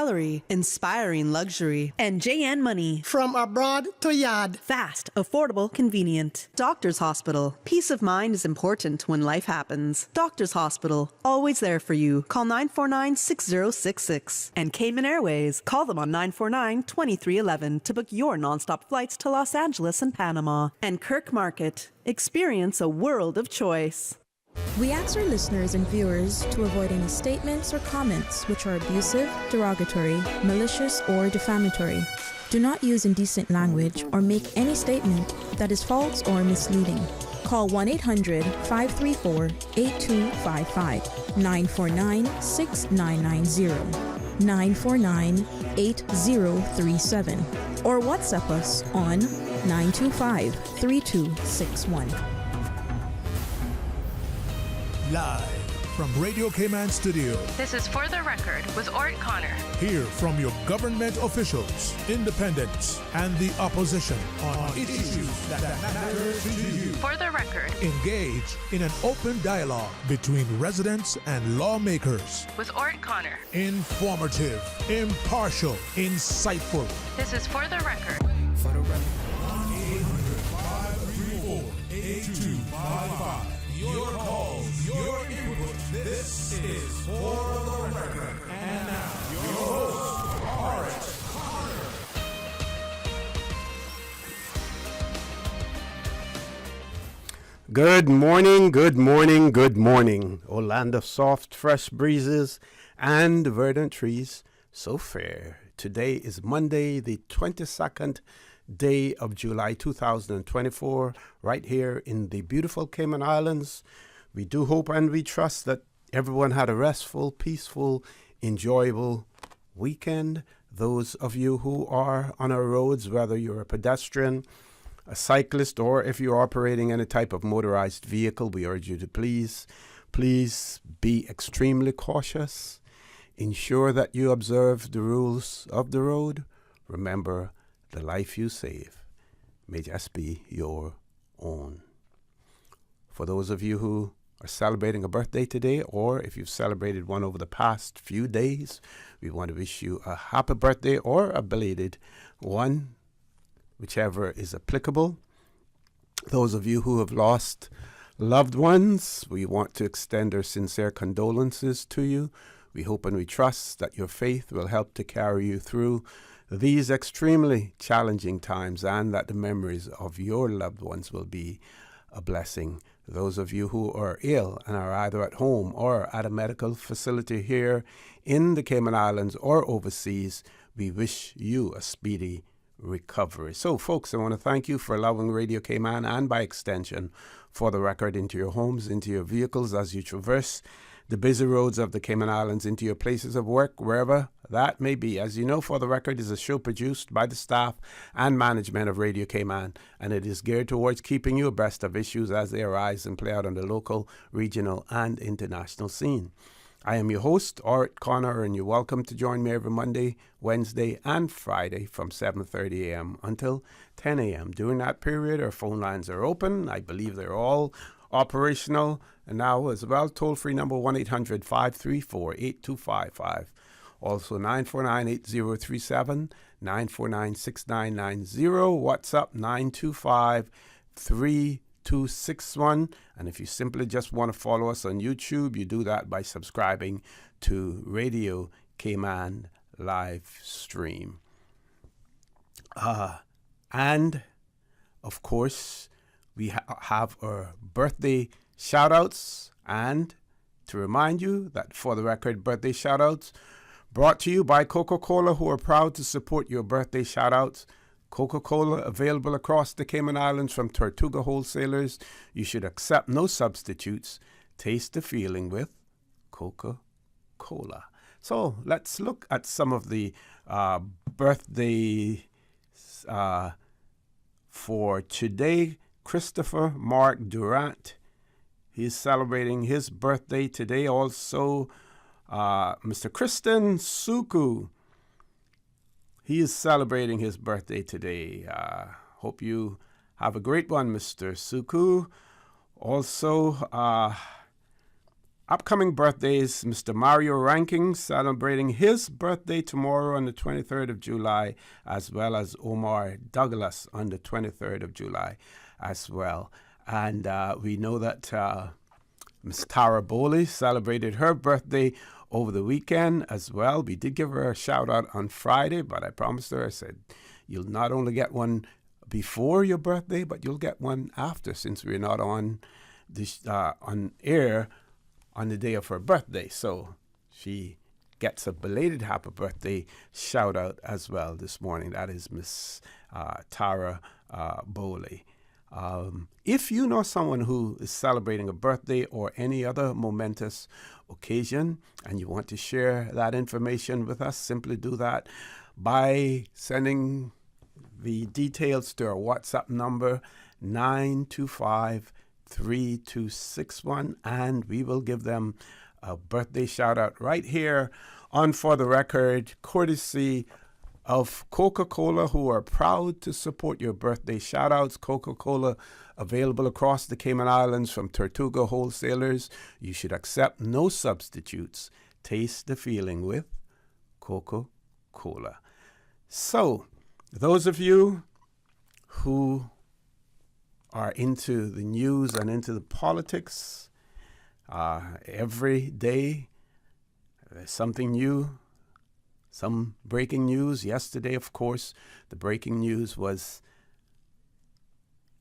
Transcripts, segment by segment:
salary, inspiring luxury, and JN Money. From abroad to yard. Fast, affordable, convenient. Doctor's Hospital. Peace of mind is important when life happens. Doctor's Hospital. Always there for you. Call 949-6066. And Cayman Airways. Call them on 949-2311 to book your nonstop flights to Los Angeles and Panama. And Kirk Market. Experience a world of choice. We ask our listeners and viewers to avoid any statements or comments which are abusive, derogatory, malicious, or defamatory. Do not use indecent language or make any statement that is false or misleading. Call 1-800-534-8255, 949-6990, 949-8037, or WhatsApp us on 925-3261. Live from Radio Cayman Studio. This is For the Record with Orrett Connor. Hear from your government officials, independents, and the opposition on issues that matter to you. For the Record. Engage in an open dialogue between residents and lawmakers. With Orrett Connor. Informative, impartial, insightful. This is For the Record. For the Record. 1-800-534-8255. Your calls, your input. This is For the Record. And now, your host, Orrett Connor. Good morning, good morning, good morning. O land of soft, fresh breezes and verdant trees, so fair. Today is Monday, the 22nd day of July 2024, right here in the beautiful Cayman Islands. We do hope and we trust that everyone had a restful, peaceful, enjoyable weekend. Those of you who are on our roads, whether you're a pedestrian, a cyclist, or if you're operating any type of motorized vehicle, we urge you to please be extremely cautious. Ensure that you observe the rules of the road. Remember, the life you save may just be your own. For those of you who are celebrating a birthday today, or if you've celebrated one over the past few days, we want to wish you a happy birthday or a belated one, whichever is applicable. Those of you who have lost loved ones, we want to extend our sincere condolences to you. We hope and we trust that your faith will help to carry you through these extremely challenging times, and that the memories of your loved ones will be a blessing. Those of you who are ill and are either at home or at a medical facility here in the Cayman Islands or overseas, we wish you a speedy recovery. So, folks, I want to thank you for allowing Radio Cayman, and by extension, For the Record, into your homes, into your vehicles as you traverse the busy roads of the Cayman Islands, into your places of work, wherever that may be. As you know, For the Record is a show produced by the staff and management of Radio Cayman, and it is geared towards keeping you abreast of issues as they arise and play out on the local, regional, and international scene. I am your host, Orrett Connor, and you're welcome to join me every Monday, Wednesday, and Friday from 7:30 a.m. until 10 a.m. During that period, our phone lines are open. I believe they're all operational. And now as well, toll-free number 1-800-534-8255. Also 949-8037, 949-6990. WhatsApp 925-3261. And if you simply just want to follow us on YouTube, you do that by subscribing to Radio Cayman live stream. And, of course, we have our birthday shout-outs, and to remind you that For the Record birthday shout-outs brought to you by Coca-Cola, who are proud to support your birthday shout-outs. Coca-Cola available across the Cayman Islands from Tortuga wholesalers. You should accept no substitutes. Taste the feeling with Coca-Cola. So let's look at some of the birthdays for today. Christopher Mark Durant, he's celebrating his birthday today. Also, Mr. Kristen Suku, he is celebrating his birthday today. Hope you have a great one, Mr. Suku. Also, upcoming birthdays, Mr. Mario Ranking celebrating his birthday tomorrow on the 23rd of July, as well as Omar Douglas on the 23rd of July as well. And we know that Miss Tara Bowley celebrated her birthday over the weekend as well. We did give her a shout out on Friday, but I promised her, I said, you'll not only get one before your birthday, but you'll get one after, since we're not on this on air on the day of her birthday. So she gets a belated happy birthday shout out as well this morning. That is Miss Tara Bowley. If you know someone who is celebrating a birthday or any other momentous occasion and you want to share that information with us, simply do that by sending the details to our WhatsApp number 925-3261, and we will give them a birthday shout out right here on For the Record, courtesy of Coca-Cola, who are proud to support your birthday shout-outs. Coca-Cola available across the Cayman Islands from Tortuga wholesalers. You should accept no substitutes. Taste the feeling with Coca-Cola. So, those of you who are into the news and into the politics, every day there's something new. Some breaking news. Yesterday, of course, the breaking news was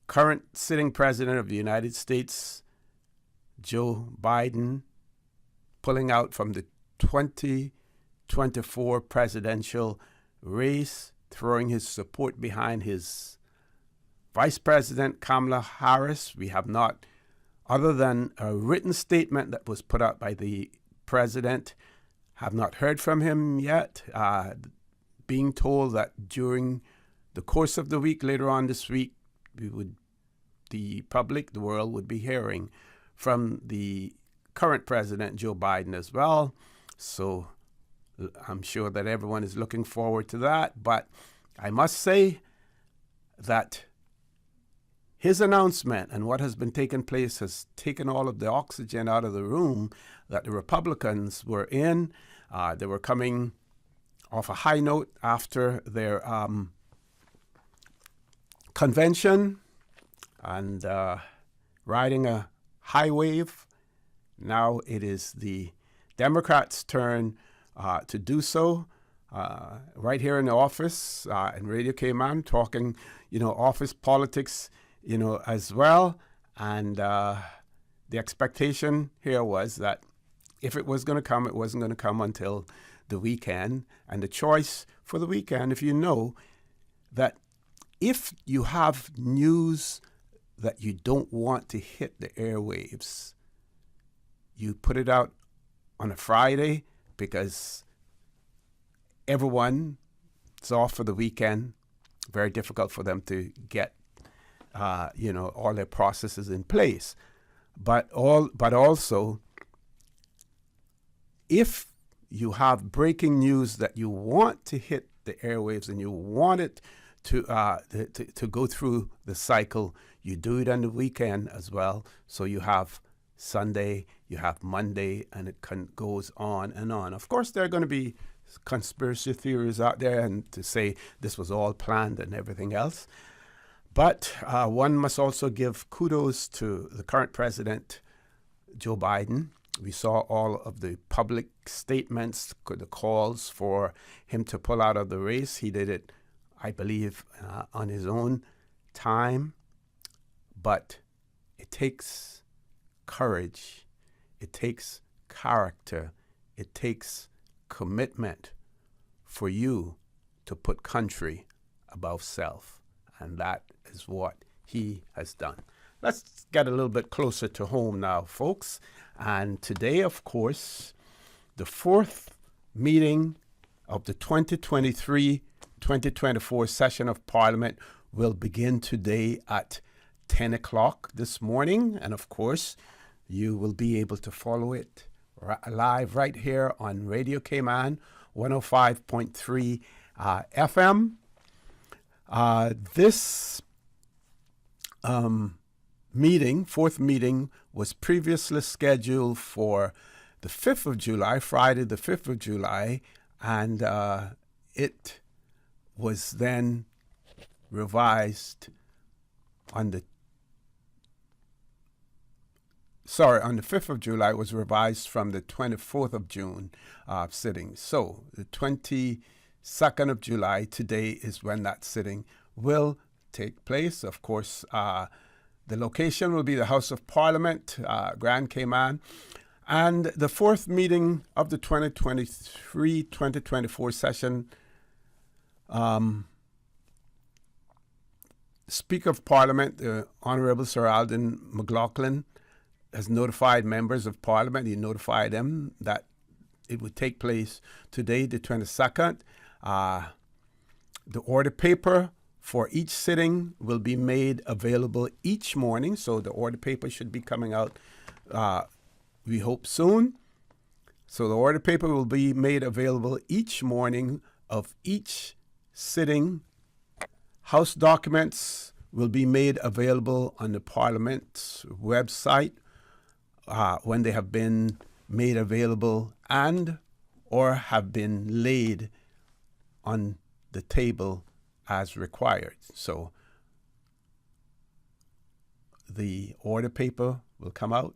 current sitting president of the United States, Joe Biden, pulling out from the 2024 presidential race, throwing his support behind his Vice President Kamala Harris. We have not, other than a written statement that was put out by the president, have not heard from him yet, being told that during the course of the week, later on this week, the public, the world would be hearing from the current president, Joe Biden, as well. So I'm sure that everyone is looking forward to that. But I must say that his announcement and what has been taking place has taken all of the oxygen out of the room that the Republicans were in. They were coming off a high note after their convention and riding a high wave. Now it is the Democrats' turn to do so. Right here in the office, in Radio Cayman, talking, office politics, as well. And the expectation here was that if it was going to come, it wasn't going to come until the weekend. And the choice for the weekend, if you know that if you have news that you don't want to hit the airwaves, you put it out on a Friday because everyone is off for the weekend. Very difficult for them to get all their processes in place. But also, if you have breaking news that you want to hit the airwaves and you want it to go through the cycle, you do it on the weekend as well. So you have Sunday, you have Monday, and it goes on and on. Of course, there are going to be conspiracy theories out there and to say this was all planned and everything else. But one must also give kudos to the current president, Joe Biden. We saw all of the public statements, the calls for him to pull out of the race. He did it, I believe, on his own time. But it takes courage. It takes character. It takes commitment for you to put country above self. And that is what he has done. Let's get a little bit closer to home now, folks. And today, of course, the fourth meeting of the 2023-2024 session of Parliament will begin today at 10 o'clock this morning. And of course, you will be able to follow it live right here on Radio Cayman 105.3 FM. This fourth meeting, was previously scheduled for the 5th of July, Friday the 5th of July, and it was then revised on the 5th of July. It was revised from the 24th of June sitting. So the 22nd of July, today, is when that sitting will take place. Of course, the location will be the House of Parliament, Grand Cayman. And the fourth meeting of the 2023-2024 session, Speaker of Parliament, the Honourable Sir Alden McLaughlin, has notified members of Parliament. He notified them that it would take place today, the 22nd. The order paper for each sitting will be made available each morning. So the order paper should be coming out, we hope, soon. So the order paper will be made available each morning of each sitting. House documents will be made available on the Parliament's website when they have been made available and or have been laid on the table as required. So the order paper will come out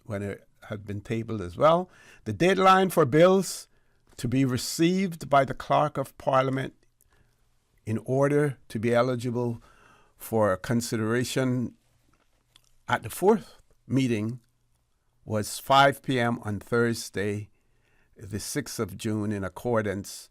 when it has been tabled as well. The deadline for bills to be received by the Clerk of Parliament in order to be eligible for consideration at the fourth meeting was 5 p.m. on Thursday, the 6th of June, in accordance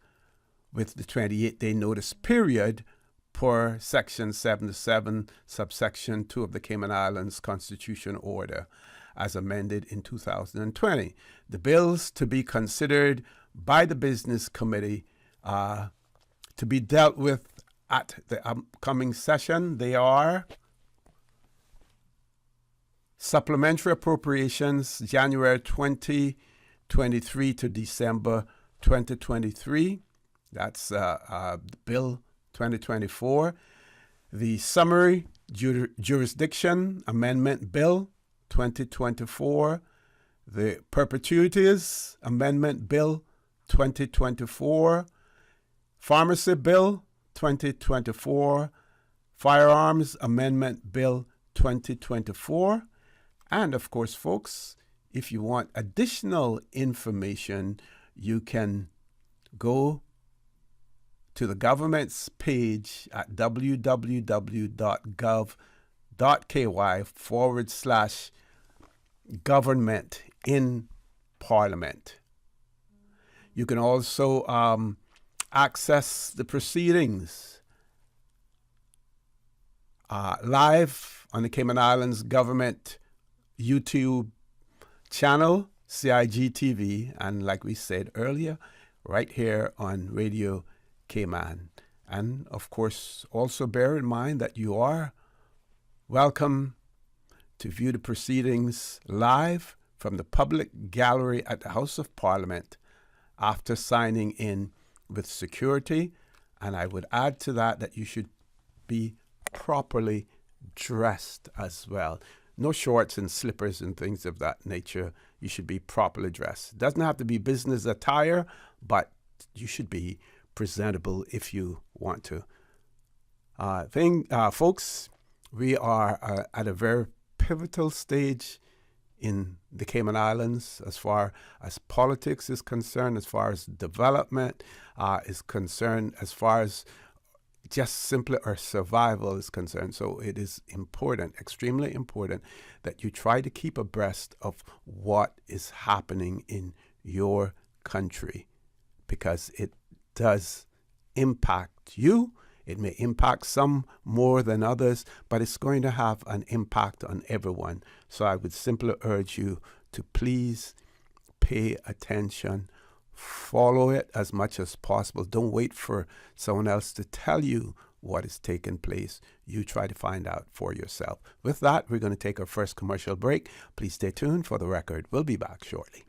with the 28-day notice period per Section 77, subsection 2 of the Cayman Islands Constitution Order, as amended in 2020. The bills to be considered by the Business Committee to be dealt with at the upcoming session, they are supplementary appropriations, January 2023 to December 2023. That's Bill 2024. The Summary Jurisdiction Amendment Bill 2024. The Perpetuities Amendment Bill 2024. Pharmacy Bill 2024. Firearms Amendment Bill 2024. And of course, folks, if you want additional information, you can go to the government's page at www.gov.ky/government in Parliament. You can also access the proceedings live on the Cayman Islands Government YouTube channel, CIGTV, and like we said earlier, right here on Radio Cayman. And of course, also bear in mind that you are welcome to view the proceedings live from the public gallery at the House of Parliament after signing in with security. And I would add to that you should be properly dressed as well. No shorts and slippers and things of that nature. You should be properly dressed. It doesn't have to be business attire, but you should be presentable if you want to. Folks, we are at a very pivotal stage in the Cayman Islands as far as politics is concerned, as far as development is concerned, as far as just simply our survival is concerned. So it is important, extremely important, that you try to keep abreast of what is happening in your country, because it does impact you. It may impact some more than others, but it's going to have an impact on everyone. So I would simply urge you to please pay attention, follow it as much as possible. Don't wait for someone else to tell you what is taking place. You try to find out for yourself. With that, we're going to take our first commercial break. Please stay tuned for the record. We'll be back shortly.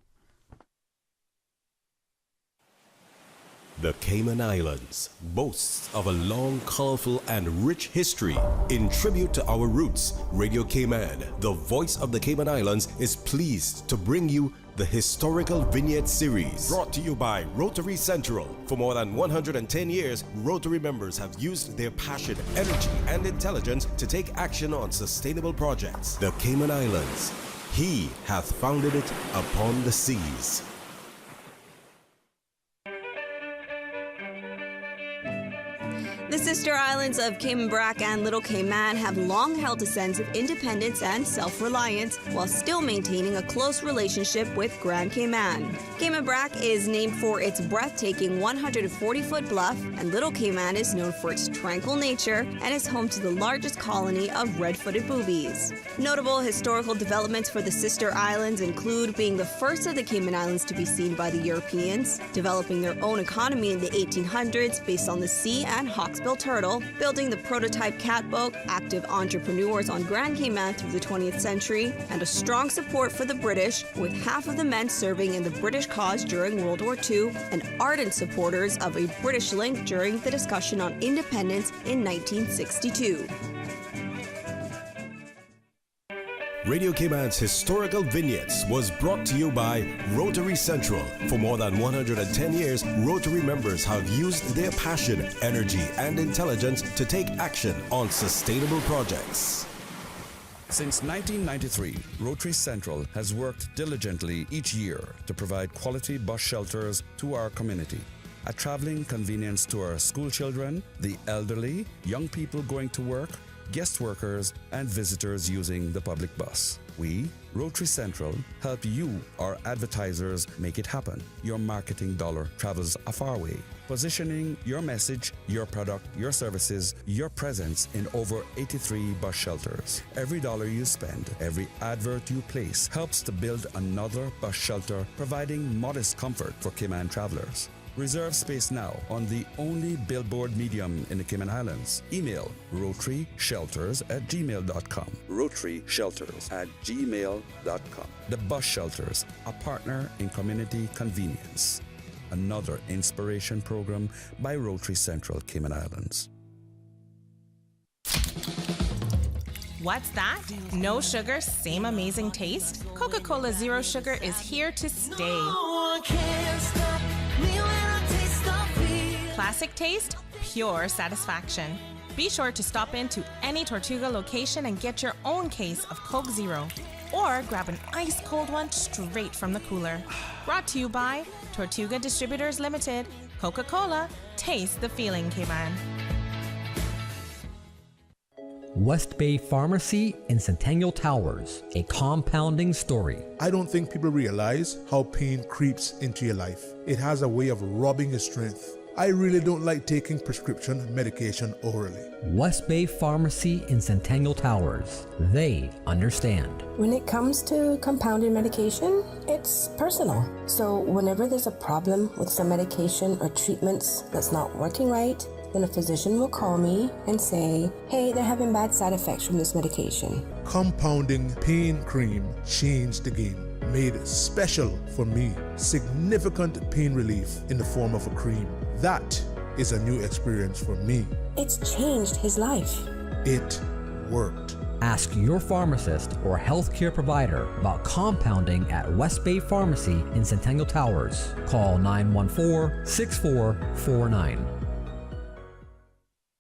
The Cayman Islands boasts of a long, colorful, and rich history. In tribute to our roots, Radio Cayman, the voice of the Cayman Islands, is pleased to bring you the Historical Vignette Series, brought to you by Rotary Central. For more than 110 years, Rotary members have used their passion, energy, and intelligence to take action on sustainable projects. The Cayman Islands, He hath founded it upon the seas. The sister islands of Cayman Brac and Little Cayman have long held a sense of independence and self-reliance while still maintaining a close relationship with Grand Cayman. Cayman Brac is named for its breathtaking 140-foot bluff, and Little Cayman is known for its tranquil nature and is home to the largest colony of red-footed boobies. Notable historical developments for the sister islands include being the first of the Cayman Islands to be seen by the Europeans, developing their own economy in the 1800s based on the sea and hawksbill turtle, building the prototype catboat, active entrepreneurs on Grand Cayman through the 20th century, and a strong support for the British, with half of the men serving in the British cause during World War II, and ardent supporters of a British link during the discussion on independence in 1962. Radio Cayman's Historical Vignettes was brought to you by Rotary Central. For more than 110 years, Rotary members have used their passion, energy, and intelligence to take action on sustainable projects. Since 1993, Rotary Central has worked diligently each year to provide quality bus shelters to our community. A traveling convenience to our school children, the elderly, young people going to work, guest workers, and visitors using the public bus. We, Rotary Central, help you, our advertisers, make it happen. Your marketing dollar travels a far way. Positioning your message, your product, your services, your presence in over 83 bus shelters. Every dollar you spend, every advert you place helps to build another bus shelter, providing modest comfort for Cayman travelers. Reserve space now on the only billboard medium in the Cayman Islands. Email rotaryshelters@gmail.com. rotaryshelters@gmail.com. The Bus Shelters, a partner in community convenience. Another inspiration program by Rotary Central Cayman Islands. What's that? No sugar, same amazing taste? Coca-Cola Zero Sugar is here to stay. Classic taste, pure satisfaction. Be sure to stop into any Tortuga location and get your own case of Coke Zero. Or grab an ice-cold one straight from the cooler. Brought to you by Tortuga Distributors Limited. Coca-Cola, taste the feeling, Cayman. West Bay Pharmacy in Centennial Towers, a compounding story. I don't think people realize how pain creeps into your life. It has a way of robbing your strength. I really don't like taking prescription medication orally. West Bay Pharmacy in Centennial Towers. They understand. When it comes to compounded medication, it's personal. So whenever there's a problem with some medication or treatments that's not working right, then a physician will call me and say, hey, they're having bad side effects from this medication. Compounding pain cream changed the game. Made special for me. Significant pain relief in the form of a cream. That is a new experience for me. It's changed his life. It worked. Ask your pharmacist or healthcare provider about compounding at West Bay Pharmacy in Centennial Towers. Call 914-6449.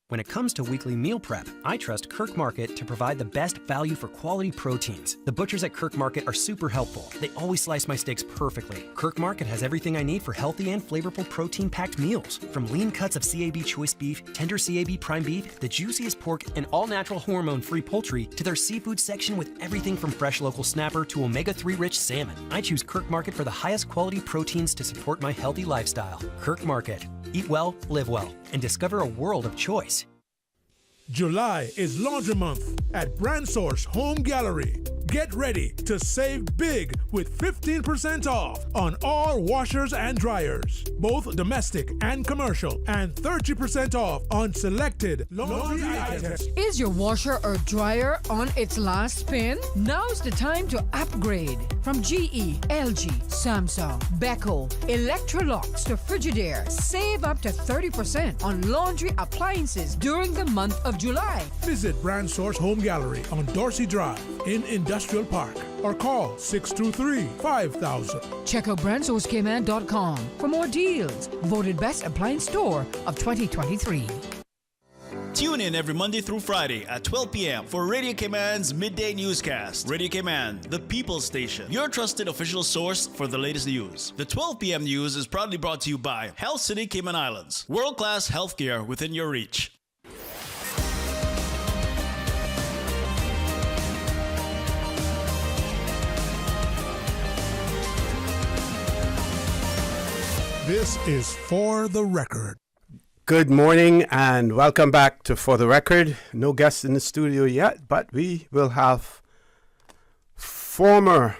When it comes to weekly meal prep, I trust Kirk Market to provide the best value for quality proteins. The butchers at Kirk Market are super helpful. They always slice my steaks perfectly. Kirk Market has everything I need for healthy and flavorful protein-packed meals. From lean cuts of CAB choice beef, tender CAB prime beef, the juiciest pork, and all-natural hormone-free poultry, to their seafood section with everything from fresh local snapper to omega-3 rich salmon. I choose Kirk Market for the highest quality proteins to support my healthy lifestyle. Kirk Market. Eat well, live well, and discover a world of choice. July is Laundry Month at Brand Source Home Gallery. Get ready to save big with 15% off on all washers and dryers, both domestic and commercial, and 30% off on selected laundry items. Is your washer or dryer on its last spin? Now's the time to upgrade. From GE, LG, Samsung, Beko, Electrolux to Frigidaire, save up to 30% on laundry appliances during the month of July. Visit Brand Source Home Gallery on Dorsey Drive in Industrial Park or call 623-5000. Check out brandsourcekman.com for more deals. Voted Best Appliance Store of 2023. Tune in every Monday through Friday at 12 p.m. for Radio Cayman's Midday Newscast. Radio Cayman, the People's Station, your trusted official source for the latest news. The 12 p.m. news is proudly brought to you by Health City Cayman Islands. World-class healthcare within your reach. This is For the Record. Good morning and welcome back to For the Record. No guests in the studio yet, but we will have former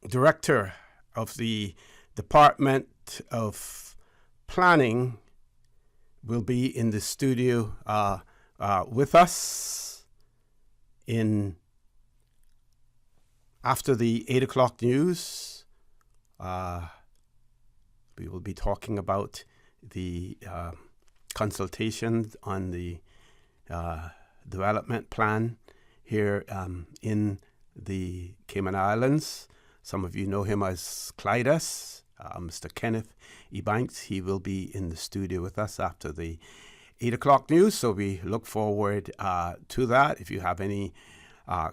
director of the Department of Planning will be in the studio with us after the 8 o'clock news. We will be talking about the consultations on the development plan here in the Cayman Islands. Some of you know him as Clydas, Mr. Kenneth Ebanks. He will be in the studio with us after the 8 o'clock news, so we look forward to that. If you have any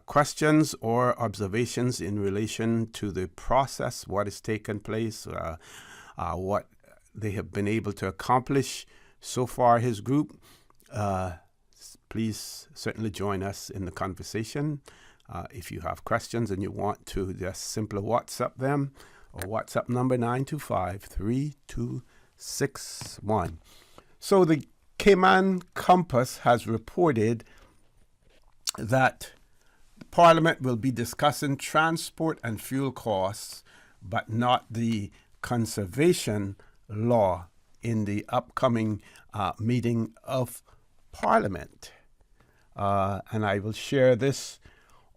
questions or observations in relation to the process, what has taken place, what they have been able to accomplish so far, his group, please certainly join us in the conversation. If you have questions and you want to just simply WhatsApp them, or WhatsApp number 925-3261. So the Cayman Compass has reported that Parliament will be discussing transport and fuel costs, but not the conservation law in the upcoming meeting of Parliament. And I will share this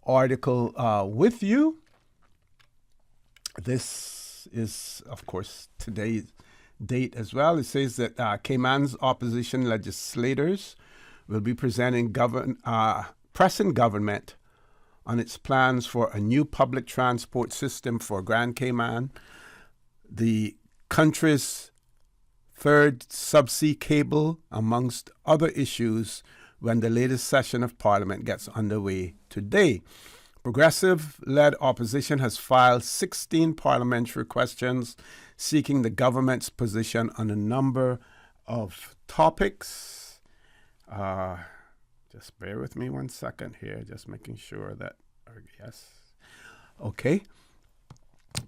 article with you. This is, of course, today's date as well. It says that Cayman's opposition legislators will be pressing government on its plans for a new public transport system for Grand Cayman, the country's third subsea cable, amongst other issues, when the latest session of Parliament gets underway today. Progressive-led opposition has filed 16 parliamentary questions seeking the government's position on a number of topics. Just bear with me 1 second here, just making sure that, yes. Okay.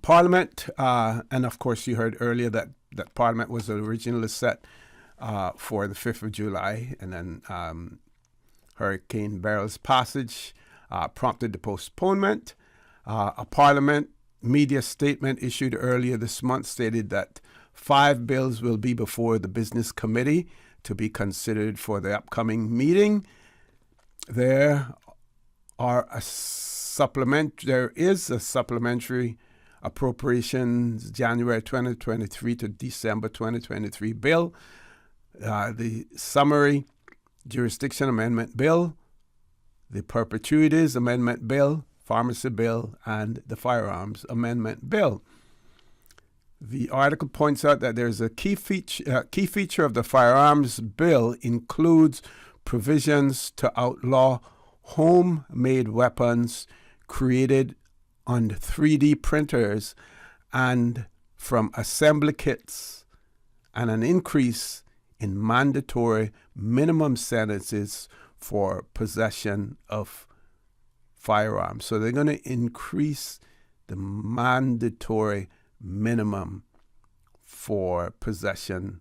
Parliament, and of course you heard earlier that Parliament was originally set for the 5th of July, and then Hurricane Beryl's passage prompted the postponement. A Parliament media statement issued earlier this month stated that 5 bills will be before the Business Committee to be considered for the upcoming meeting. There is a supplementary appropriations January 2023 to December 2023 bill, the summary jurisdiction amendment bill, the perpetuities amendment bill, pharmacy bill, and the firearms amendment bill. The article points out that there's a key feature of the firearms bill includes provisions to outlaw homemade weapons created on 3D printers and from assembly kits, and an increase in mandatory minimum sentences for possession of firearms. So they're going to increase the mandatory minimum for possession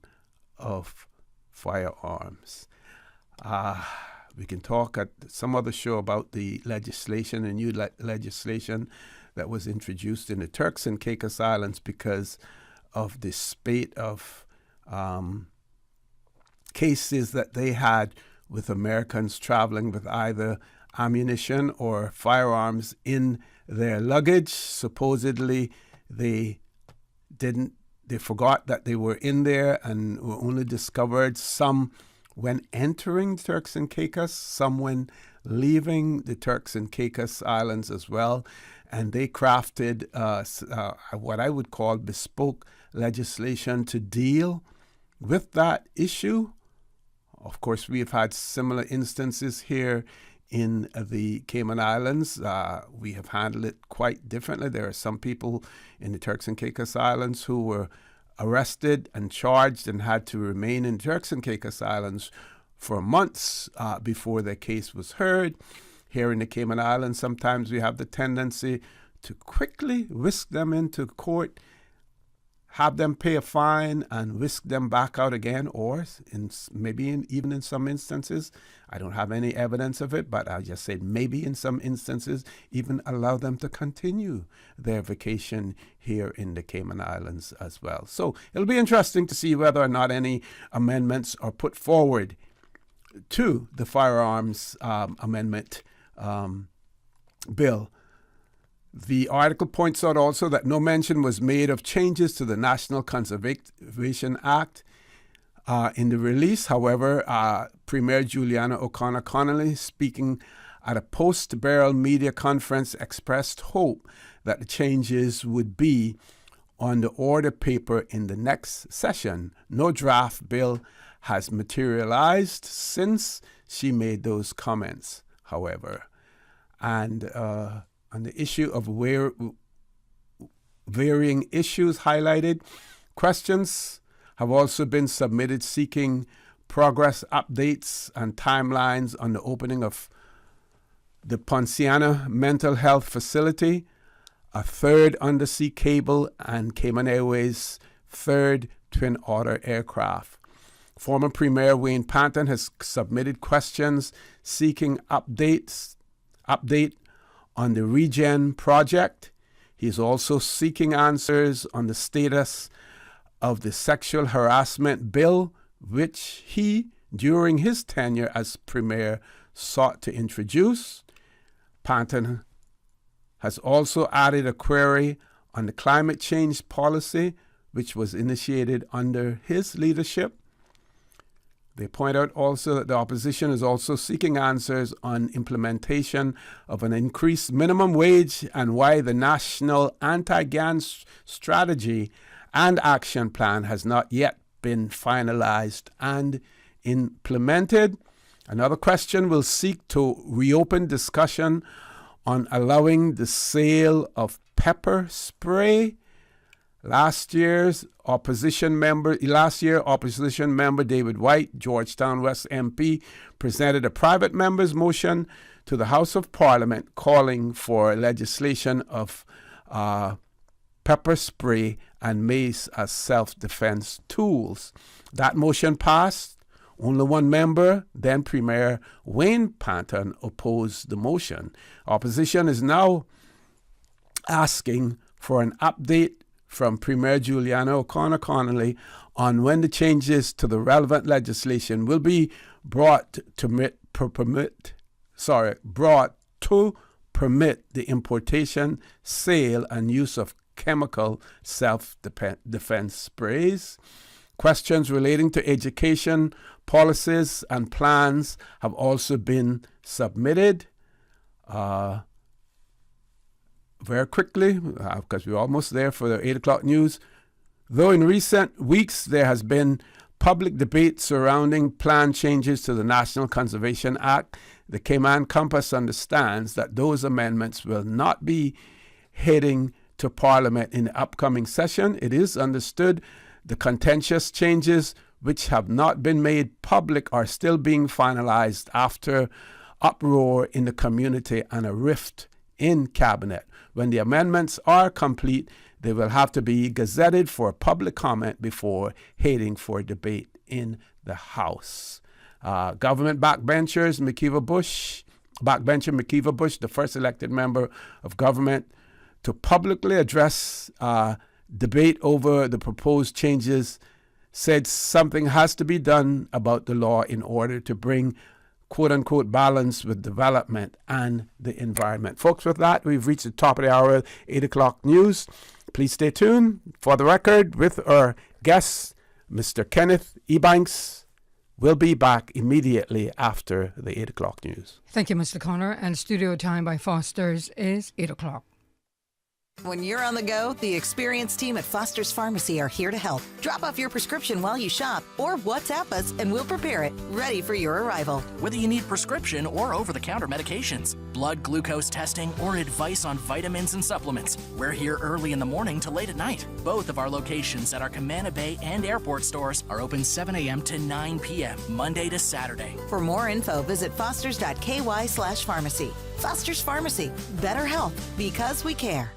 of firearms. We can talk at some other show about the legislation, the new legislation that was introduced in the Turks and Caicos Islands because of the spate of cases that they had with Americans traveling with either ammunition or firearms in their luggage. Supposedly, they forgot that they were in there and were only discovered, some when entering Turks and Caicos, some when leaving the Turks and Caicos Islands as well. And they crafted what I would call bespoke legislation to deal with that issue. Of course, we have had similar instances here in the Cayman Islands. We have handled it quite differently. There are some people in the Turks and Caicos Islands who were arrested and charged and had to remain in Turks and Caicos Islands for months before their case was heard. Here in the Cayman Islands, sometimes we have the tendency to quickly whisk them into court, have them pay a fine, and whisk them back out again, or even in some instances, I don't have any evidence of it, but I just said maybe in some instances, even allow them to continue their vacation here in the Cayman Islands as well. So it'll be interesting to see whether or not any amendments are put forward to the firearms amendment bill. The article points out also that no mention was made of changes to the National Conservation Act. In the release, however, Premier Juliana O'Connor Connolly, speaking at a post-burial media conference, expressed hope that the changes would be on the order paper in the next session. No draft bill has materialized since she made those comments, however. And on the issue of varying issues highlighted, questions have also been submitted seeking progress updates and timelines on the opening of the Ponciana Mental Health Facility, a third undersea cable, and Cayman Airways' third Twin Otter aircraft. Former Premier Wayne Panton has submitted questions seeking update on the Regen project. He is also seeking answers on the status of the sexual harassment bill, which he, during his tenure as Premier, sought to introduce. Panton has also added a query on the climate change policy, which was initiated under his leadership. They point out also that the opposition is also seeking answers on implementation of an increased minimum wage and why the National Anti-Gang Strategy and Action Plan has not yet been finalized and implemented. Another question will seek to reopen discussion on allowing the sale of pepper spray. Last year, opposition member David White, Georgetown West MP, presented a private member's motion to the House of Parliament calling for legislation of pepper spray and mace as self-defense tools. That motion passed. Only one member, then Premier Wayne Panton, opposed the motion. Opposition is now asking for an update from Premier Juliana O'Connor Connolly on when the changes to the relevant legislation will be brought to permit the importation, sale, and use of chemical self-defense sprays. Questions relating to education, policies, and plans have also been submitted. Very quickly, because we're almost there for the 8 o'clock news. Though in recent weeks there has been public debate surrounding planned changes to the National Conservation Act, the Cayman Compass understands that those amendments will not be heading to Parliament in the upcoming session. It is understood the contentious changes which have not been made public are still being finalized after uproar in the community and a rift in Cabinet. When the amendments are complete, they will have to be gazetted for public comment before heading for debate in the House. Government backbencher Mckeever Bush, the first elected member of government, to publicly address debate over the proposed changes, said something has to be done about the law in order to bring quote-unquote balance with development and the environment. Folks, with that, we've reached the top of the hour, 8 o'clock news. Please stay tuned. For the record, with our guest, Mr. Kenneth Ebanks, we'll be back immediately after the 8 o'clock news. Thank you, Mr. Connor. And studio time by Foster's is 8 o'clock. When you're on the go, the experienced team at Foster's Pharmacy are here to help. Drop off your prescription while you shop or WhatsApp us and we'll prepare it, ready for your arrival. Whether you need prescription or over-the-counter medications, blood glucose testing, or advice on vitamins and supplements, we're here early in the morning to late at night. Both of our locations at our Camana Bay and airport stores are open 7 a.m. to 9 p.m., Monday to Saturday. For more info, visit fosters.ky/pharmacy. Foster's Pharmacy. Better health because we care.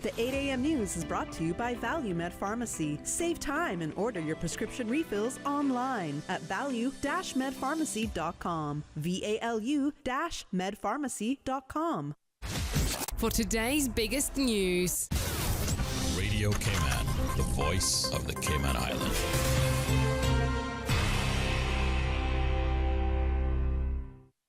The 8 a.m. news is brought to you by ValueMed Pharmacy. Save time and order your prescription refills online at value-medpharmacy.com. VALU-medpharmacy.com. For today's biggest news. Radio Cayman, the voice of the Cayman Island.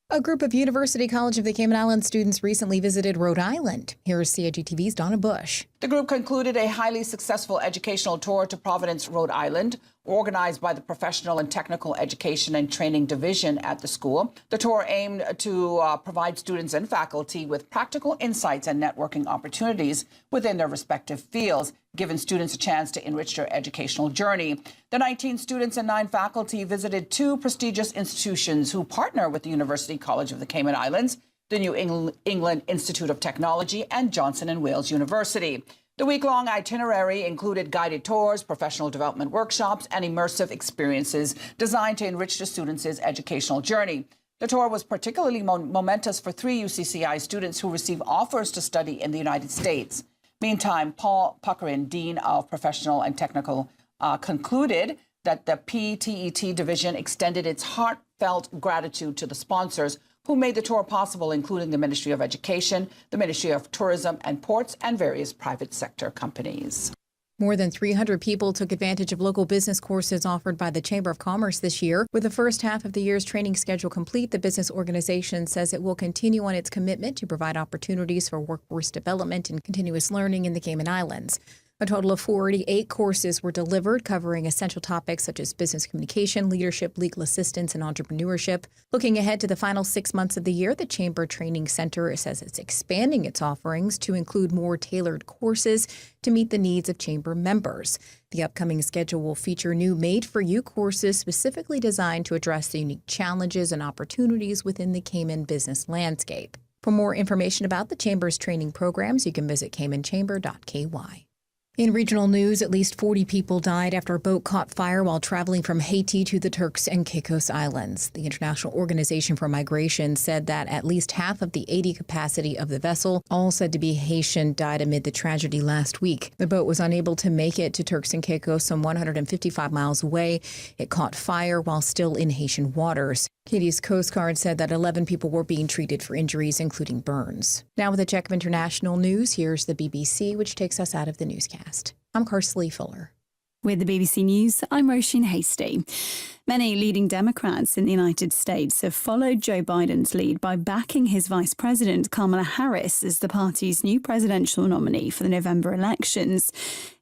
A group of University College of the Cayman Islands students recently visited Rhode Island. Here is CIGTV's Donna Bush. The group concluded a highly successful educational tour to Providence, Rhode Island, organized by the Professional and Technical Education and Training Division at the school. The tour aimed to provide students and faculty with practical insights and networking opportunities within their respective fields, giving students a chance to enrich their educational journey. The 19 students and 9 faculty visited 2 prestigious institutions who partner with the University College of the Cayman Islands, the New England Institute of Technology, and Johnson & Wales University. The week-long itinerary included guided tours, professional development workshops, and immersive experiences designed to enrich the students' educational journey. The tour was particularly momentous for 3 UCCI students who received offers to study in the United States. Meantime, Paul Puckerin, Dean of Professional and Technical, concluded that the PTET division extended its heartfelt gratitude to the sponsors who made the tour possible, including the Ministry of Education, the Ministry of Tourism and Ports, and various private sector companies. More than 300 people took advantage of local business courses offered by the Chamber of Commerce this year. With the first half of the year's training schedule complete, the business organization says it will continue on its commitment to provide opportunities for workforce development and continuous learning in the Cayman Islands. A total of 48 courses were delivered, covering essential topics such as business communication, leadership, legal assistance, and entrepreneurship. Looking ahead to the final 6 months of the year, the Chamber Training Center says it's expanding its offerings to include more tailored courses to meet the needs of Chamber members. The upcoming schedule will feature new made-for-you courses specifically designed to address the unique challenges and opportunities within the Cayman business landscape. For more information about the Chamber's training programs, you can visit caymanchamber.ky. In regional news, at least 40 people died after a boat caught fire while traveling from Haiti to the Turks and Caicos Islands. The International Organization for Migration said that at least half of the 80 capacity of the vessel, all said to be Haitian, died amid the tragedy last week. The boat was unable to make it to Turks and Caicos, some 155 miles away. It caught fire while still in Haitian waters. Haiti's Coast Guard said that 11 people were being treated for injuries, including burns. Now with a check of international news, here's the BBC, which takes us out of the newscast. I'm Karsley Fuller. With the BBC News, I'm Roisin Hasty. Many leading Democrats in the United States have followed Joe Biden's lead by backing his Vice President Kamala Harris as the party's new presidential nominee for the November elections.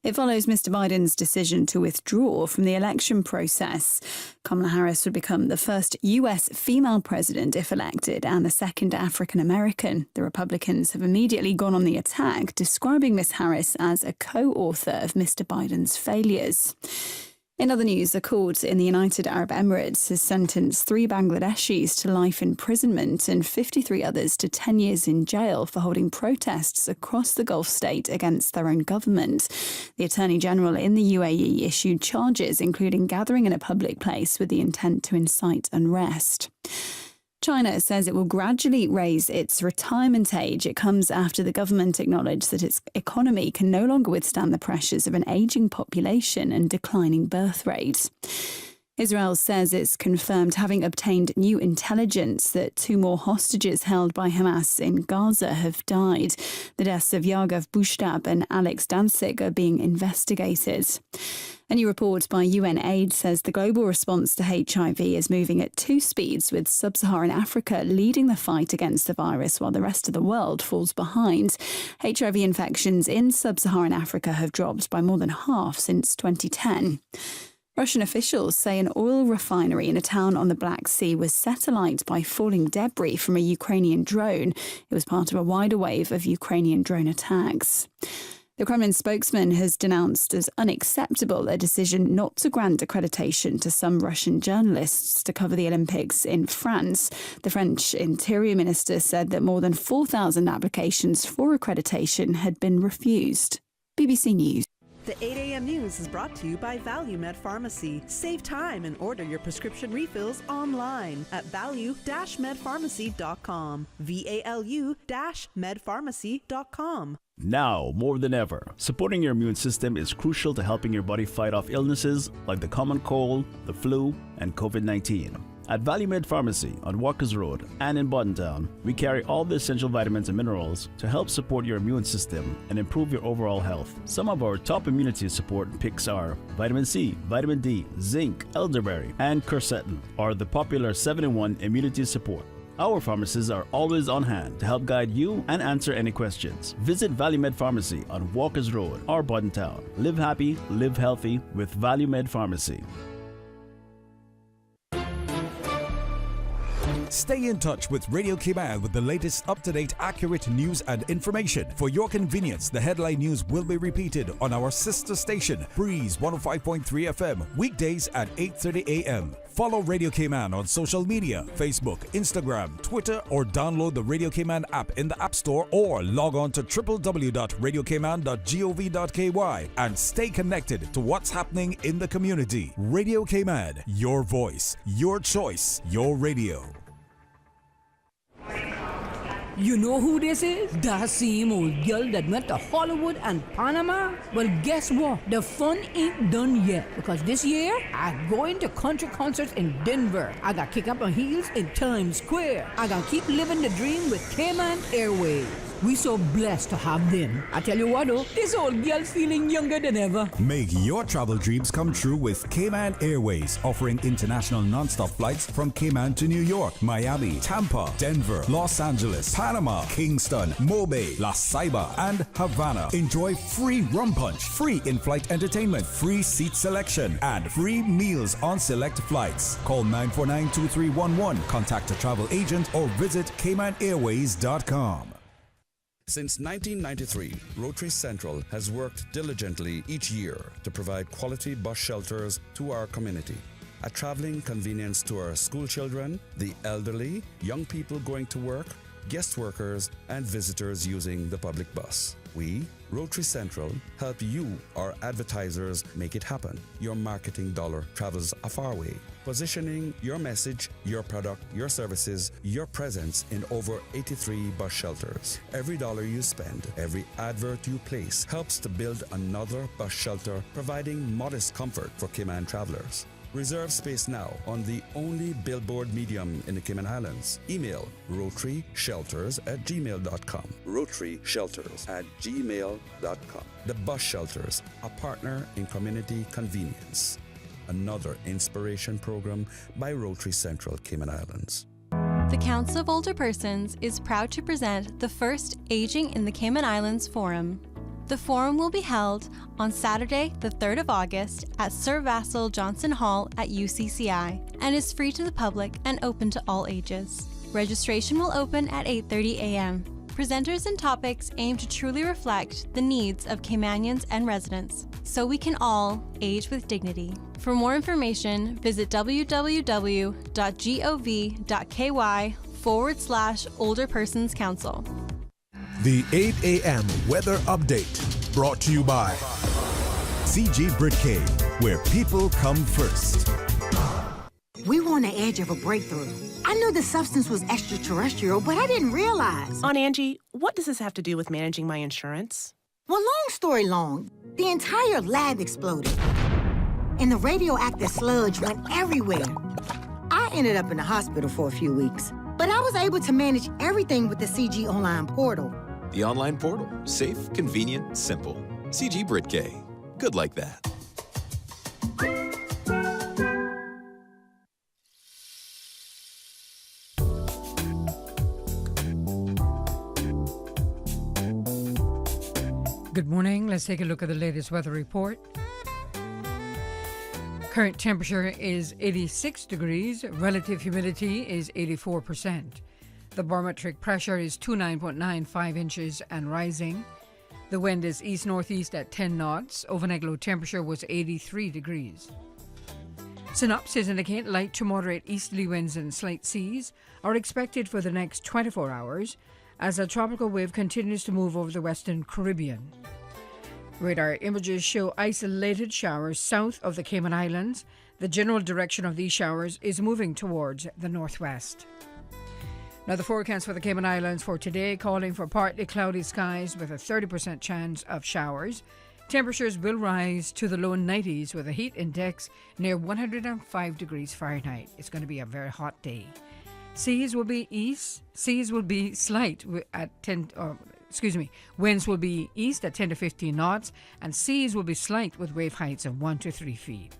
It follows Mr. Biden's decision to withdraw from the election process. Kamala Harris would become the first U.S. female president if elected and the second African American. The Republicans have immediately gone on the attack, describing Ms. Harris as a co-author of Mr. Biden's failures. In other news, a court in the United Arab Emirates has sentenced 3 Bangladeshis to life imprisonment and 53 others to 10 years in jail for holding protests across the Gulf state against their own government. The Attorney General in the UAE issued charges, including gathering in a public place with the intent to incite unrest. China says it will gradually raise its retirement age. It comes after the government acknowledged that its economy can no longer withstand the pressures of an ageing population and declining birth rate. Israel says it's confirmed having obtained new intelligence that 2 more hostages held by Hamas in Gaza have died. The deaths of Yagav Bushtab and Alex Danzig are being investigated. A new report by UNAIDS says the global response to HIV is moving at 2 speeds, with sub-Saharan Africa leading the fight against the virus while the rest of the world falls behind. HIV infections in sub-Saharan Africa have dropped by more than half since 2010. Russian officials say an oil refinery in a town on the Black Sea was set alight by falling debris from a Ukrainian drone. It was part of a wider wave of Ukrainian drone attacks. The Kremlin spokesman has denounced as unacceptable a decision not to grant accreditation to some Russian journalists to cover the Olympics in France. The French Interior Minister said that more than 4,000 applications for accreditation had been refused. BBC News. The 8 a.m. news is brought to you by ValueMed Pharmacy. Save time and order your prescription refills online at value-medpharmacy.com. VALU-medpharmacy.com. Now, more than ever, supporting your immune system is crucial to helping your body fight off illnesses like the common cold, the flu, and COVID-19. At ValueMed Pharmacy on Walkers Road and in Buttontown, we carry all the essential vitamins and minerals to help support your immune system and improve your overall health. Some of our top immunity support picks are vitamin C, vitamin D, zinc, elderberry, and quercetin, or the popular 7-in-1 immunity support. Our pharmacists are always on hand to help guide you and answer any questions. Visit ValueMed Pharmacy on Walkers Road or Buttontown. Live happy, live healthy with ValueMed Pharmacy. Stay in touch with Radio Cayman with the latest up-to-date, accurate news and information. For your convenience, the headline news will be repeated on our sister station, Breeze 105.3 FM, weekdays at 8:30 a.m. Follow Radio Cayman on social media, Facebook, Instagram, Twitter, or download the Radio Cayman app in the App Store or log on to www.radiocayman.gov.ky and stay connected to what's happening in the community. Radio Cayman, your voice, your choice, your radio. You know who this is? That same old girl that went to Hollywood and Panama? Well, guess what? The fun ain't done yet, because this year, I'm going to country concerts in Denver. I got kick up my heels in Times Square. I got keep living the dream with Cayman Airways. We so blessed to have them. I tell you what though, this old girl's feeling younger than ever. Make your travel dreams come true with Cayman Airways, offering international non-stop flights from Cayman to New York, Miami, Tampa, Denver, Los Angeles, Panama, Kingston, Mobay, La Ceiba, and Havana. Enjoy free rum punch, free in-flight entertainment, free seat selection, and free meals on select flights. Call 949-2311, contact a travel agent, or visit CaymanAirways.com. Since 1993, Rotary Central has worked diligently each year to provide quality bus shelters to our community, a traveling convenience to our school children, the elderly, young people going to work, guest workers, and visitors using the public bus. We, Rotary Central, help you, our advertisers, make it happen. Your marketing dollar travels a far way, positioning your message, your product, your services, your presence in over 83 bus shelters. Every dollar you spend, every advert you place helps to build another bus shelter, providing modest comfort for Cayman travelers. Reserve space now on the only billboard medium in the Cayman Islands. Email rotaryshelters@gmail.com. rotaryshelters@gmail.com. The Bus Shelters, a partner in community convenience. Another inspiration program by Rotary Central Cayman Islands. The Council of Older Persons is proud to present the first Aging in the Cayman Islands Forum. The forum will be held on Saturday, the 3rd of August at Sir Vassal Johnson Hall at UCCI and is free to the public and open to all ages. Registration will open at 8:30 a.m. Presenters and topics aim to truly reflect the needs of Caymanians and residents, so we can all age with dignity. For more information, visit www.gov.ky/Older Persons Council. The 8 a.m. weather update brought to you by CG Britcade, where people come first. We were on the edge of a breakthrough. I knew the substance was extraterrestrial, but I didn't realize. Aunt Angie, what does this have to do with managing my insurance? Well, long story long, the entire lab exploded. and the radioactive sludge went everywhere. I ended up in the hospital for a few weeks, but I was able to manage everything with the CG Online portal. The online portal. Safe, convenient, simple. CG Brit-K. Good like that. Good morning. Let's take a look at the latest weather report. Current temperature is 86 degrees. Relative humidity is 84%. The barometric pressure is 29.95 inches and rising. The wind is east-northeast at 10 knots. Overnight low temperature was 83 degrees. Synopsis indicate light to moderate easterly winds and slight seas are expected for the next 24 hours as a tropical wave continues to move over the western Caribbean. Radar images show isolated showers south of the Cayman Islands. The general direction of these showers is moving towards the northwest. Now the forecast for the Cayman Islands for today calling for partly cloudy skies with a 30% chance of showers. Temperatures will rise to the low 90s with a heat index near 105 degrees Fahrenheit. It's going to be a very hot day. Winds will be east at 10 to 15 knots, and seas will be slight with wave heights of 1 to 3 feet.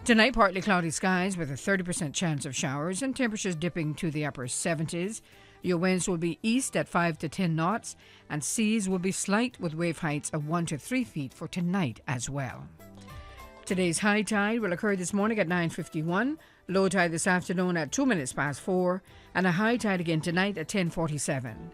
Tonight, partly cloudy skies with a 30% chance of showers and temperatures dipping to the upper 70s. Your winds will be east at 5 to 10 knots, and seas will be slight with wave heights of 1 to 3 feet for tonight as well. Today's high tide will occur this morning at 9:51, low tide this afternoon at 2 minutes past 4, and a high tide again tonight at 10:47.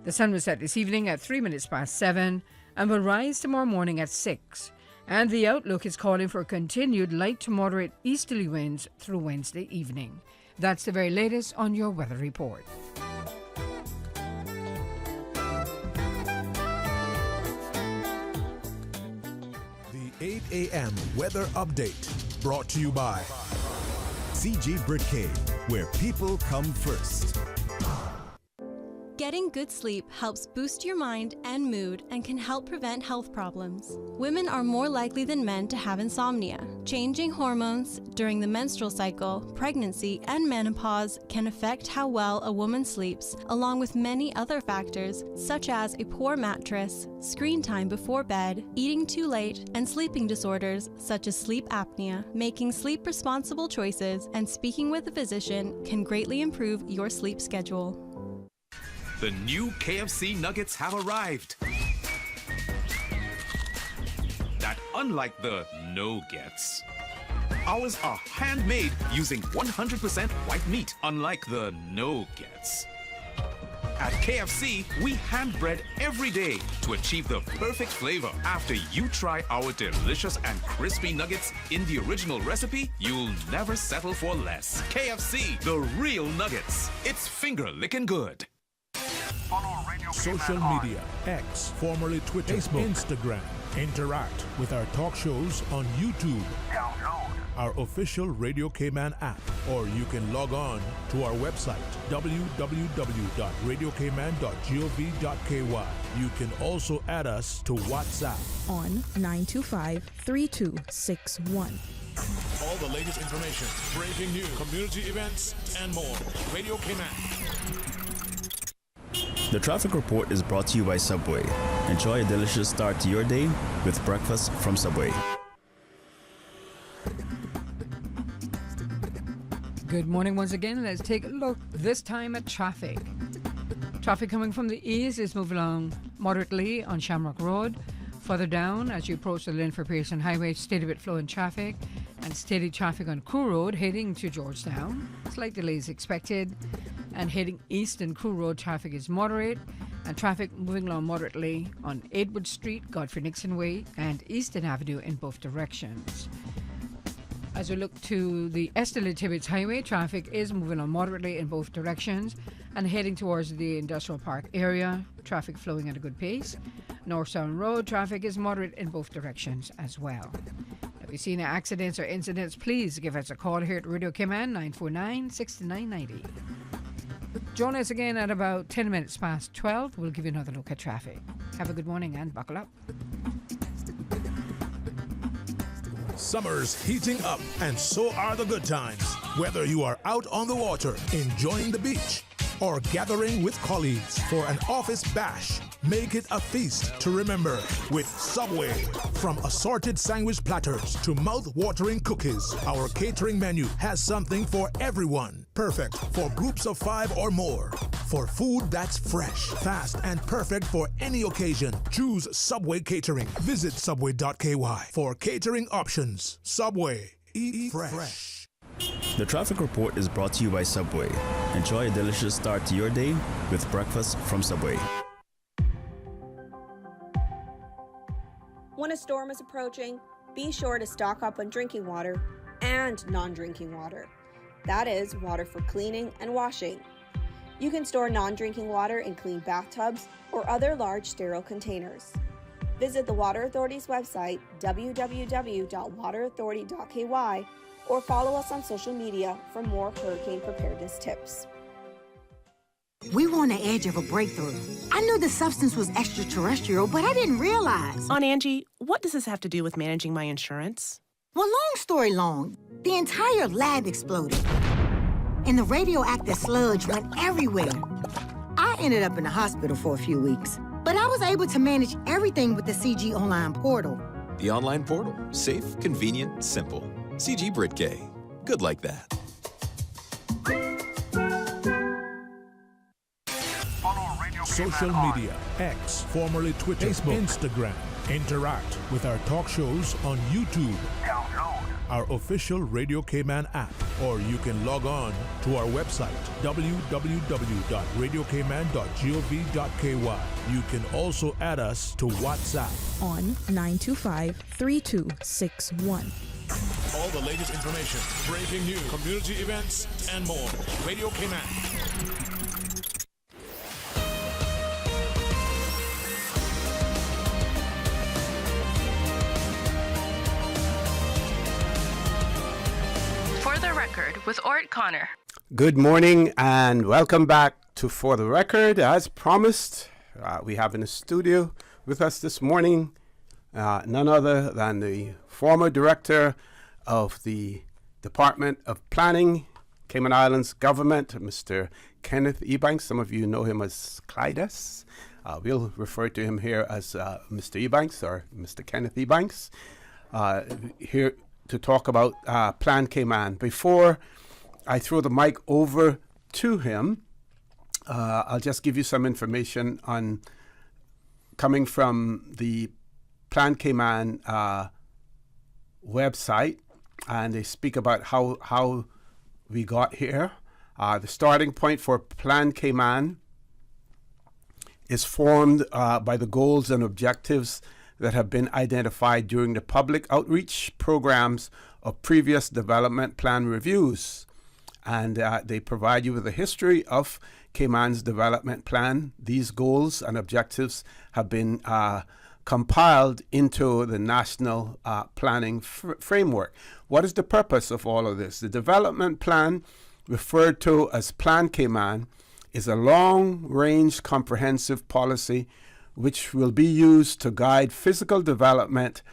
The sun will set this evening at 3 minutes past 7 and will rise tomorrow morning at 6. And the outlook is calling for continued light to moderate easterly winds through Wednesday evening. That's the very latest on your weather report. The 8 a.m. weather update brought to you by CG Brit-K, where people come first. Getting good sleep helps boost your mind and mood and can help prevent health problems. Women are more likely than men to have insomnia. Changing hormones during the menstrual cycle, pregnancy, and menopause can affect how well a woman sleeps, along with many other factors such as a poor mattress, screen time before bed, eating too late, and sleeping disorders such as sleep apnea. Making sleep-responsible choices and speaking with a physician can greatly improve your sleep schedule. The new KFC nuggets have arrived. That unlike the no-gets. Ours are handmade using 100% white meat, unlike the no-gets. At KFC, we hand bread every day to achieve the perfect flavor. After you try our delicious and crispy nuggets in the original recipe, you'll never settle for less. KFC, the real nuggets. It's finger-licking good. Social media, X, formerly Twitter, Facebook, Instagram. Interact with our talk shows on YouTube. Download our official Radio Cayman app, or you can log on to our website, www.radiocayman.gov.ky. You can also add us to WhatsApp on 925-3261. All the latest information, breaking news, community events, and more. Radio Cayman. The traffic report is brought to you by Subway. Enjoy a delicious start to your day with breakfast from Subway. Good morning once again. Let's take a look this time at traffic. Traffic coming from the east is moving along moderately on Shamrock Road. Further down, as you approach the Linford Pearson Highway, steady bit flow in traffic and steady traffic on Crew Road heading to Georgetown. Slight delays expected. And heading east in Crew Road, traffic is moderate, and traffic moving along moderately on Edward Street, Godfrey Nixon Way, and Eastern Avenue in both directions. As we look to the Esterly Tibbetts Highway, traffic is moving on moderately in both directions and heading towards the Industrial Park area, traffic flowing at a good pace. North Sound Road, traffic is moderate in both directions as well. If you see any accidents or incidents, please give us a call here at Radio Cayman, 949-6990. Join us again at about 10 minutes past 12. We'll give you another look at traffic. Have a good morning and buckle up. Summer's heating up, and so are the good times. Whether you are out on the water, enjoying the beach, or gathering with colleagues for an office bash, make it a feast to remember with Subway. From assorted sandwich platters to mouth-watering cookies, our catering menu has something for everyone. Perfect for groups of 5 or more. For food that's fresh, fast, and perfect for any occasion, choose Subway Catering. Visit subway.ky for catering options. Subway. Eat fresh. The traffic report is brought to you by Subway. Enjoy a delicious start to your day with breakfast from Subway. When a storm is approaching, be sure to stock up on drinking water and non-drinking water. That is, water for cleaning and washing. You can store non-drinking water in clean bathtubs or other large sterile containers. Visit the Water Authority's website, www.waterauthority.ky, or follow us on social media for more hurricane preparedness tips. We were on the edge of a breakthrough. I knew the substance was extraterrestrial, but I didn't realize. Aunt Angie, what does this have to do with managing my insurance? Well, long story long, the entire lab exploded, and the radioactive sludge went everywhere. I ended up in the hospital for a few weeks, but I was able to manage everything with the CG online portal. The online portal. Safe, convenient, simple. CG Britgay. Good like that. Social media, X, formerly Twitter, Facebook, Instagram. Interact with our talk shows on YouTube. Download our official Radio Cayman app, or you can log on to our website, www.radiocayman.gov.ky. You can also add us to WhatsApp on 925-3261. All the latest information, breaking news, community events, and more. Radio Cayman. For the Record with Orrett Connor. Good morning and welcome back to For the Record. As promised, we have in the studio with us this morning none other than the former director of the Department of Planning, Cayman Islands Government, Mr. Kenneth Ebanks. Some of you know him as Clydes. We'll refer to him here as Mr. Ebanks or Mr. Kenneth Ebanks. Here to talk about Plan Cayman. Before I throw the mic over to him, I'll just give you some information on coming from the Plan Cayman website, and they speak about how we got here. The starting point for Plan Cayman is formed by the goals and objectives that have been identified during the public outreach programs of previous development plan reviews. And they provide you with a history of Cayman's development plan. These goals and objectives have been compiled into the national planning framework. What is the purpose of all of this? The development plan, referred to as Plan Cayman, is a long-range comprehensive policy which will be used to guide physical development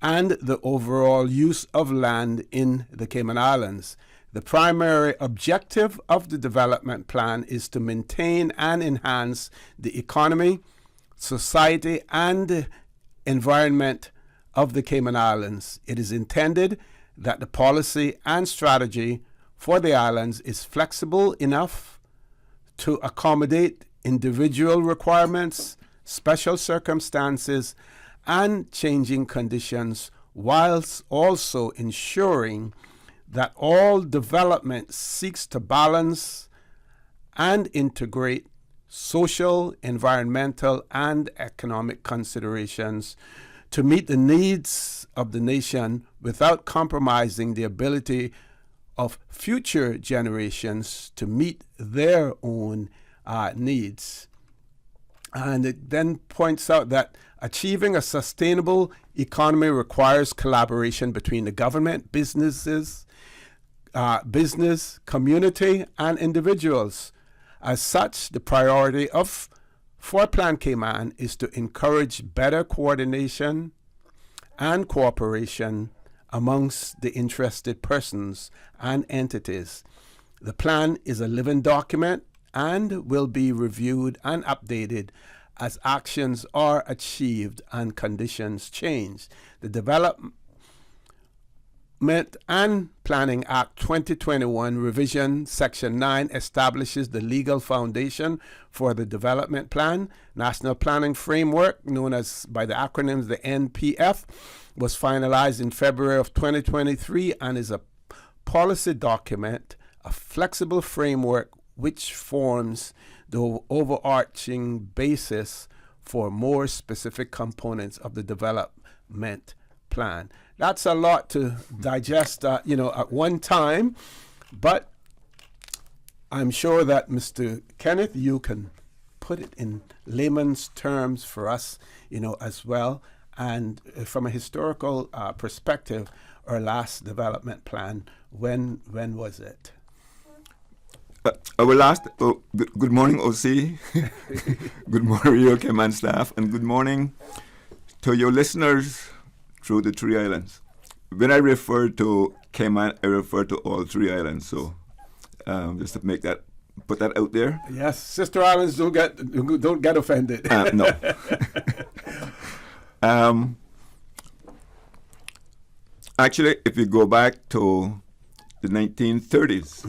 and the overall use of land in the Cayman Islands. The primary objective of the development plan is to maintain and enhance the economy, society, and environment of the Cayman Islands. It is intended that the policy and strategy for the islands is flexible enough to accommodate individual requirements, special circumstances, and changing conditions, whilst also ensuring that all development seeks to balance and integrate social, environmental, and economic considerations to meet the needs of the nation without compromising the ability of future generations to meet their own needs. And it then points out that achieving a sustainable economy requires collaboration between the government, business, community, and individuals. As such, the priority for Plan Cayman is to encourage better coordination and cooperation amongst the interested persons and entities. The plan is a living document and will be reviewed and updated as actions are achieved and conditions change. The Development and Planning Act 2021 revision section 9 establishes the legal foundation for the development plan. National Planning Framework, known as by the acronyms the NPF, was finalized in February of 2023 and is a policy document, a flexible framework which forms the overarching basis for more specific components of the development plan. That's a lot to digest, at one time, but I'm sure that Mr. Kenneth, you can put it in layman's terms for us, as well. And from a historical perspective, our last development plan, when was it? Our last, good morning, OC. Good morning, Radio Cayman staff, and good morning to your listeners through the three islands. When I refer to Cayman, I refer to all three islands. So just to put that out there. Yes, sister islands don't get offended. No. Actually, if you go back to the 1930s,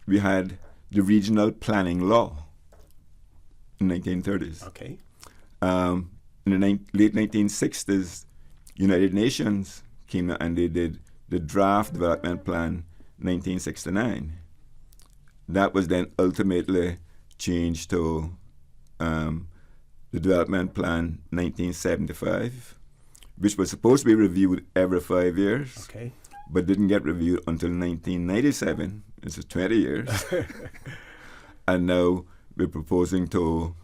we had the regional planning law in the 1930s. Okay. In the late 1960s, United Nations came and they did the draft development plan 1969. That was then ultimately changed to the development plan 1975, which was supposed to be reviewed every 5 years. Okay. But didn't get reviewed until 1997. This is 20 years. And now we're proposing to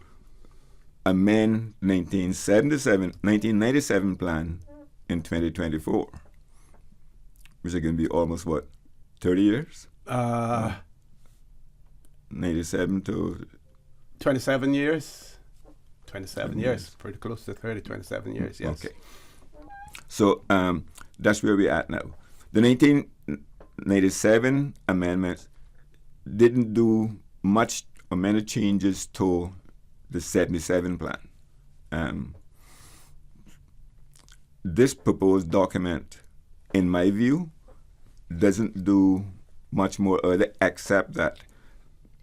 amend 1997 plan in 2024, which is going to be almost, 30 years? 97 to... 27 years. 27 years. Pretty close to 30, 27 years, yes. Okay. So that's where we're at now. The 1997 amendments didn't do much or many changes to the 77 plan. This proposed document, in my view, doesn't do much more other except that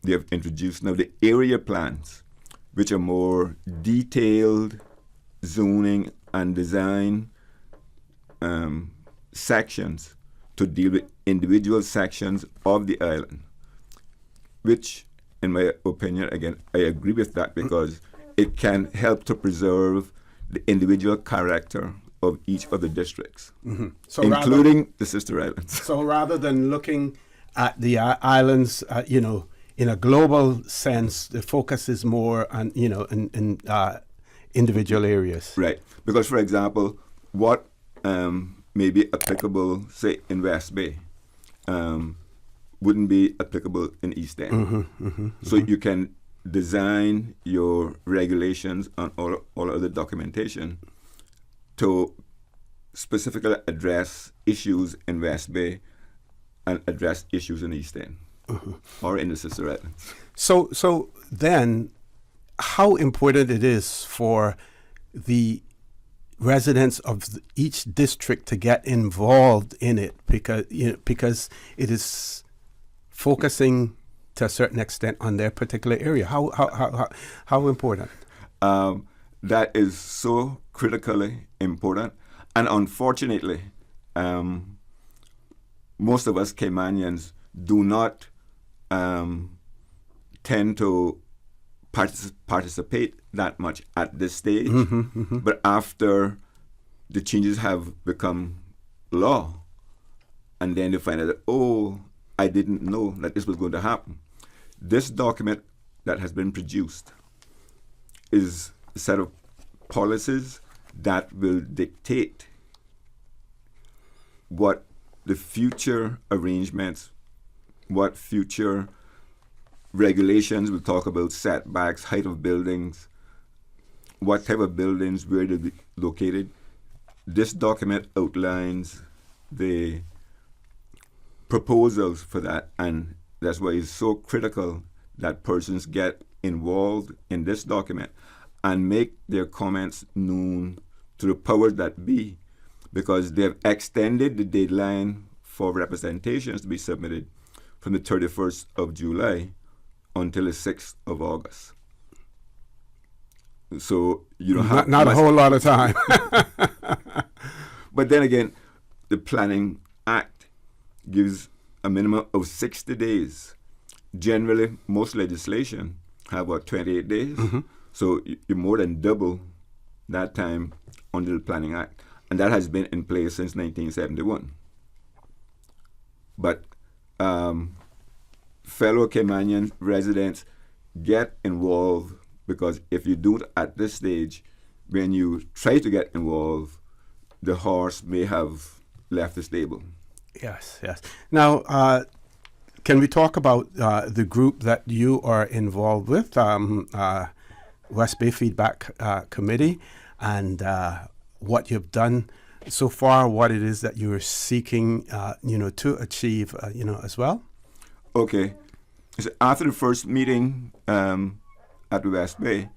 they have introduced now the area plans, which are more detailed zoning and design sections to deal with individual sections of the island, which, in my opinion, again, I agree with that because it can help to preserve the individual character of each of the districts, So including the sister islands. So rather than looking at the islands, in a global sense, the focus is more on, in individual areas. Right. Because, for example, what may be applicable, say, in West Bay, wouldn't be applicable in East End. So you can design your regulations on all of the documentation to specifically address issues in West Bay and address issues in East End or in the sister islands. So then, how important it is for the residents of each district to get involved in it, because it is focusing to a certain extent on their particular area. How important? That is so critically important, and unfortunately, most of us Caymanians do not tend to participate that much at this stage. But after the changes have become law, and then they find out that, I didn't know that this was going to happen. This document that has been produced is a set of policies that will dictate what the future arrangements, what future regulations will talk about setbacks, height of buildings, what type of buildings, where they'll be located. This document outlines the proposals for that, and that's why it's so critical that persons get involved in this document and make their comments known to the powers that be, because they've extended the deadline for representations to be submitted from the 31st of July until the 6th of August. So you don't have not a whole lot of time. But then again, the Planning Act gives a minimum of 60 days. Generally, most legislation have about 28 days. So you more than double that time under the Planning Act. And that has been in place since 1971. But fellow Caymanian residents get involved, because if you don't at this stage, when you try to get involved, the horse may have left the stable. Yes, yes. Now, can we talk about the group that you are involved with, West Bay Feedback Committee, and what you've done so far, what it is that you are seeking, to achieve, as well? Okay. So after the first meeting at the West Bay,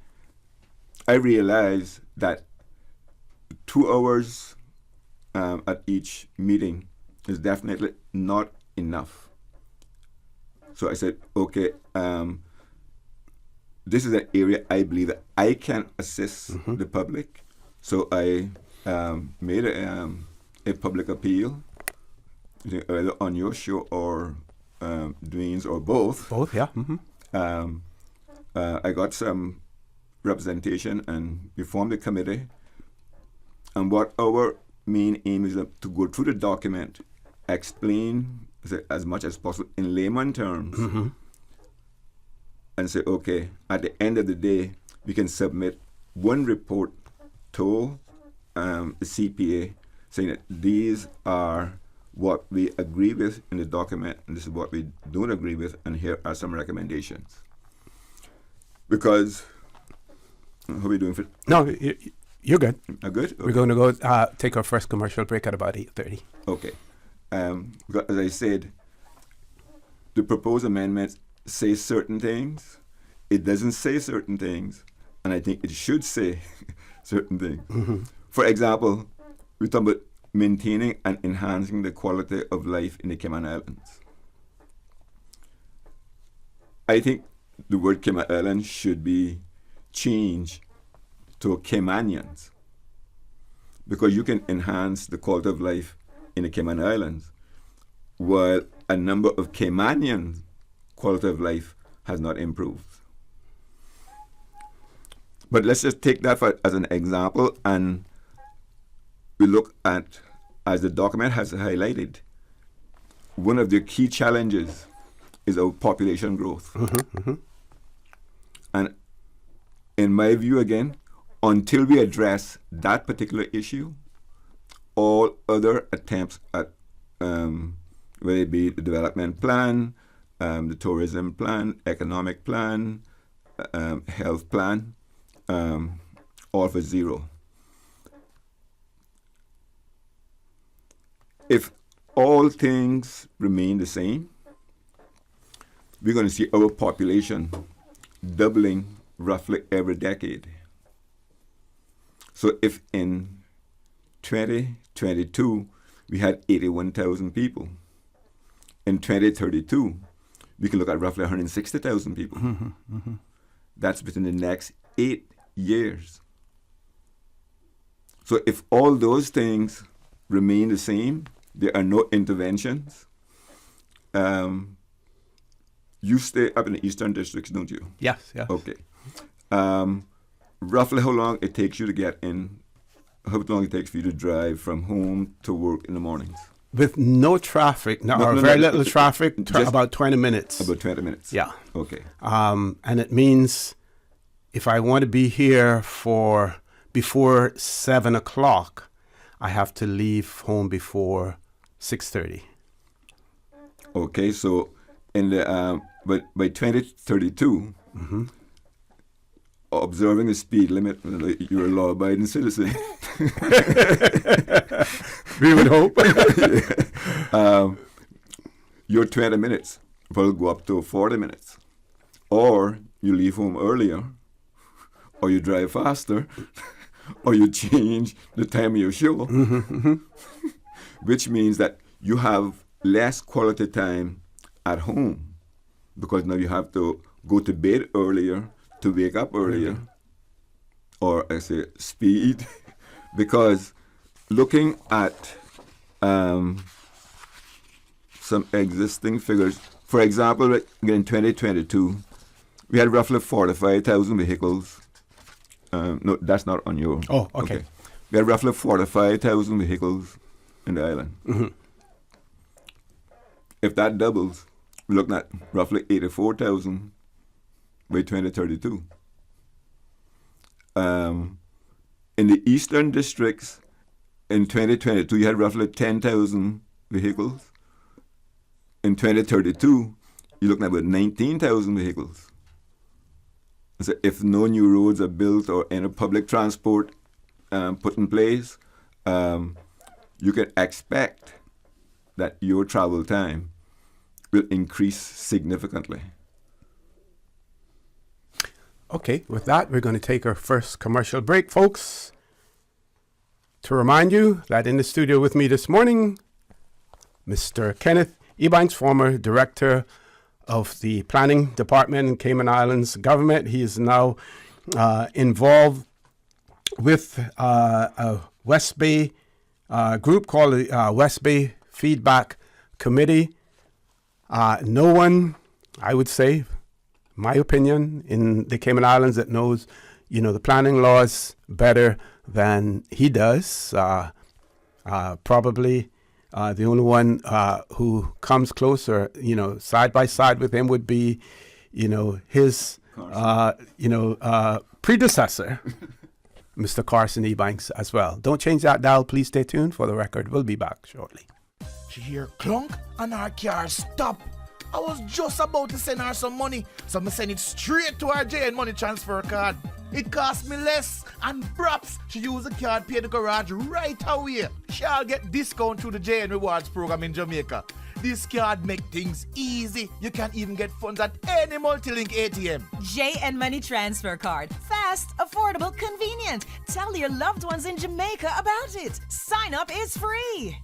I realized that 2 hours at each meeting is definitely not enough. So I said, okay, this is an area I believe that I can assist the public. So I made a public appeal, either on your show or Dwayne's or both. Both, yeah. I got some representation and we formed a committee. And what our main aim is to go through the document, explain as much as possible in layman terms, and say, okay, at the end of the day, we can submit one report to the CPA saying that these are what we agree with in the document, and this is what we don't agree with, and here are some recommendations. Because, how are we doing for? No, you're good. Good? Okay. We're going to go take our first commercial break at about 8:30. Okay. As I said, the proposed amendments say certain things. It doesn't say certain things, and I think it should say certain things. For example, we talk about maintaining and enhancing the quality of life in the Cayman Islands. I think the word Cayman Islands should be changed to Caymanians, because you can enhance the quality of life in the Cayman Islands while a number of Caymanians' quality of life has not improved. But let's just take that as an example, and we look at, as the document has highlighted, one of the key challenges is our population growth. And in my view, again, until we address that particular issue, all other attempts at whether it be the development plan, the tourism plan, economic plan, health plan, all for zero. If all things remain the same, we're going to see our population doubling roughly every decade. So if in 2022 we had 81,000 people, in 2032 we can look at roughly 160,000 people. That's within the next 8 years. So if all those things remain the same, there are no interventions. You stay up in the eastern districts, don't you? Yes, yes. Okay. Roughly how long it takes you to get in, how long it takes for you to drive from home to work in the mornings? With no traffic, very little traffic, about 20 minutes. About 20 minutes? Yeah. Okay. And it means if I want to be here for before 7 o'clock, I have to leave home before 6:30. Okay, so in the but by 2032, observing the speed limit, you're a law-abiding citizen. We would hope. Your 20 minutes will go up to 40 minutes. Or you leave home earlier, or you drive faster, or you change the time of your show, which means that you have less quality time at home because now you have to go to bed earlier to wake up earlier, or I say speed, because looking at some existing figures, for example, in 2022, we had roughly 45,000 vehicles. No, that's not on your. Oh, okay. We had roughly 45,000 vehicles in the island. If that doubles, we're looking at roughly 84,000 by 2032. In the eastern districts, in 2022, you had roughly 10,000 vehicles. In 2032, you're looking at about 19,000 vehicles. So if no new roads are built or any public transport put in place, you can expect that your travel time will increase significantly. Okay, with that, we're going to take our first commercial break, folks. To remind you that in the studio with me this morning, Mr. Kenneth Ebanks, former director of the planning department in Cayman Islands government. He is now involved with a West Bay group called the West Bay Feedback Committee. No one, I would say, my opinion, in the Cayman Islands that knows, the planning laws better than he does. Probably the only one who comes closer, side by side with him would be, his, predecessor, Mr. Carson Ebanks as well. Don't change that dial. Please stay tuned for the record. We'll be back shortly. She hear clunk and our car stop. I was just about to send her some money, so I send it straight to her JN money transfer card. It cost me less, and perhaps she use the card, pay the garage right away. She'll get discount through the JN Rewards program in Jamaica. This card make things easy. You can even get funds at any multi-link ATM. JN Money Transfer Card. Fast, affordable, convenient. Tell your loved ones in Jamaica about it. Sign up is free.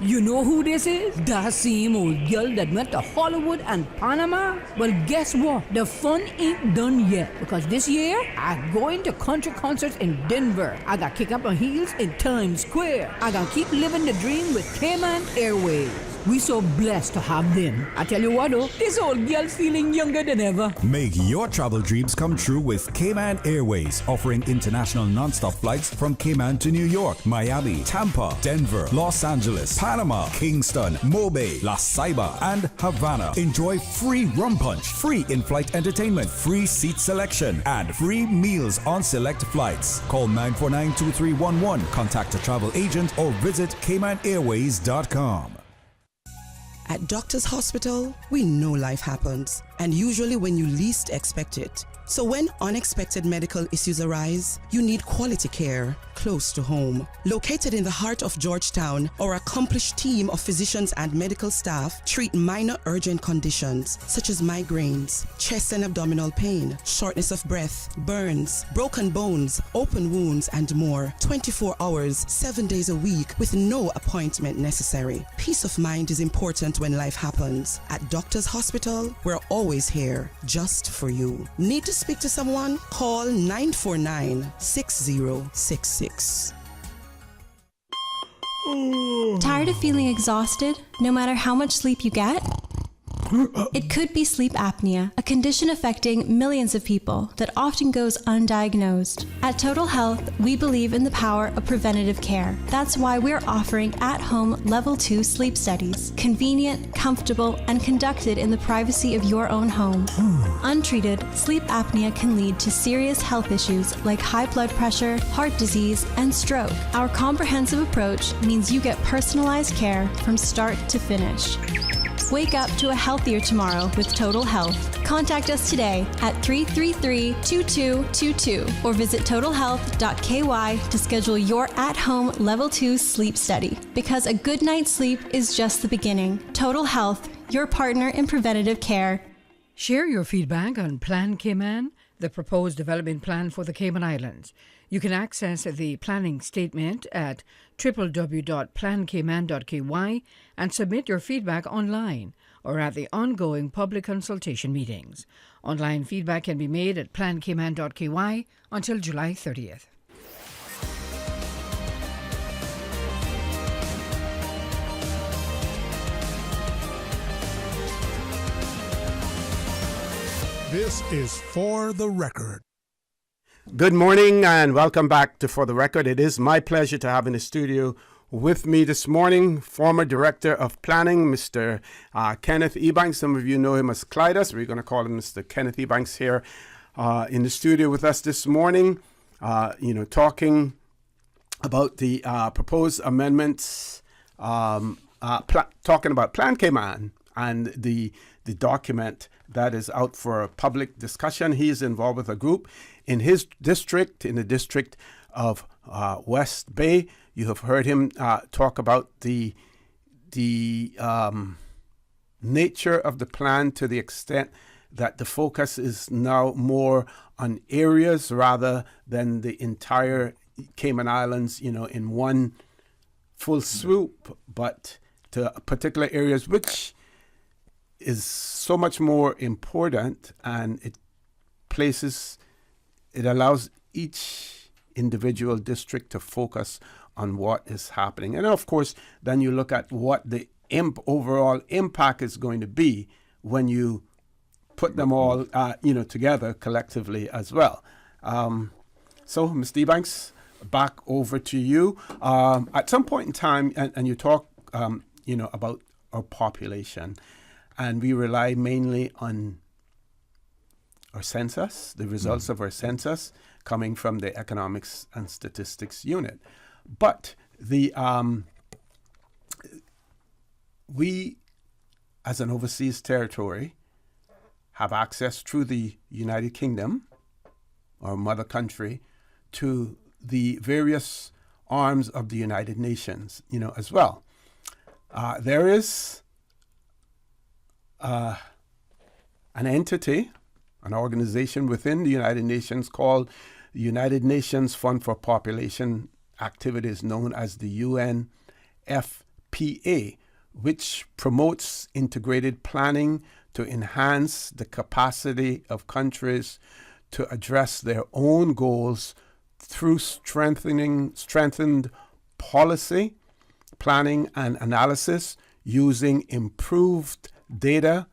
You know who this is? That same old girl that went to Hollywood and Panama? Well, guess what? The fun ain't done yet. Because this year, I'm going to country concerts in Denver. I got kick up my heels in Times Square. I got keep living the dream with Cayman Airways. We so blessed to have them. I tell you what though, this old girl's feeling younger than ever. Make your travel dreams come true with Cayman Airways, offering international non-stop flights from Cayman to New York, Miami, Tampa, Denver, Los Angeles, Panama, Kingston, Mobay, La Ceiba, and Havana. Enjoy free rum punch, free in-flight entertainment, free seat selection, and free meals on select flights. Call 949-2311, contact a travel agent, or visit CaymanAirways.com. At Doctors Hospital, we know life happens, and usually when you least expect it. So when unexpected medical issues arise, you need quality care close to home. Located in the heart of Georgetown, our accomplished team of physicians and medical staff treat minor urgent conditions such as migraines, chest and abdominal pain, shortness of breath, burns, broken bones, open wounds, and more. 24 hours, 7 days a week with no appointment necessary. Peace of mind is important when life happens. At Doctors Hospital, we're always here just for you. Need to speak to someone? Call 949-6066. Tired of feeling exhausted, no matter how much sleep you get? It could be sleep apnea, a condition affecting millions of people that often goes undiagnosed. At Total Health, we believe in the power of preventative care. That's why we're offering at-home Level 2 sleep studies, convenient, comfortable, and conducted in the privacy of your own home. Untreated, sleep apnea can lead to serious health issues like high blood pressure, heart disease, and stroke. Our comprehensive approach means you get personalized care from start to finish. Wake up to a healthier tomorrow with Total Health. Contact us today at 333-2222 or visit totalhealth.ky to schedule your at-home Level 2 sleep study. Because a good night's sleep is just the beginning. Total Health, your partner in preventative care. Share your feedback on Plan Cayman, the proposed development plan for the Cayman Islands. You can access the planning statement at www.plancayman.ky and submit your feedback online or at the ongoing public consultation meetings. Online feedback can be made at plancayman.ky until July 30th. This is For the Record. Good morning and welcome back to For the Record. It is my pleasure to have in the studio with me this morning former Director of Planning, Mr. Kenneth Ebanks. Some of you know him as Clydas. We're going to call him Mr. Kenneth Ebanks here in the studio with us this morning, talking about the proposed amendments, talking about Plan Cayman and the document that is out for public discussion. He is involved with a group in his district, in the district of West Bay. You have heard him talk about the nature of the plan to the extent that the focus is now more on areas rather than the entire Cayman Islands, in one full swoop, but to particular areas, which is so much more important, and it allows each individual district to focus on what is happening. And of course, then you look at what the overall impact is going to be when you put them all, together collectively as well. So, Mr. Ebanks, back over to you. At some point in time, and you talk, about our population, and we rely mainly on our census, the results of our census coming from the Economics and Statistics Unit. But we, as an overseas territory, have access through the United Kingdom, our mother country, to the various arms of the United Nations, as well. There is an entity, an organization within the United Nations called the United Nations Fund for Population Activities, known as the UNFPA, which promotes integrated planning to enhance the capacity of countries to address their own goals through strengthened policy, planning, and analysis using improved data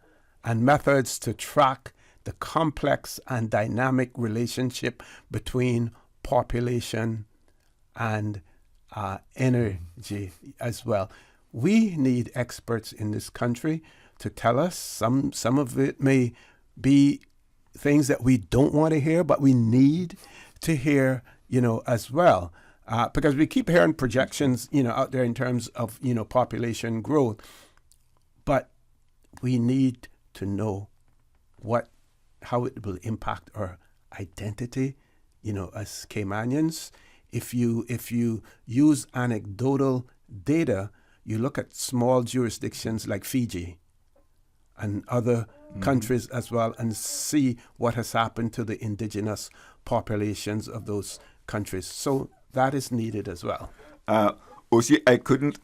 and methods to track the complex and dynamic relationship between population and energy as well. We need experts in this country to tell us. Some of it may be things that we don't want to hear, but we need to hear, as well. Because we keep hearing projections, out there in terms of, population growth. But we need to know how it will impact our identity, as Caymanians. If you use anecdotal data, you look at small jurisdictions like Fiji and other countries as well, and see what has happened to the indigenous populations of those countries. So that is needed as well. Osi, I couldn't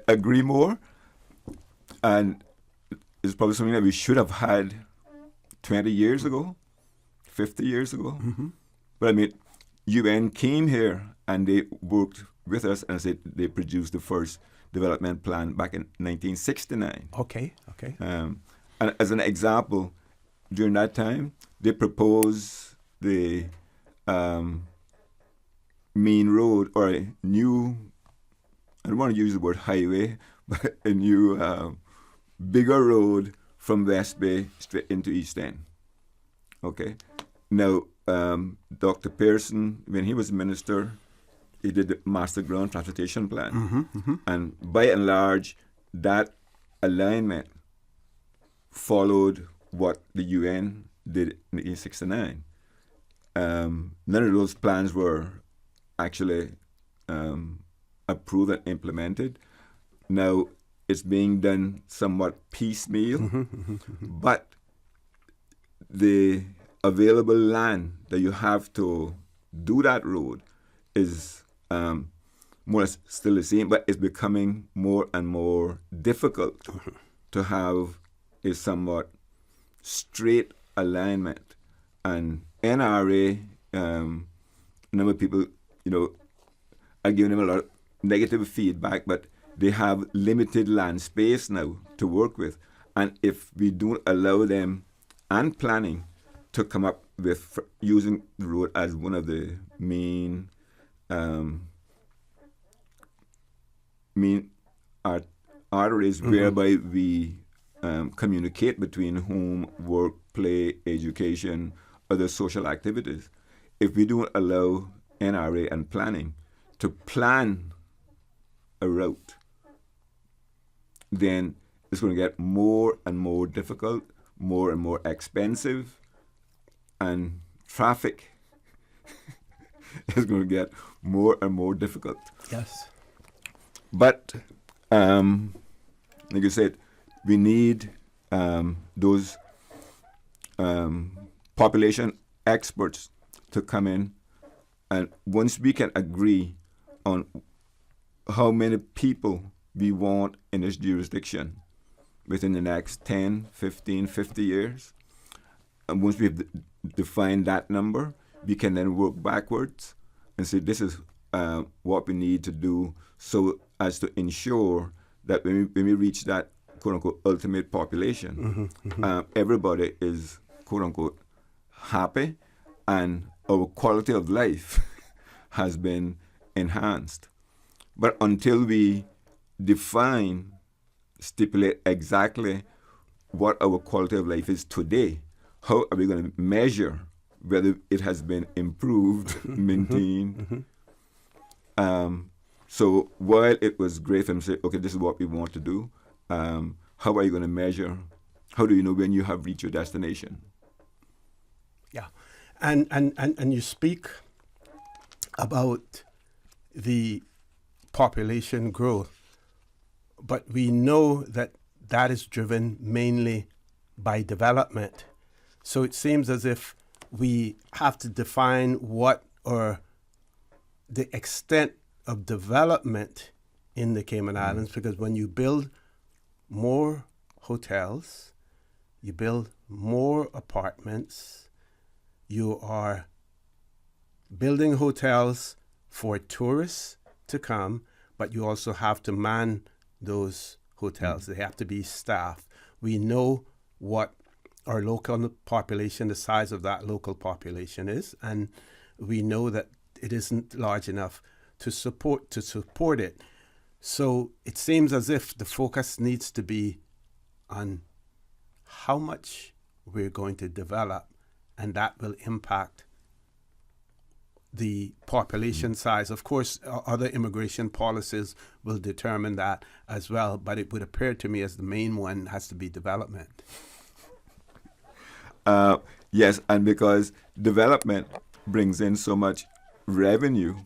agree more. And it's probably something that we should have had 20 years ago, 50 years ago. Mm-hmm. But UN came here and they worked with us, and they produced the first development plan back in 1969. Okay. And as an example, during that time, they proposed the main road, or a new, I don't want to use the word highway, but a new bigger road from West Bay straight into East End. Okay. Now, Dr. Pearson, when he was minister, he did the Master Ground Transportation Plan. Mm-hmm. And by and large, that alignment followed what the UN did in 1869. None of those plans were actually approved and implemented. Now it's being done somewhat piecemeal, but the available land that you have to do that road is more or less still the same, but it's becoming more and more difficult to have a somewhat straight alignment. And NRA, a number of people, are giving them a lot of negative feedback, but they have limited land space now to work with. And if we don't allow them and planning to come up with using the road as one of the main arteries whereby we communicate between home, work, play, education, other social activities. If we don't allow NRA and planning to plan a route, then it's going to get more and more difficult, more and more expensive, and traffic is going to get more and more difficult. Yes. But, like you said, we need those population experts to come in, and once we can agree on how many people we want in this jurisdiction within the next 10, 15, 50 years, and once we've defined that number, we can then work backwards and say this is what we need to do so as to ensure that when we reach that quote-unquote ultimate population, everybody is quote-unquote happy and our quality of life has been enhanced. But until we stipulate exactly what our quality of life is today, how are we going to measure whether it has been improved, maintained? So while it was great for them to say, okay, this is what we want to do, how are you going to measure? How do you know when you have reached your destination? Yeah. And you speak about the population growth, but we know that that is driven mainly by development. So it seems as if we have to define what or the extent of development in the Cayman Islands, because when you build more hotels, you build more apartments, you are building hotels for tourists to come, but you also have to man those hotels. They have to be staffed. We know what our local population, the size of that local population is, and we know that it isn't large enough to support it. So it seems as if the focus needs to be on how much we're going to develop, and that will impact the population size. Of course, other immigration policies will determine that as well, but it would appear to me as the main one has to be development. Yes, and because development brings in so much revenue,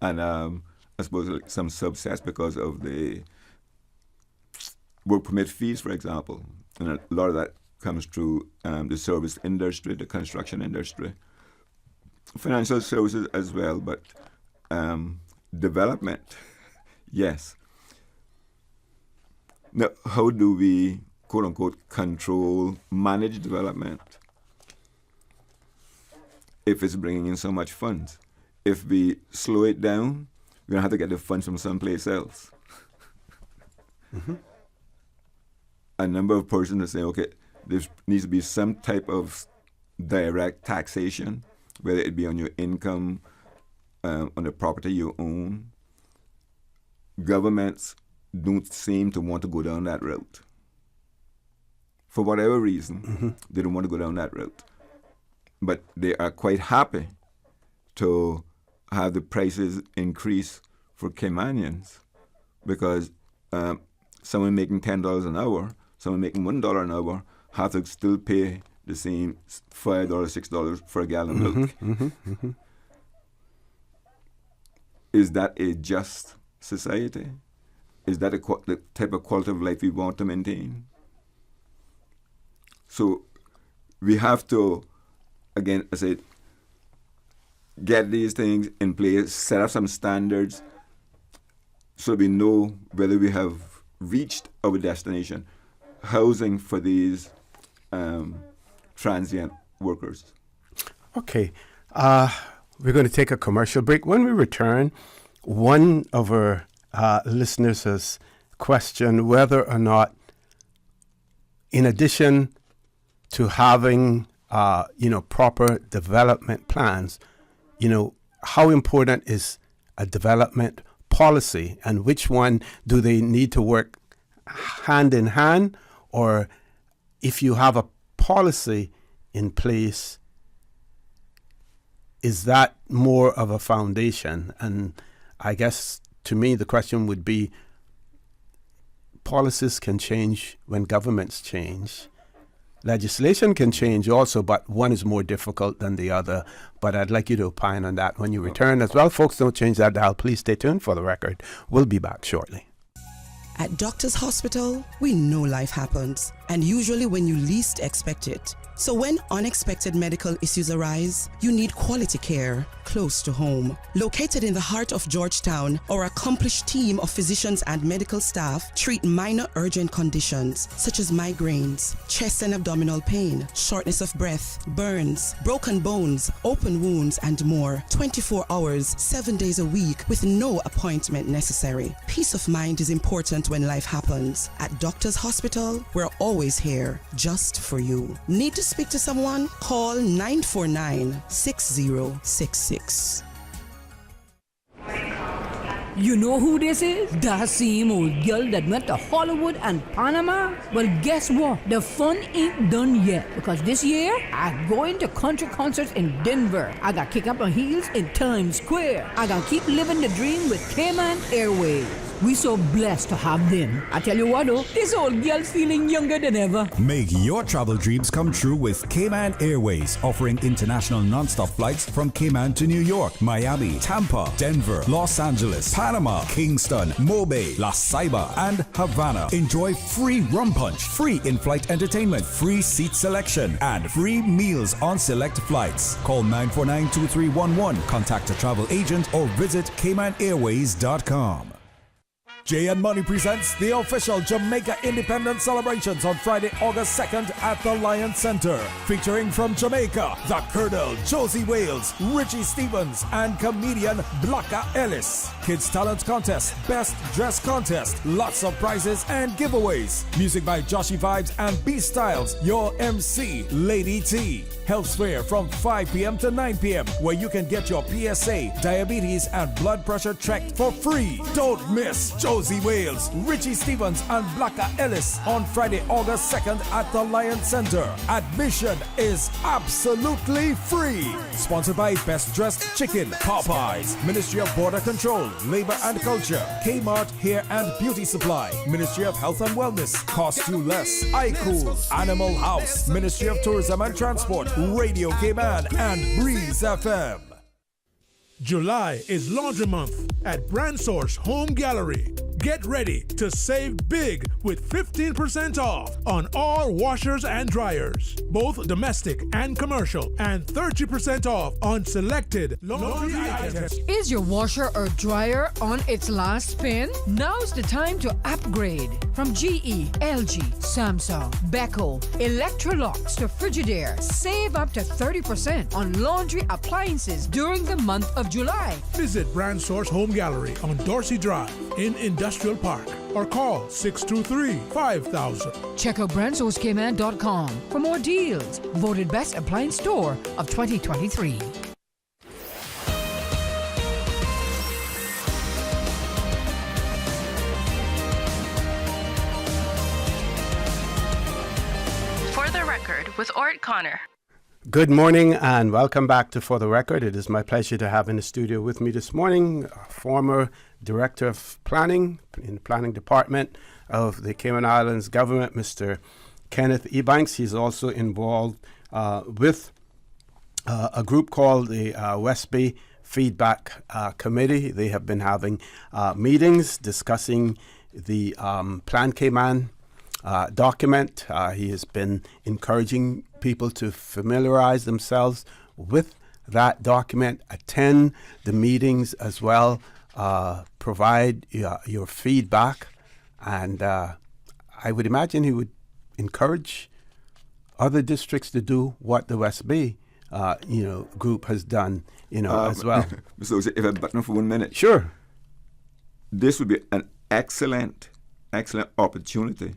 and I suppose like some subsets because of the work permit fees, for example, and a lot of that comes through the service industry, the construction industry, financial services as well, but development, yes. Now, how do we, quote unquote, manage development if it's bringing in so much funds? If we slow it down, we're going to have to get the funds from someplace else. A number of persons are saying, okay, there needs to be some type of direct taxation, whether it be on your income, on the property you own. Governments don't seem to want to go down that route. For whatever reason, they don't want to go down that route. But they are quite happy to have the prices increase for Caymanians, because someone making $10 an hour someone making $1 an hour have to still pay the same $5, $6 for a gallon of milk. Is that a just society? Is that the type of quality of life we want to maintain? So we have to, again, I said, get these things in place, set up some standards so we know whether we have reached our destination. Housing for these transient workers. Okay. We're going to take a commercial break. When we return, one of our listeners has questioned whether or not, in addition to having, proper development plans, how important is a development policy, and which one do they need to work hand in hand, or if you have a policy in place, is that more of a foundation? And I guess to me the question would be, policies can change when governments change. Legislation can change also, but one is more difficult than the other. But I'd like you to opine on that when you return as well. Folks, don't change that dial. Please stay tuned for the record. We'll be back shortly. At Doctors Hospital, we know life happens, and usually when you least expect it. So when unexpected medical issues arise, you need quality care close to home. Located in the heart of Georgetown, our accomplished team of physicians and medical staff treat minor urgent conditions such as migraines, chest and abdominal pain, shortness of breath, burns, broken bones, open wounds, and more. 24 hours, 7 days a week with no appointment necessary. Peace of mind is important when life happens. At Doctors Hospital, we're always here just for you. Need to speak to someone? Call 949-6066. You know who this is? That same old girl that went to Hollywood and Panama? Well, guess what? The fun ain't done yet, because this year, I'm going to country concerts in Denver. I got kick up my heels in Times Square. I got keep living the dream with Cayman Airways. We so blessed to have them. I tell you what though, this old girl's feeling younger than ever. Make your travel dreams come true with Cayman Airways, offering international non-stop flights from Cayman to New York, Miami, Tampa, Denver, Los Angeles, Panama, Kingston, Mobay, La Ceiba, and Havana. Enjoy free rum punch, free in-flight entertainment, free seat selection, and free meals on select flights. Call 949-2311, contact a travel agent, or visit CaymanAirways.com. Jay and Money presents the official Jamaica Independence celebrations on Friday, August 2nd at the Lion Center. Featuring from Jamaica, the Colonel, Josie Wales, Richie Stevens, and comedian Blacka Ellis. Kids Talent Contest, Best Dress Contest, lots of prizes and giveaways. Music by Joshy Vibes and B Styles, your MC, Lady T. Health fair from 5 p.m. to 9 p.m. where you can get your PSA, diabetes, and blood pressure checked for free. Don't miss Josie Wales, Richie Stevens, and Blacka Ellis on Friday, August 2nd at the Lion Center. Admission is absolutely free. Sponsored by Best Dressed Chicken, Popeyes, Ministry of Border Control, Labor and Culture, Kmart Hair and Beauty Supply, Ministry of Health and Wellness, Cost You Less, iCool, Animal House, Ministry of Tourism and Transport, Radio Cayman, and Breeze FM. July is Laundry Month at Brand Source Home Gallery. Get ready to save big with 15% off on all washers and dryers, both domestic and commercial, and 30% off on selected laundry items. Is your washer or dryer on its last spin? Now's the time to upgrade. From GE, LG, Samsung, Beko, Electrolux to Frigidaire. Save up to 30% on laundry appliances during the month of July. Visit Brand Source Home Gallery on Dorsey Drive in Industrial Park or call 623-5000. Check out brandsourcecayman.com for more deals. Voted Best Appliance Store of 2023. For the Record with Orrett Connor. Good morning and welcome back to For the Record. It is my pleasure to have in the studio with me this morning a former Director of Planning in the Planning Department, of the Cayman Islands government, Mr. Kenneth Ebanks. He's also involved with a group called the West Bay Feedback Committee. They have been having meetings discussing the Plan Cayman document. He has been encouraging people to familiarize themselves with that document, attend the meetings as well, provide your feedback, and I would imagine he would encourage other districts to do what the West Bay group has done, as well. So if I button for 1 minute. Sure. This would be an excellent opportunity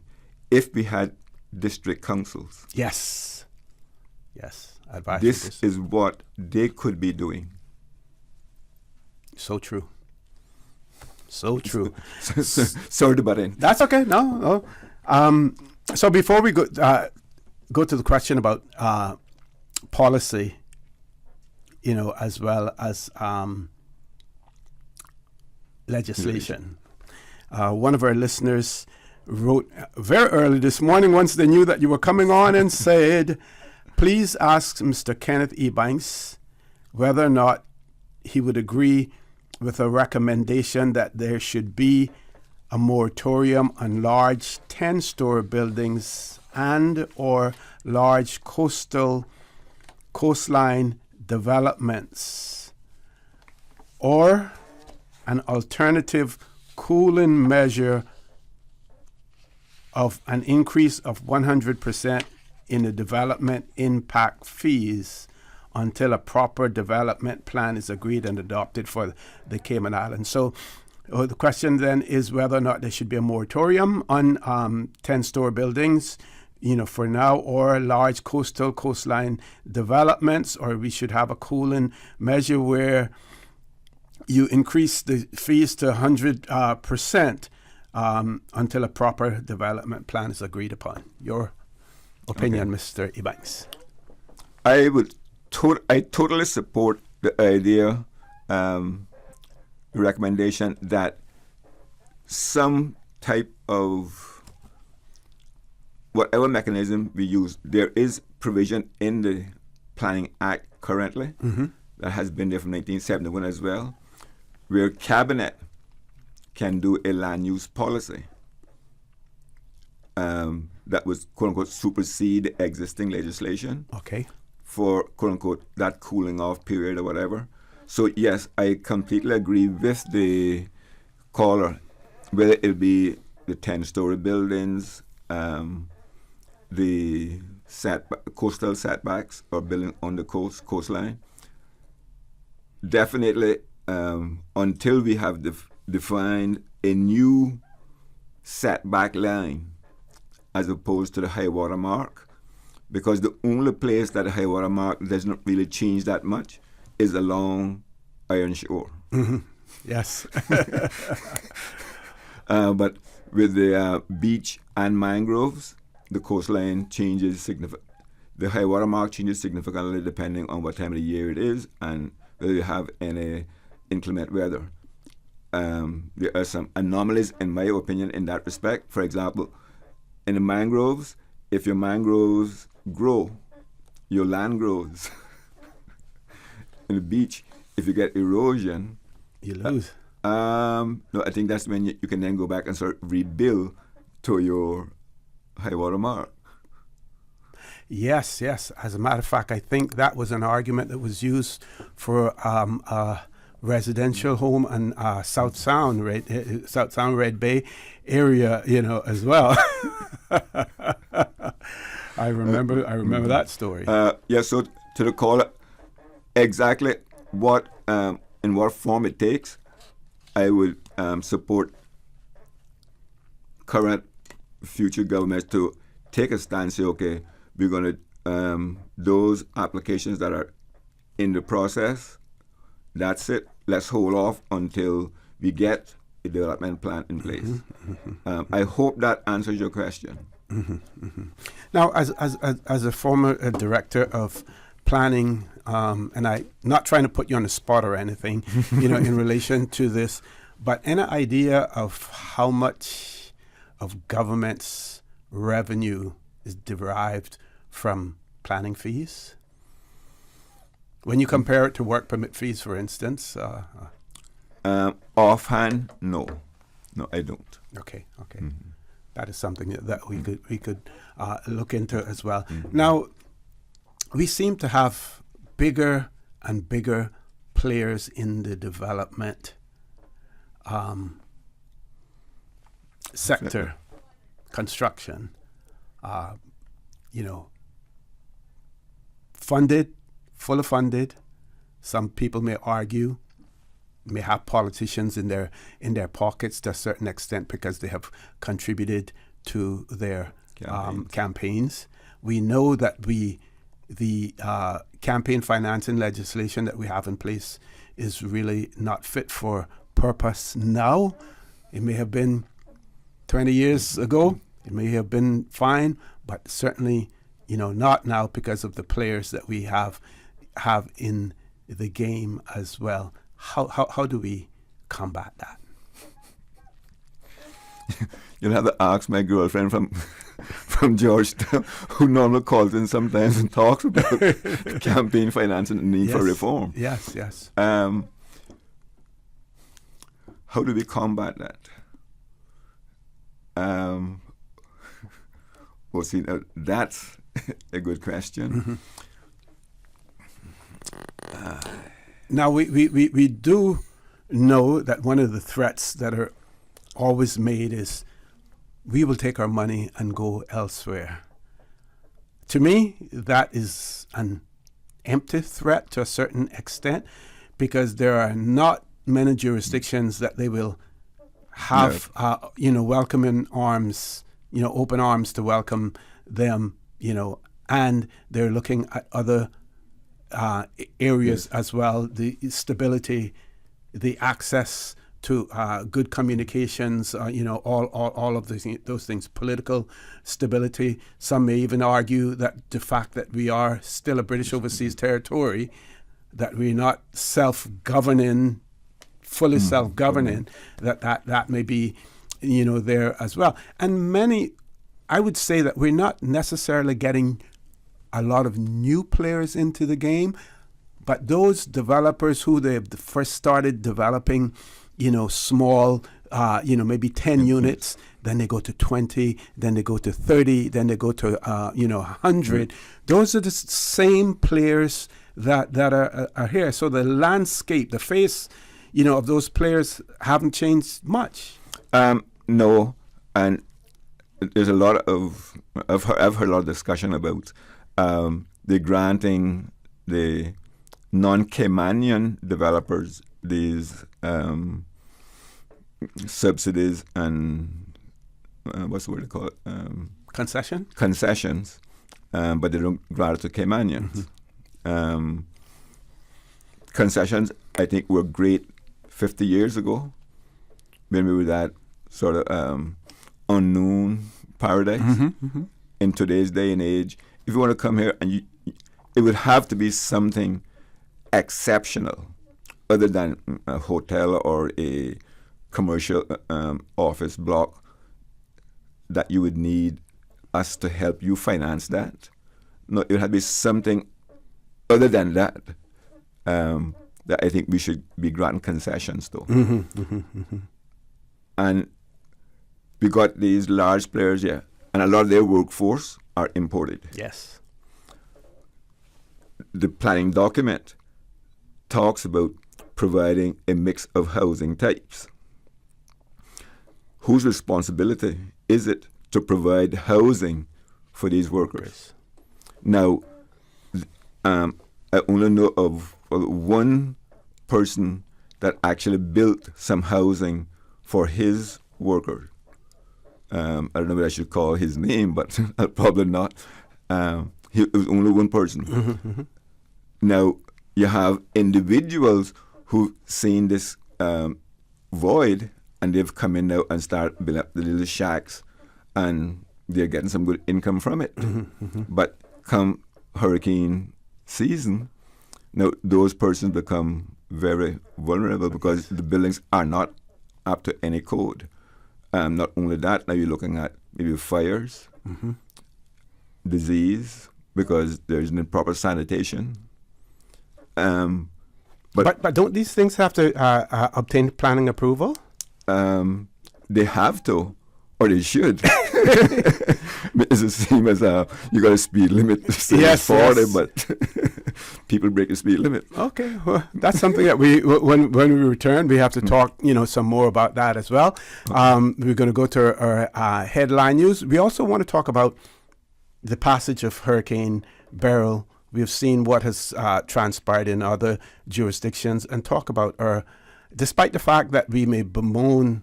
if we had district councils. Yes. This is what they could be doing. So true. Sorry to butt in. That's okay. No. So before we go to the question about policy, as well as legislation, one of our listeners wrote very early this morning, once they knew that you were coming on, and said, please ask Mr. Kenneth Ebanks whether or not he would agree with a recommendation that there should be a moratorium on large 10-story buildings and or large coastline developments, or an alternative cooling measure of an increase of 100% in the development impact fees until a proper development plan is agreed and adopted for the Cayman Islands. So the question then is whether or not there should be a moratorium on 10-story buildings, for now, or large coastline developments, or we should have a cooling measure where you increase the fees to 100% until a proper development plan is agreed upon. Your opinion, Mr. Ebanks? I totally support the idea, recommendation that some type of whatever mechanism we use, there is provision in the Planning Act currently that has been there from 1971 as well, where Cabinet can do a land use policy that was, quote unquote, supersede existing legislation. Okay. For, quote unquote, that cooling off period or whatever. So, yes, I completely agree with the caller, whether it be the 10-story buildings, the coastal setbacks, or building on the coastline. Definitely, until we have defined a new setback line as opposed to the high water mark, because the only place that the high water mark does not really change that much is along Iron Shore. Yes. But with the beach and mangroves, the coastline changes the high water mark changes significantly depending on what time of the year it is and whether you have any inclement weather. There are some anomalies, in my opinion, in that respect. For example, in the mangroves, if your mangroves grow, your land grows. In the beach, if you get erosion, you lose. No, I think that's when you can then go back and sort of rebuild to your high water mark. Yes. As a matter of fact, I think that was an argument that was used for a residential home in South Sound Red Bay area, as well. I remember that story. So to the caller, exactly what in what form it takes, I would support current, future governments to take a stand and say, okay, we're going to, those applications that are in the process, that's it. Let's hold off until we get a development plan in place. I hope that answers your question. Now, as a former director of planning, and I'm not trying to put you on the spot or anything, in relation to this, but any idea of how much of government's revenue is derived from planning fees? When you compare it to work permit fees, for instance? Offhand, no. No, I don't. Okay. That is something that we could look into as well. Now, we seem to have bigger and bigger players in the development sector, construction, fully funded. Some people may argue, may have politicians in their pockets to a certain extent because they have contributed to their campaigns. We know that the campaign financing legislation that we have in place is really not fit for purpose now. It may have been 20 years ago. It may have been fine, but certainly, not now because of the players that we have in the game as well. How do we combat that? You'll have to ask my girlfriend from Georgetown, who normally calls in sometimes and talks about campaign finance and the need for reform. Yes. How do we combat that? That's a good question. Now, we do know that one of the threats that are always made is we will take our money and go elsewhere. To me, that is an empty threat to a certain extent, because there are not many jurisdictions that they will have, welcoming arms, open arms to welcome them, and they're looking at other areas as well, the stability, the access to good communications, all of those things, political stability. Some may even argue that the fact that we are still a British overseas territory, that we're not self-governing, fully self-governing, that may be, there as well. And I would say that we're not necessarily getting a lot of new players into the game, but those developers who they've first started developing, small, maybe 10 units, then they go to 20, then they go to 30, then they go to, 100. Those are the same players that are here. So the landscape, the face, of those players haven't changed much. No, and there's a lot of, I've heard a lot of discussion about the granting the non-Caymanian developers these subsidies and what's the word they call it? Concessions, but they don't grant it to Caymanians. Concessions, I think, were great 50 years ago when we were that sort of unknown paradise. In today's day and age, if you want to come here, and it would have to be something exceptional, other than a hotel or a commercial office block, that you would need us to help you finance that. No, it would have to be something other than that. That I think we should be granting concessions to. And we got these large players here, and a lot of their workforce are imported. Yes. The planning document talks about providing a mix of housing types. Whose responsibility is it to provide housing for these workers? Now, I only know of one person that actually built some housing for his workers. I don't know what I should call his name, but probably not. It was only one person. Now, you have individuals who've seen this void, and they've come in now and start building up the little shacks, and they're getting some good income from it. But come hurricane season, now those persons become very vulnerable because the buildings are not up to any code. Not only that, now you're looking at maybe fires, disease, because there's no proper sanitation. But don't these things have to obtain planning approval? They have to, or they should. It's the same as you got a speed limit, yes, 40, yes. but people break the speed limit. Okay, well, that's something that when we return, we have to talk, some more about that as well. We're going to go to our headline news. We also want to talk about the passage of Hurricane Beryl. We've seen what has transpired in other jurisdictions, and talk about despite the fact that we may bemoan,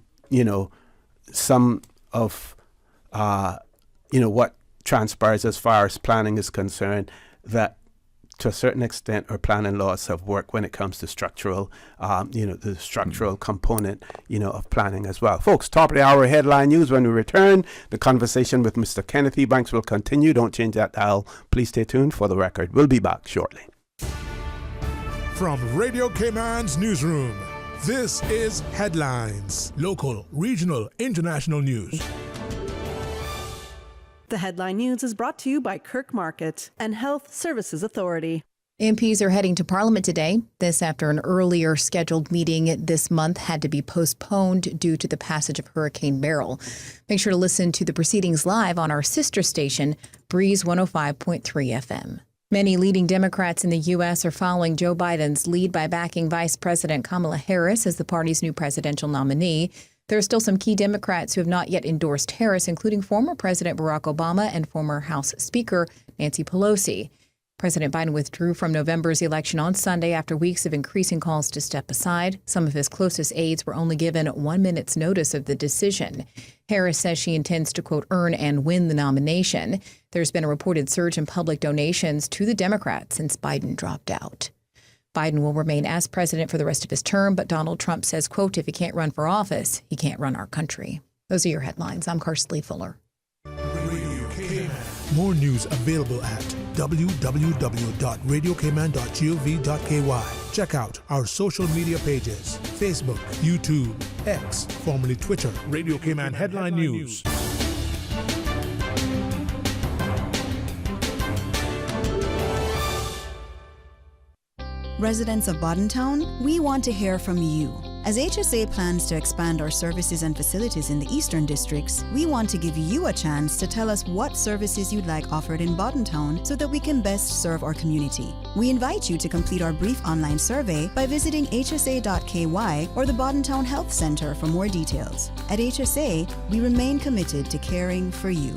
some of, what transpires as far as planning is concerned, that to a certain extent our planning laws have worked when it comes to structural, the structural component, of planning as well. Folks, top of the hour headline news. When we return, the conversation with Mr. Kenneth Ebanks will continue. Don't change that dial. Please stay tuned for the record. We'll be back shortly. From Radio Cayman's newsroom, this is Headlines. Local, regional, international news. The headline news is brought to you by Kirk Market and Health Services Authority. MPs are heading to Parliament today. This after an earlier scheduled meeting this month had to be postponed due to the passage of Hurricane Beryl. Make sure to listen to the proceedings live on our sister station, Breeze 105.3 FM. Many leading Democrats in the U.S. are following Joe Biden's lead by backing Vice President Kamala Harris as the party's new presidential nominee. There are still some key Democrats who have not yet endorsed Harris, including former President Barack Obama and former House Speaker Nancy Pelosi. President Biden withdrew from November's election on Sunday after weeks of increasing calls to step aside. Some of his closest aides were only given 1 minute's notice of the decision. Harris says she intends to, quote, earn and win the nomination. There's been a reported surge in public donations to the Democrats since Biden dropped out. Biden will remain as president for the rest of his term, but Donald Trump says, quote, if he can't run for office, he can't run our country. Those are your headlines. I'm Karsley Fuller. More news available at www.radiocayman.gov.ky. Check out our social media pages: Facebook, YouTube, X, formerly Twitter. Radio Cayman Headline News. Residents of Bodentown, we want to hear from you. As HSA plans to expand our services and facilities in the Eastern Districts, we want to give you a chance to tell us what services you'd like offered in Bodentown so that we can best serve our community. We invite you to complete our brief online survey by visiting hsa.ky or the Bodentown Health Center for more details. At HSA, we remain committed to caring for you.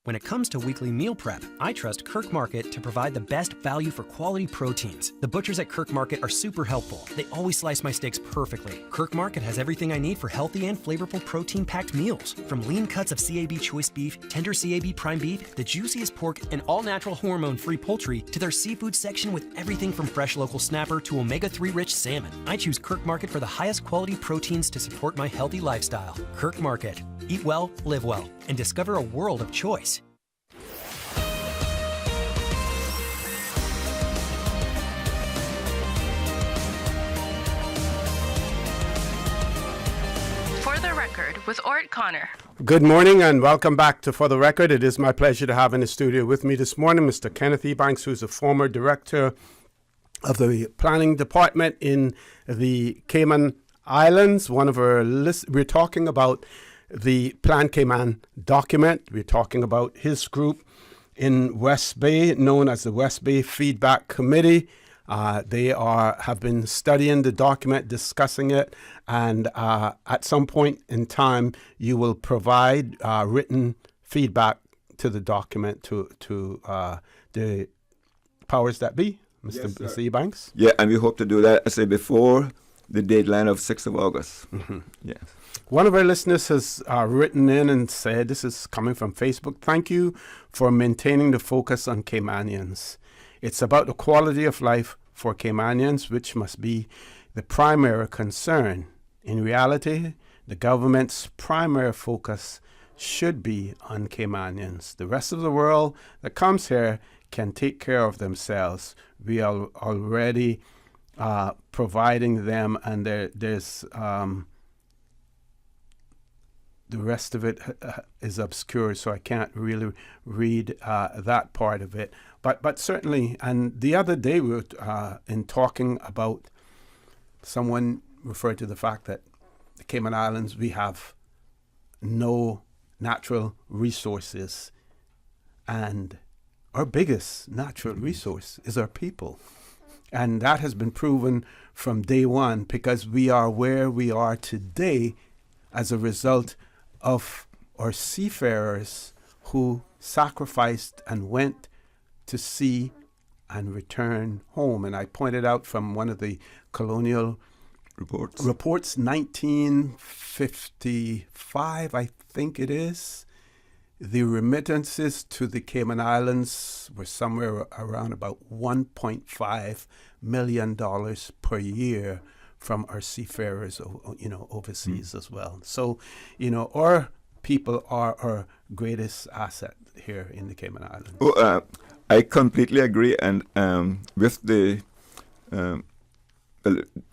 When it comes to weekly meal prep, I trust Kirk Market to provide the best value for quality proteins. The butchers at Kirk Market are super helpful. They always slice my steaks perfectly. Kirk Market has everything I need for healthy and flavorful protein-packed meals. From lean cuts of CAB choice beef, tender CAB prime beef, the juiciest pork, and all-natural hormone-free poultry, to their seafood section with everything from fresh local snapper to omega-3 rich salmon. I choose Kirk Market for the highest quality proteins to support my healthy lifestyle. Kirk Market. Eat well, live well, and discover a world of choice. For the Record with Orrett Connor. Good morning and welcome back to For the Record. It is my pleasure to have in the studio with me this morning Mr. Kenneth Ebanks, who's a former director of the planning department in the Cayman Islands. One of our we're talking about the Plan Cayman document. We're talking about his group in West Bay, known as the West Bay Feedback Committee. They have been studying the document, discussing it, and at some point in time, you will provide written feedback to the document to the powers that be, Mr. Ebanks. Yeah, and we hope to do that, I say, before the deadline of 6th of August. Mm-hmm. Yes. One of our listeners has written in and said, this is coming from Facebook, thank you for maintaining the focus on Caymanians. It's about the quality of life for Caymanians, which must be the primary concern. In reality, the government's primary focus should be on Caymanians. The rest of the world that comes here can take care of themselves. We are already providing them, and there's the rest of it is obscure, so I can't really read that part of it. But certainly, and the other day we were in talking about, someone referred to the fact that the Cayman Islands, we have no natural resources, and our biggest natural resource is our people. And that has been proven from day one, because we are where we are today as a result of our seafarers who sacrificed and went to sea and return home. And I pointed out from one of the colonial reports 1955, I think it is, the remittances to the Cayman Islands were somewhere around about $1.5 million per year from our seafarers, overseas as well. So, our people are our greatest asset here in the Cayman Islands. Oh, I completely agree, and with the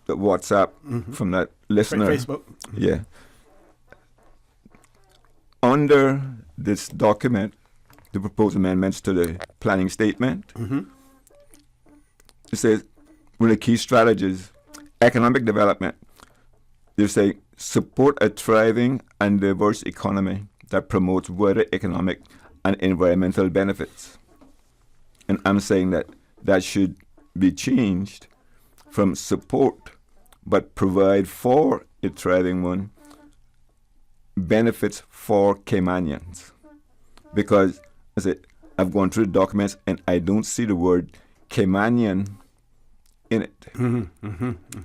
WhatsApp from that listener, Facebook, yeah. Under this document, the proposed amendments to the planning statement, it says one of the key strategies, economic development. They say support a thriving and diverse economy that promotes wider economic and environmental benefits. And I'm saying that should be changed from support, but provide for a thriving one, benefits for Caymanians. Because, as I've gone through the documents and I don't see the word Caymanian in it.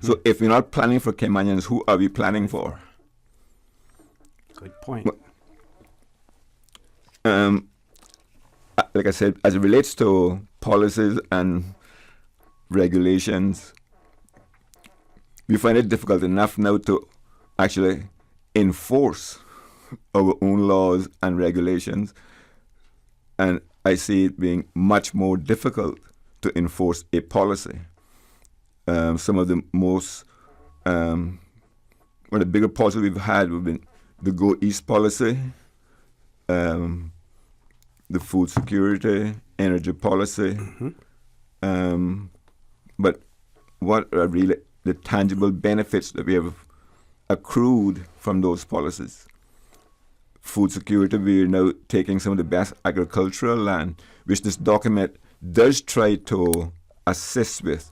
So if we're not planning for Caymanians, who are we planning for? Good point. Like I said, as it relates to policies and regulations, we find it difficult enough now to actually enforce our own laws and regulations, and I see it being much more difficult to enforce a policy. Some of the most, one of the bigger policies we've had have been the Go East policy, the food security, energy policy, but what are really the tangible benefits that we have accrued from those policies? Food security, we are now taking some of the best agricultural land, which this document does try to assist with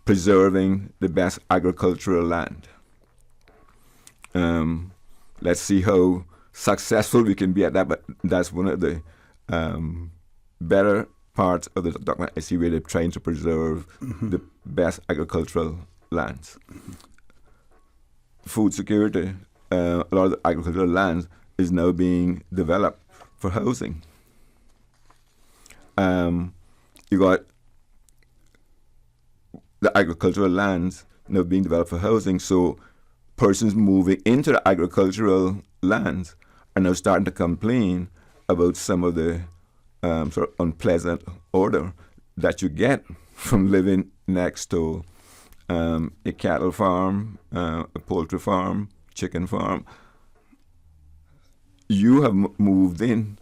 preserving the best agricultural land. Let's see how successful we can be at that, but that's one of the better parts of the document. I see where they're trying to preserve the best agricultural lands. Food security, a lot of the agricultural lands is now being developed for housing. You got the agricultural lands now being developed for housing, so persons moving into the agricultural lands are now starting to complain about some of the sort of unpleasant odor that you get from living next to a cattle farm, a poultry farm, chicken farm. You have moved in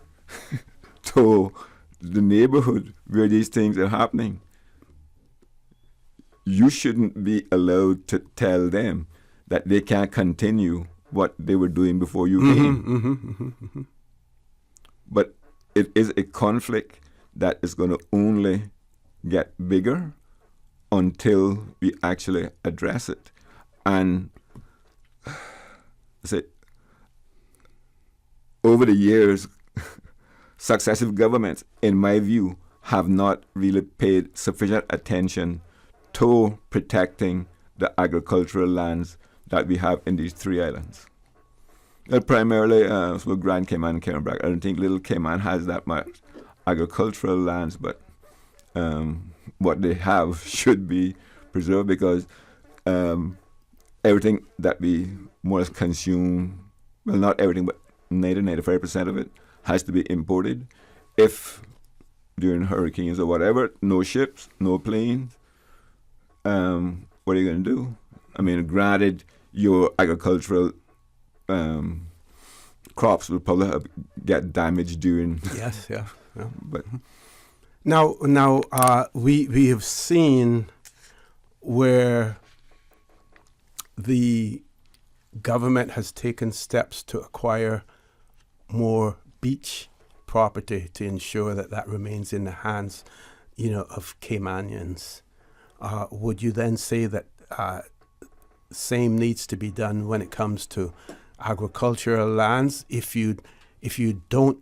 to the neighborhood where these things are happening. You shouldn't be allowed to tell them that they can't continue what they were doing before you came. But it is a conflict that is going to only get bigger until we actually address it. And over the years, successive governments, in my view, have not really paid sufficient attention to protecting the agricultural lands that we have in these three islands. Primarily, Grand Cayman and Cayman Brac. I don't think Little Cayman has that much agricultural lands, but what they have should be preserved, because everything that we more or less consume, well, not everything, but 95% of it has to be imported. If during hurricanes or whatever, no ships, no planes, what are you going to do? I mean, granted, your agricultural crops will probably get damaged during. Yes, yeah. But now, we have seen where the government has taken steps to acquire more beach property to ensure that remains in the hands, of Caymanians. Would you then say that same needs to be done when it comes to agricultural lands? If you don't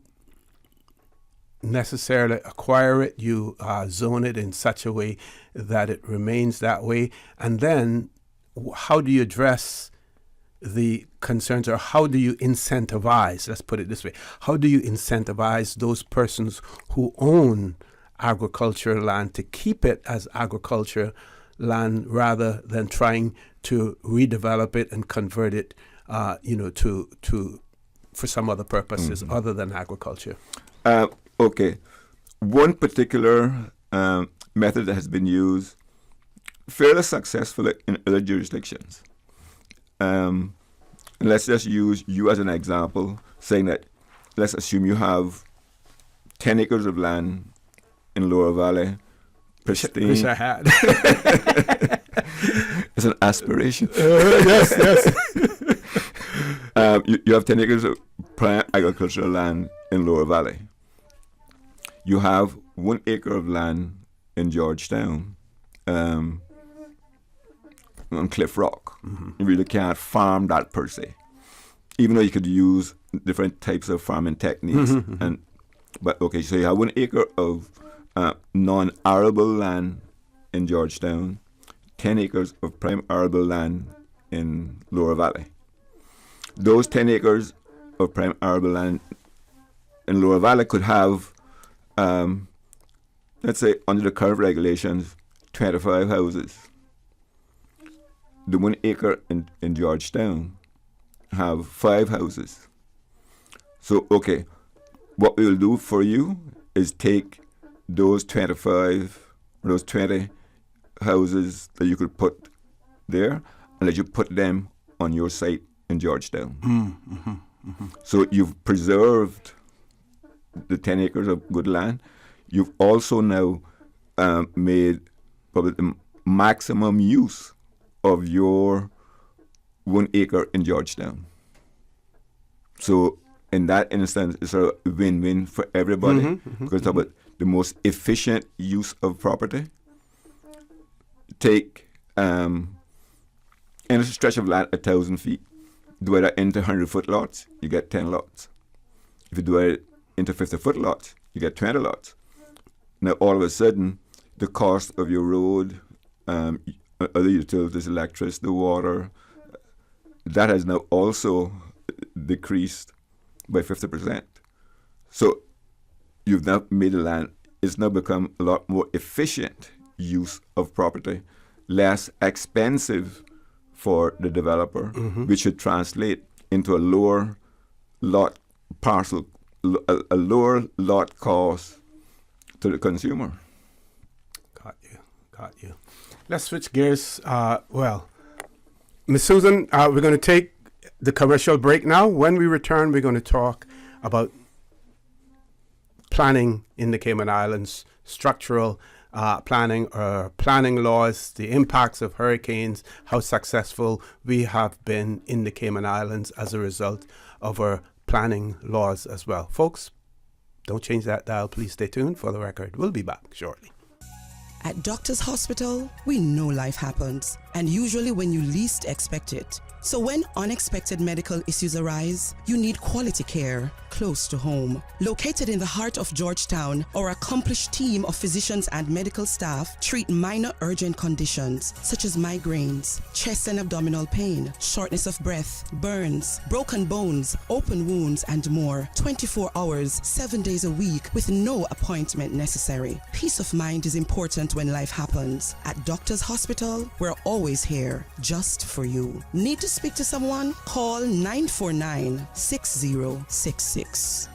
necessarily acquire it, you zone it in such a way that it remains that way. And then how do you address the concerns, or how do you incentivize, let's put it this way, how do you incentivize those persons who own agricultural land to keep it as agricultural land rather than trying to redevelop it and convert it, to for some other purposes other than agriculture? Okay. One particular method that has been used fairly successfully in other jurisdictions. Let's just use you as an example, saying that let's assume you have 10 acres of land in Lower Valley. Pristine. Wish I had. It's an aspiration. Yes. You have 10 acres of prime agricultural land in Lower Valley. You have 1 acre of land in Georgetown, on Cliff Rock. You really can't farm that per se, even though you could use different types of farming techniques. But okay, so you have 1 acre of non-arable land in Georgetown, 10 acres of prime arable land in Lower Valley. Those 10 acres of prime arable land in Lower Valley could have, let's say, under the current regulations, 25 houses. The 1 acre in Georgetown have 5 houses. So, okay, what we will do for you is take those 25, or those 20 houses that you could put there, and let you put them on your site in Georgetown. So you've preserved the 10 acres of good land. You've also now made probably the maximum use of your 1 acre in Georgetown. So in that instance, it's a win-win for everybody, because it's about the most efficient use of property. Take in a stretch of land 1,000 feet, divide it into 100-foot lots, you get 10 lots. If you divide it into 50-foot lots, you get 20 lots. Now all of a sudden, the cost of your road, other utilities, electricity, water, that has now also decreased by 50%. So you've now made the land, it's now become a lot more efficient use of property, less expensive for the developer, which should translate into a lower lot parcel, a lower lot cost to the consumer. Got you. Let's switch gears. Ms. Susan, we're going to take the commercial break now. When we return, we're going to talk about planning in the Cayman Islands, structural planning or planning laws, the impacts of hurricanes, how successful we have been in the Cayman Islands as a result of our planning laws as well. Folks, don't change that dial. Please stay tuned for the record. We'll be back shortly. At Doctors Hospital, we know life happens, and usually when you least expect it. So when unexpected medical issues arise, you need quality care close to home. Located in the heart of Georgetown, our accomplished team of physicians and medical staff treat minor urgent conditions such as migraines, chest and abdominal pain, shortness of breath, burns, broken bones, open wounds, and more. 24 hours, 7 days a week with no appointment necessary. Peace of mind is important when life happens. At Doctors Hospital, we're always here just for you. Need to speak to someone? Call 949-6066.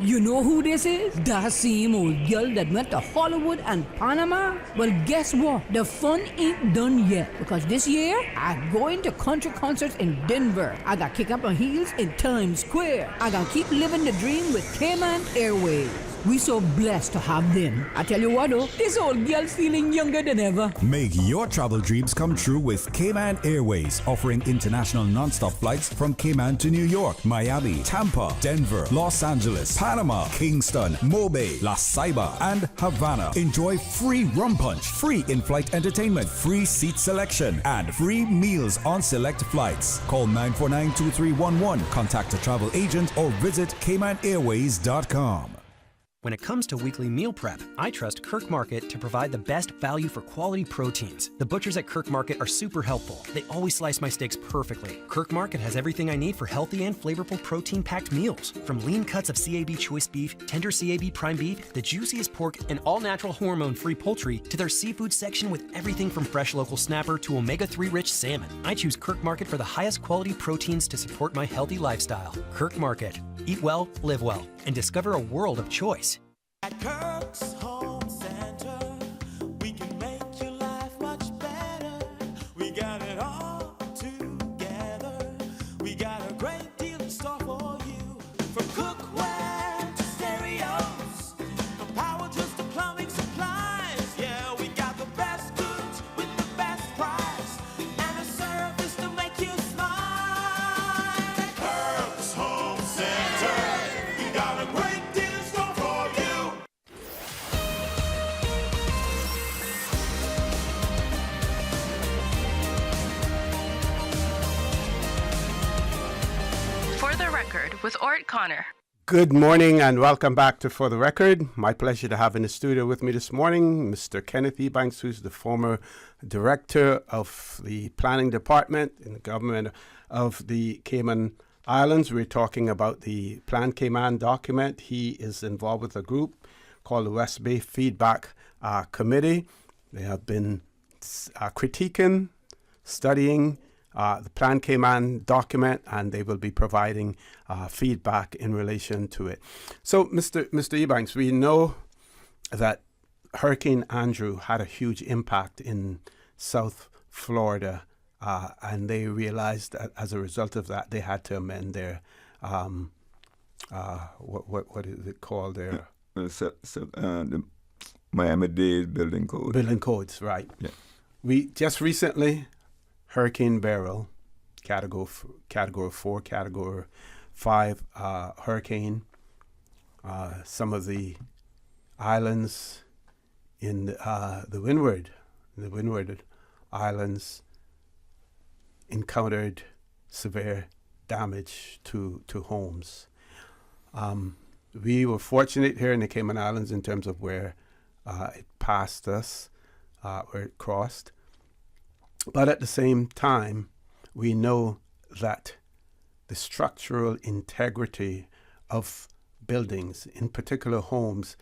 You know who this is? That same old girl that went to Hollywood and Panama? Well, guess what? The fun ain't done yet. Because this year, I'm going to country concerts in Denver. I got kick up my heels in Times Square. I got keep living the dream with Cayman Airways. We so blessed to have them. I tell you what though, this old girl's feeling younger than ever. Make your travel dreams come true with Cayman Airways, offering international non-stop flights from Cayman to New York, Miami, Tampa, Denver, Los Angeles, Panama, Kingston, Mobay, La Ceiba, and Havana. Enjoy free rum punch, free in-flight entertainment, free seat selection, and free meals on select flights. Call 949-2311, contact a travel agent, or visit CaymanAirways.com. When it comes to weekly meal prep, I trust Kirk Market to provide the best value for quality proteins. The butchers at Kirk Market are super helpful. They always slice my steaks perfectly. Kirk Market has everything I need for healthy and flavorful protein-packed meals. From lean cuts of CAB choice beef, tender CAB prime beef, the juiciest pork, and all-natural hormone-free poultry, to their seafood section with everything from fresh local snapper to omega-3 rich salmon. I choose Kirk Market for the highest quality proteins to support my healthy lifestyle. Kirk Market. Eat well, live well, and discover a world of choice. At Kirk's Home Center, we can make your life much better. We got it all together. We got a great deal in store for you. From cookware to stereos, from power tools to plumbing supplies. Yeah, we got the best goods with the best price and a service to make you smile. Kirk's Home Center, we got a great deal in store for you. For the Record with Orrett Connor. Good morning and welcome back to For the Record. My pleasure to have in the studio with me this morning Mr. Kenneth Ebanks, who's the former director of the planning department in the government of the Cayman Islands. We're talking about the Plan Cayman document. He is involved with a group called the West Bay Feedback Committee. They have been critiquing, studying the Plan Cayman document, and they will be providing feedback in relation to it. So, Mr. Ebanks, we know that Hurricane Andrew had a huge impact in South Florida, and they realized that as a result of that, they had to amend their what is it called? Their the Miami-Dade building code. Building codes, right? Yeah. We just recently. Hurricane Beryl, category 4, category 5 hurricane. Some of the islands in the Windward Islands encountered severe damage to homes. We were fortunate here in the Cayman Islands in terms of where it passed us, where it crossed. But at the same time, we know that the structural integrity of buildings, in particular homes,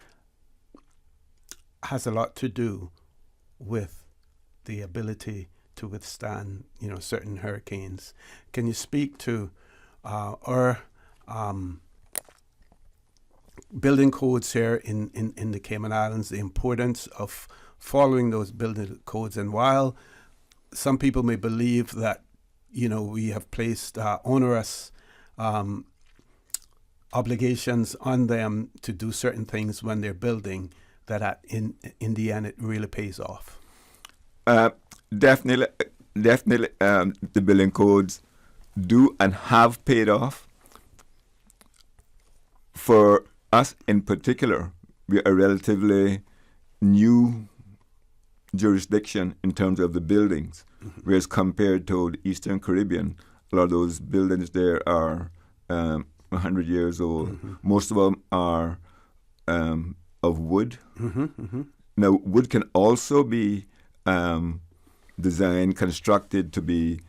has a lot to do with the ability to withstand, certain hurricanes. Can you speak to our building codes here in the Cayman Islands, the importance of following those building codes, and while some people may believe that, we have placed onerous obligations on them to do certain things when they're building, that in the end it really pays off. Definitely, the building codes do and have paid off. For us in particular, we are a relatively new jurisdiction in terms of the buildings, whereas compared to the Eastern Caribbean, a lot of those buildings there are 100 years old. Most of them are of wood. Now, wood can also be designed, constructed to be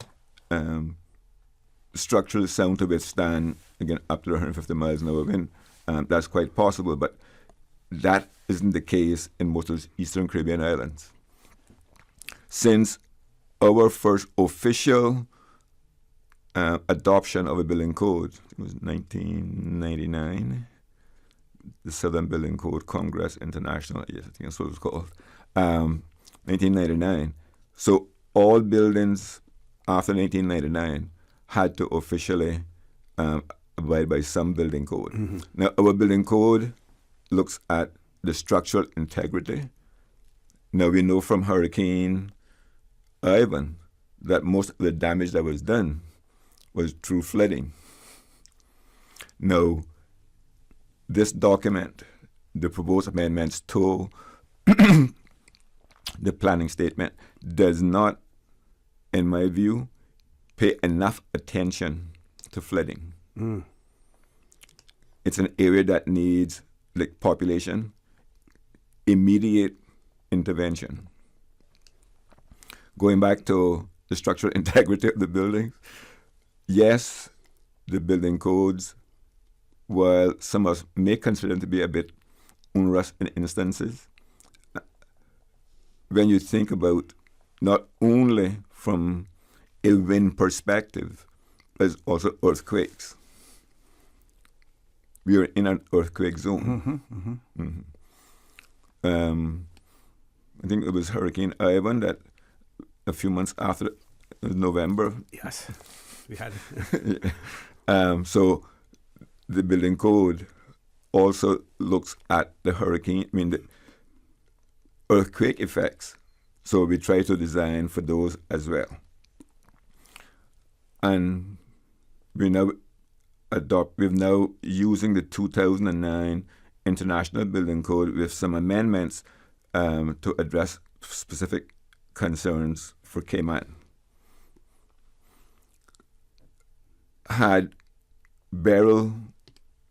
structurally sound to withstand, again, up to 150 miles an hour wind. That's quite possible, but that isn't the case in most of the Eastern Caribbean islands. Since our first official adoption of a building code, it was 1999, the Southern Building Code Congress International, yes, I think that's what it was called, 1999. So all buildings after 1999 had to officially abide by some building code. Mm-hmm. Now, our building code looks at the structural integrity. Now, we know from Hurricane Ivan that most of the damage that was done was through flooding. Now, this document, the proposed amendments to the planning statement, does not, in my view, pay enough attention to flooding. Mm. It's an area that needs, like population, immediate intervention. Going back to the structural integrity of the buildings, yes, the building codes, while some of us may consider them to be a bit onerous in instances, when you think about not only from a wind perspective, but also earthquakes. We are in an earthquake zone. Mm-hmm, mm-hmm. I think it was Hurricane Ivan that a few months after, November. Yes, we had it. So the building code also looks at the the earthquake effects. So we try to design for those as well. And we're now using the 2009 International Building Code with some amendments to address specific concerns for Cayman. Had Beryl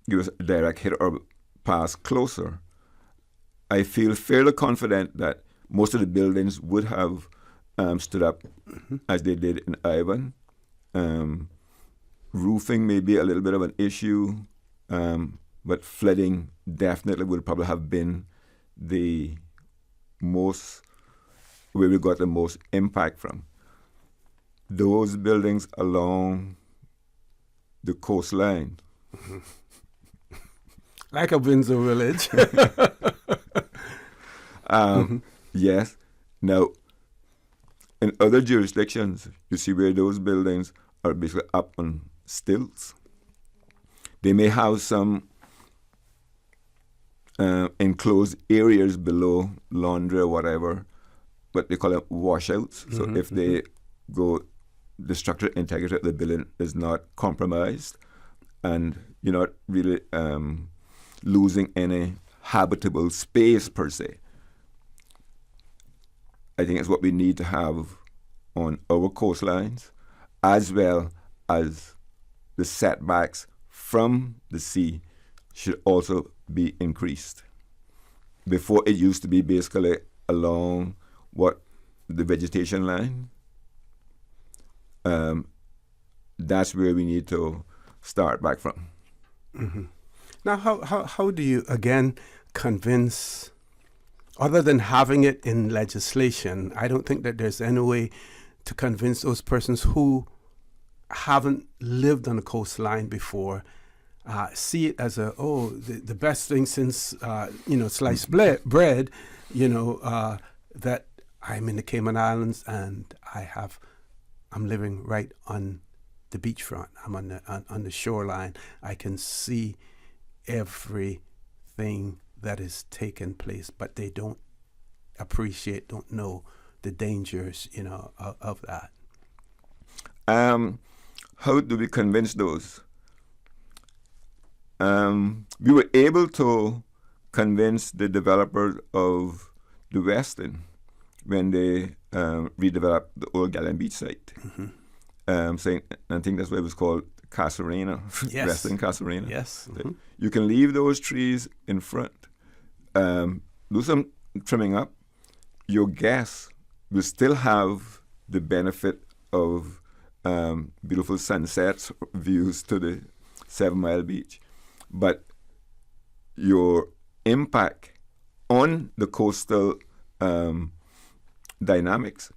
give us a direct hit or pass closer, I feel fairly confident that most of the buildings would have stood up as they did in Ivan. Roofing may be a little bit of an issue, but flooding definitely would probably have been the most, where we got the most impact from. Those buildings along the coastline. Like a Windsor village. Yes. Now, in other jurisdictions, you see where those buildings are basically up on stilts. They may have some enclosed areas below, laundry or whatever, but they call them washouts. So if they go, the structural integrity of the building is not compromised, and you're not really losing any habitable space per se. I think it's what we need to have on our coastlines, as well as the setbacks from the sea should also be increased. Before, it used to be basically along the vegetation line. That's where we need to start back from. Mm-hmm. Now, how do you, again, convince, other than having it in legislation, I don't think that there's any way to convince those persons who haven't lived on the coastline before, see it as the best thing since, sliced bread, that I'm in the Cayman Islands and I'm living right on the beachfront. I'm on the shoreline. I can see everything that is taking place, but they don't don't know the dangers, of that. How do we convince those? We were able to convince the developers of the Westin when they redeveloped the old Gallen Beach site. Saying, I think that's what it was called, Casarena, yes. Western Casarena. Yes. You can leave those trees in front, do some trimming up. Your guests will still have the benefit of beautiful sunsets, views to the 7 Mile Beach, but your impact on the coastal dynamics,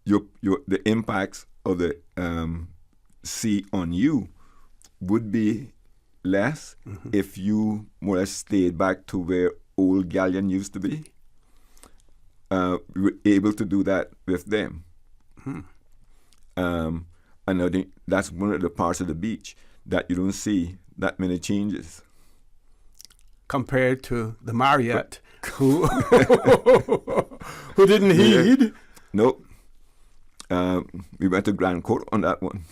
the impacts of the sea on you would be less if you more or less stayed back to where old galleon used to be. We were able to do that with them. And I think that's one of the parts of the beach that you don't see that many changes. Compared to the Marriott, who didn't heed. Nope. We went to Grand Court on that one.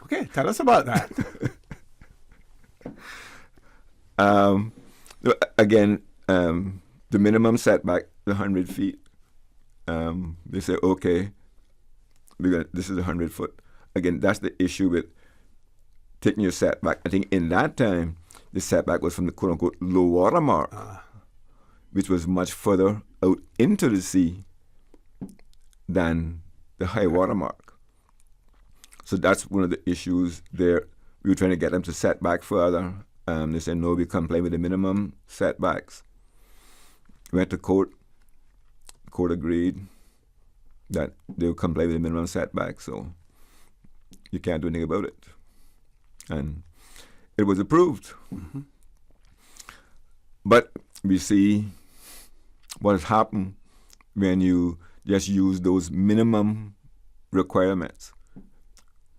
Okay, tell us about that. Again, the minimum setback, the 100 feet. They say, okay, this is 100 foot. Again, that's the issue with taking your setback. I think in that time, the setback was from the quote-unquote low water mark, which was much further out into the sea than the high water mark. So that's one of the issues there. We were trying to get them to set back further. They said, no, we comply with the minimum setbacks. We went to court. The court agreed that they would comply with the minimum setback, so you can't do anything about it. And it was approved. But we see what has happened when you just use those minimum requirements.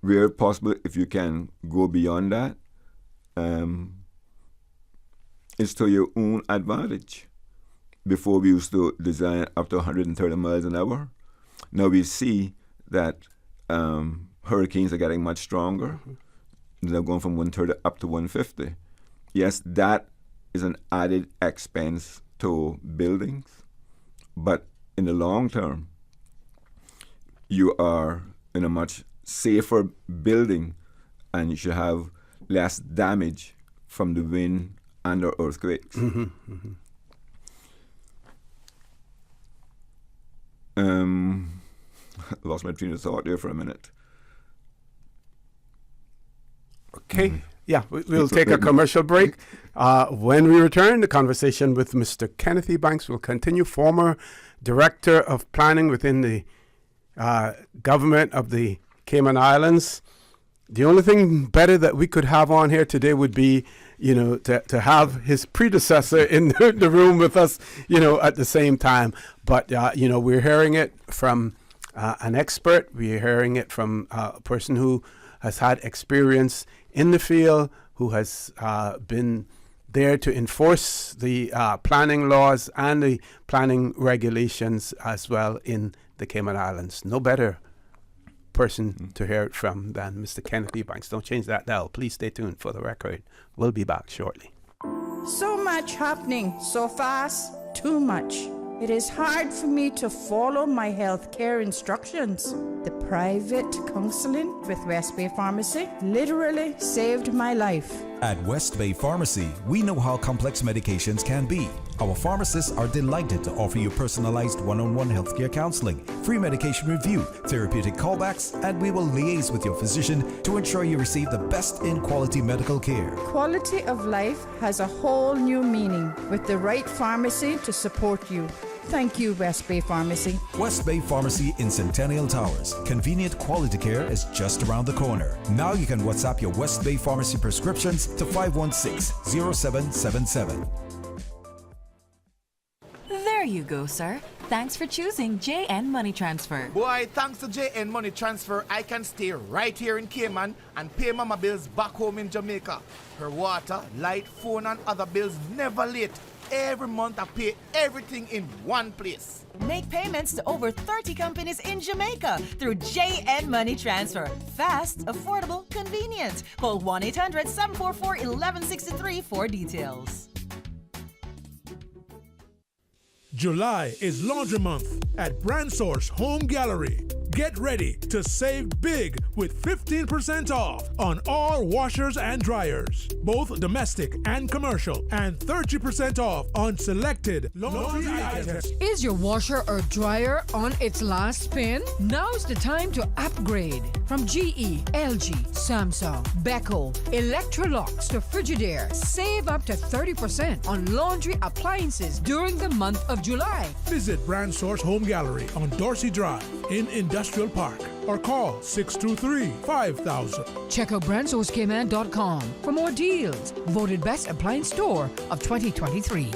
Where possible, if you can go beyond that, it's to your own advantage. Before we used to design up to 130 miles an hour. Now we see that hurricanes are getting much stronger. They're going from 130 up to 150. Yes, that is an added expense to buildings, but in the long term, you are in a much safer building and you should have less damage from the wind and or earthquakes. Lost my train of thought there for a minute. Okay. Yeah, we'll take a commercial break. When we return, the conversation with Mr. Kenneth Ebanks will continue, former Director of Planning within the government of the Cayman Islands. The only thing better that we could have on here today would be, to have his predecessor in the room with us, at the same time. But, we're hearing it from an expert. We're hearing it from a person who has had experience in the field, who has been there to enforce the planning laws and the planning regulations as well in the Cayman Islands. No better person to hear it from than Mr. Kenneth Ebanks. Don't change that dial. Please stay tuned for the record. We'll be back shortly. So much happening so fast, too much. It is hard for me to follow my health care instructions. The private counseling with West Bay Pharmacy literally saved my life. At West Bay Pharmacy, we know how complex medications can be. Our pharmacists are delighted to offer you personalized one-on-one healthcare counseling, free medication review, therapeutic callbacks, and we will liaise with your physician to ensure you receive the best in quality medical care. Quality of life has a whole new meaning with the right pharmacy to support you. Thank you, West Bay Pharmacy. West Bay Pharmacy in Centennial Towers. Convenient quality care is just around the corner. Now you can WhatsApp your West Bay Pharmacy prescriptions to 516-0777. There you go, sir. Thanks for choosing JN Money Transfer. Boy, thanks to JN Money Transfer, I can stay right here in Cayman and pay Mama bills back home in Jamaica. Her water, light, phone, and other bills never late. Every month I pay everything in one place. Make payments to over 30 companies in Jamaica through JN Money Transfer. Fast, affordable, convenient. Call 1-800-744-1163 for details. July is Laundry Month at Brand Source Home Gallery. Get ready to save big with 15% off on all washers and dryers, both domestic and commercial, and 30% off on selected laundry items. Is your washer or dryer on its last spin? Now's the time to upgrade. From GE, LG, Samsung, Beko, Electrolux to Frigidaire, save up to 30% on laundry appliances during the month of July. Visit Brand Source Home Gallery on Dorsey Drive in Industrial Industrial Park or call 623-5000. Check out BranzosCayman.com for more deals. Voted Best Appliance Store of 2023.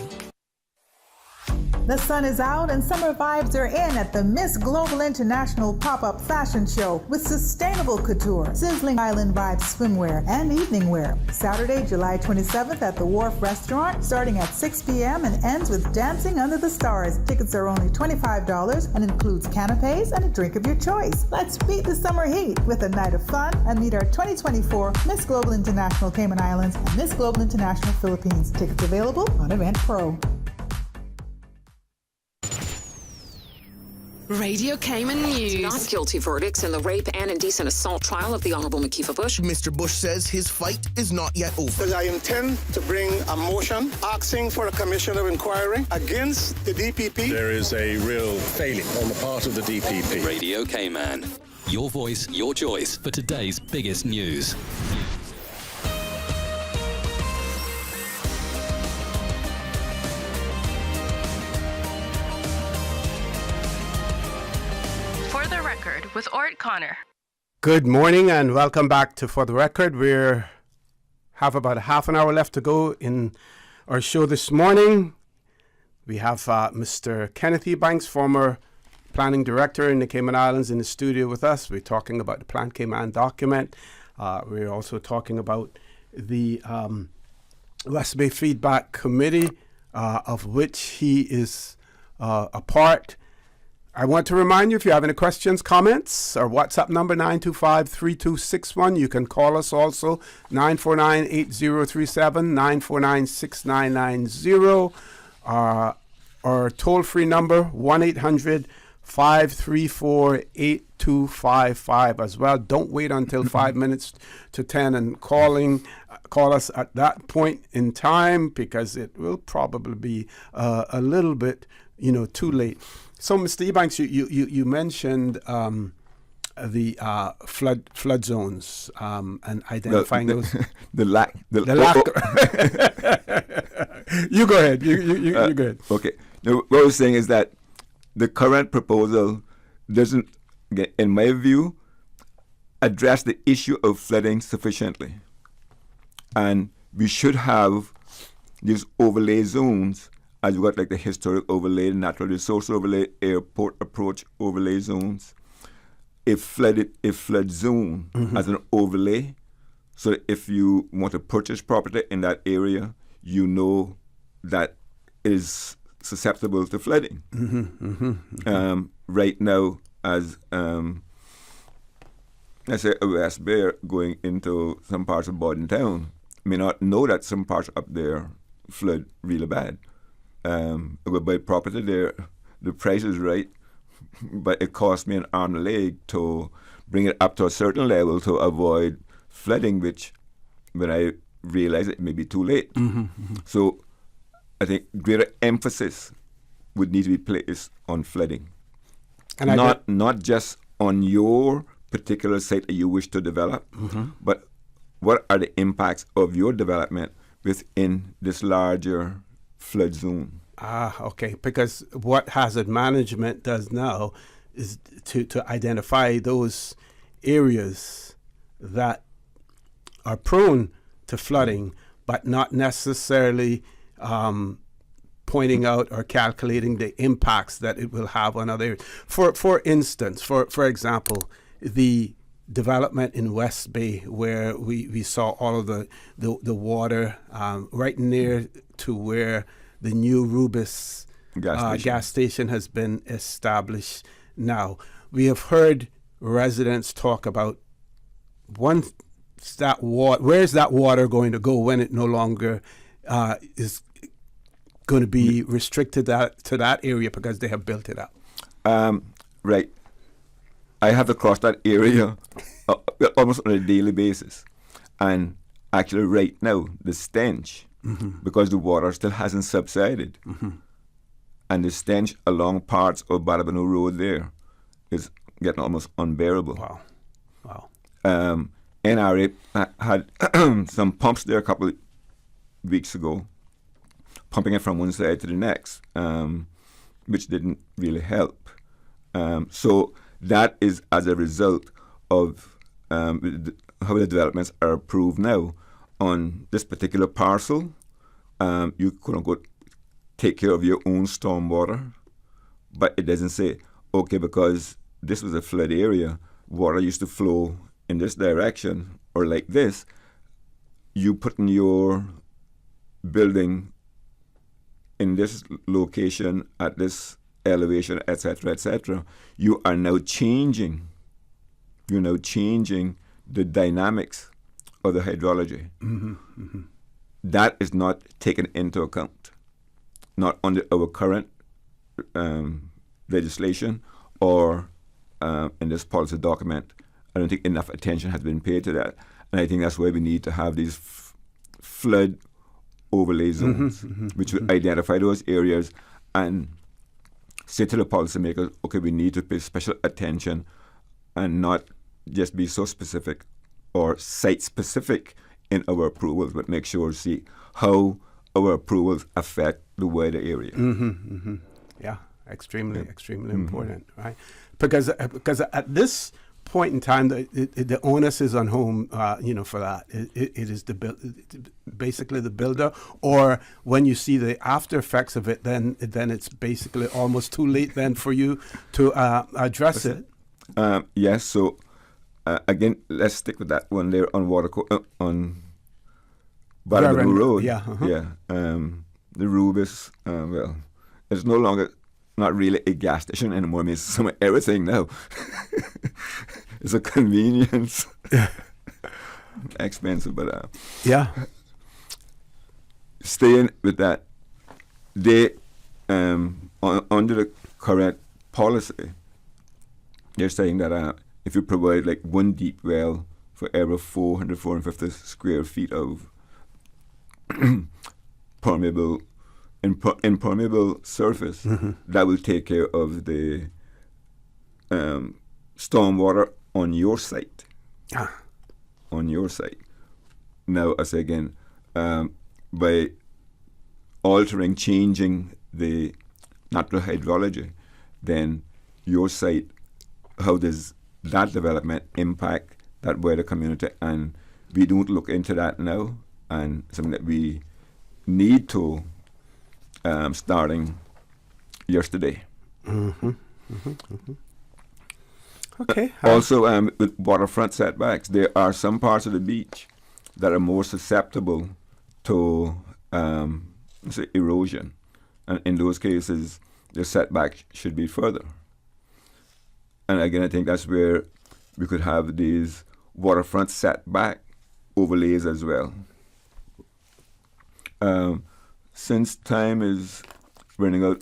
The sun is out and summer vibes are in at the Miss Global International Pop-Up Fashion Show with sustainable couture, sizzling island vibes swimwear, and evening wear. Saturday, July 27th at the Wharf Restaurant, starting at 6 p.m. and ends with Dancing Under the Stars. Tickets are only $25 and includes canapes and a drink of your choice. Let's beat the summer heat with a night of fun and meet our 2024 Miss Global International Cayman Islands and Miss Global International Philippines. Tickets available on Eventpro. Radio Cayman News. Not guilty verdicts in the rape and indecent assault trial of the Honourable Makifah Bush. Mr. Bush says his fight is not yet over. Because I intend to bring a motion asking for a commission of inquiry against the DPP. There is a real failing on the part of the DPP. Radio Cayman. Your voice, your choice for today's biggest news. For the Record with Orrett Connor. Good morning and welcome back to For the Record. We have about a half an hour left to go in our show this morning. We have Mr. Kenneth Ebanks, former planning director in the Cayman Islands, in the studio with us. We're talking about the Plan Cayman document. We're also talking about the West Bay Feedback Committee, of which he is a part. I want to remind you, if you have any questions, comments, our WhatsApp number 925-3261. You can call us also, 949-8037, 949-6990. Our toll-free number, 1-800-534-8255 as well. Don't wait until 5 minutes to 10 and call us at that point in time, because it will probably be a little bit, too late. So, Mr. Ebanks, you mentioned the flood zones and identifying those. The lack. You go ahead. You go ahead. Okay. Now, what I was saying is that the current proposal doesn't, in my view, address the issue of flooding sufficiently, and we should have these overlay zones. As you got like the historic overlay, the natural resource overlay, airport approach overlay zones, a flood zone as an overlay, so that if you want to purchase property in that area, you know that it is susceptible to flooding. Right now, as let's say a West Bay going into some parts of Bordentown, may not know that some parts up there flood really bad. We'll buy property there, the price is right, but it cost me an arm and a leg to bring it up to a certain level to avoid flooding, which when I realize it may be too late. So I think greater emphasis would need to be placed on flooding. And not just on your particular site that you wish to develop, but what are the impacts of your development within this larger flood zone. Okay. Because what hazard management does now is to identify those areas that are prone to flooding, but not necessarily pointing out or calculating the impacts that it will have on other areas. For instance, for example, the development in West Bay, where we saw all of the water right near to where the new Rubis gas station has been established now. We have heard residents talk about where's that water going to go when it no longer is going to be restricted to that area because they have built it up. Right. I have to cross that area almost on a daily basis. And actually right now, the stench, because the water still hasn't subsided, and the stench along parts of Barabano Road there is getting almost unbearable. Wow. NRA had some pumps there a couple of weeks ago, pumping it from one side to the next, which didn't really help. So that is as a result of how the developments are approved now. On this particular parcel, you quote unquote take care of your own stormwater, but it doesn't say, okay, because this was a flood area, water used to flow in this direction or like this, you put in your building in this location at this elevation, etc., you are now changing. You're now changing the dynamics of the hydrology. That is not taken into account, not under our current legislation or in this policy document. I don't think enough attention has been paid to that, and I think that's why we need to have these flood overlay zones, which will identify those areas and say to the policymakers, okay, we need to pay special attention and not just be so specific or site-specific in our approvals, but make sure to see how our approvals affect the wider area. Yeah, extremely important, right? Because at this point in time, the onus is on whom, for that. It is basically the builder, or when you see the after effects of it, then it's basically almost too late then for you to address it. Yes. So again, let's stick with that one there on on Baraboo Road. Yeah. The Rubis. Well, it's no longer. Not really a gas station anymore. I mean, it's some of everything now. It's a convenience. Expensive, but staying with that, they under the current policy, they're saying that if you provide like one deep well for every 450 square feet of impermeable surface, that will take care of the stormwater on your site. On your site. Now, I say again, by changing the natural hydrology, then your site, how does that development impact that wider community? And we don't look into that now, and something that we need to starting yesterday. Okay. Also, with waterfront setbacks, there are some parts of the beach that are more susceptible to erosion, and in those cases, the setback should be further. And again, I think that's where we could have these waterfront setback overlays as well. Since time is running out,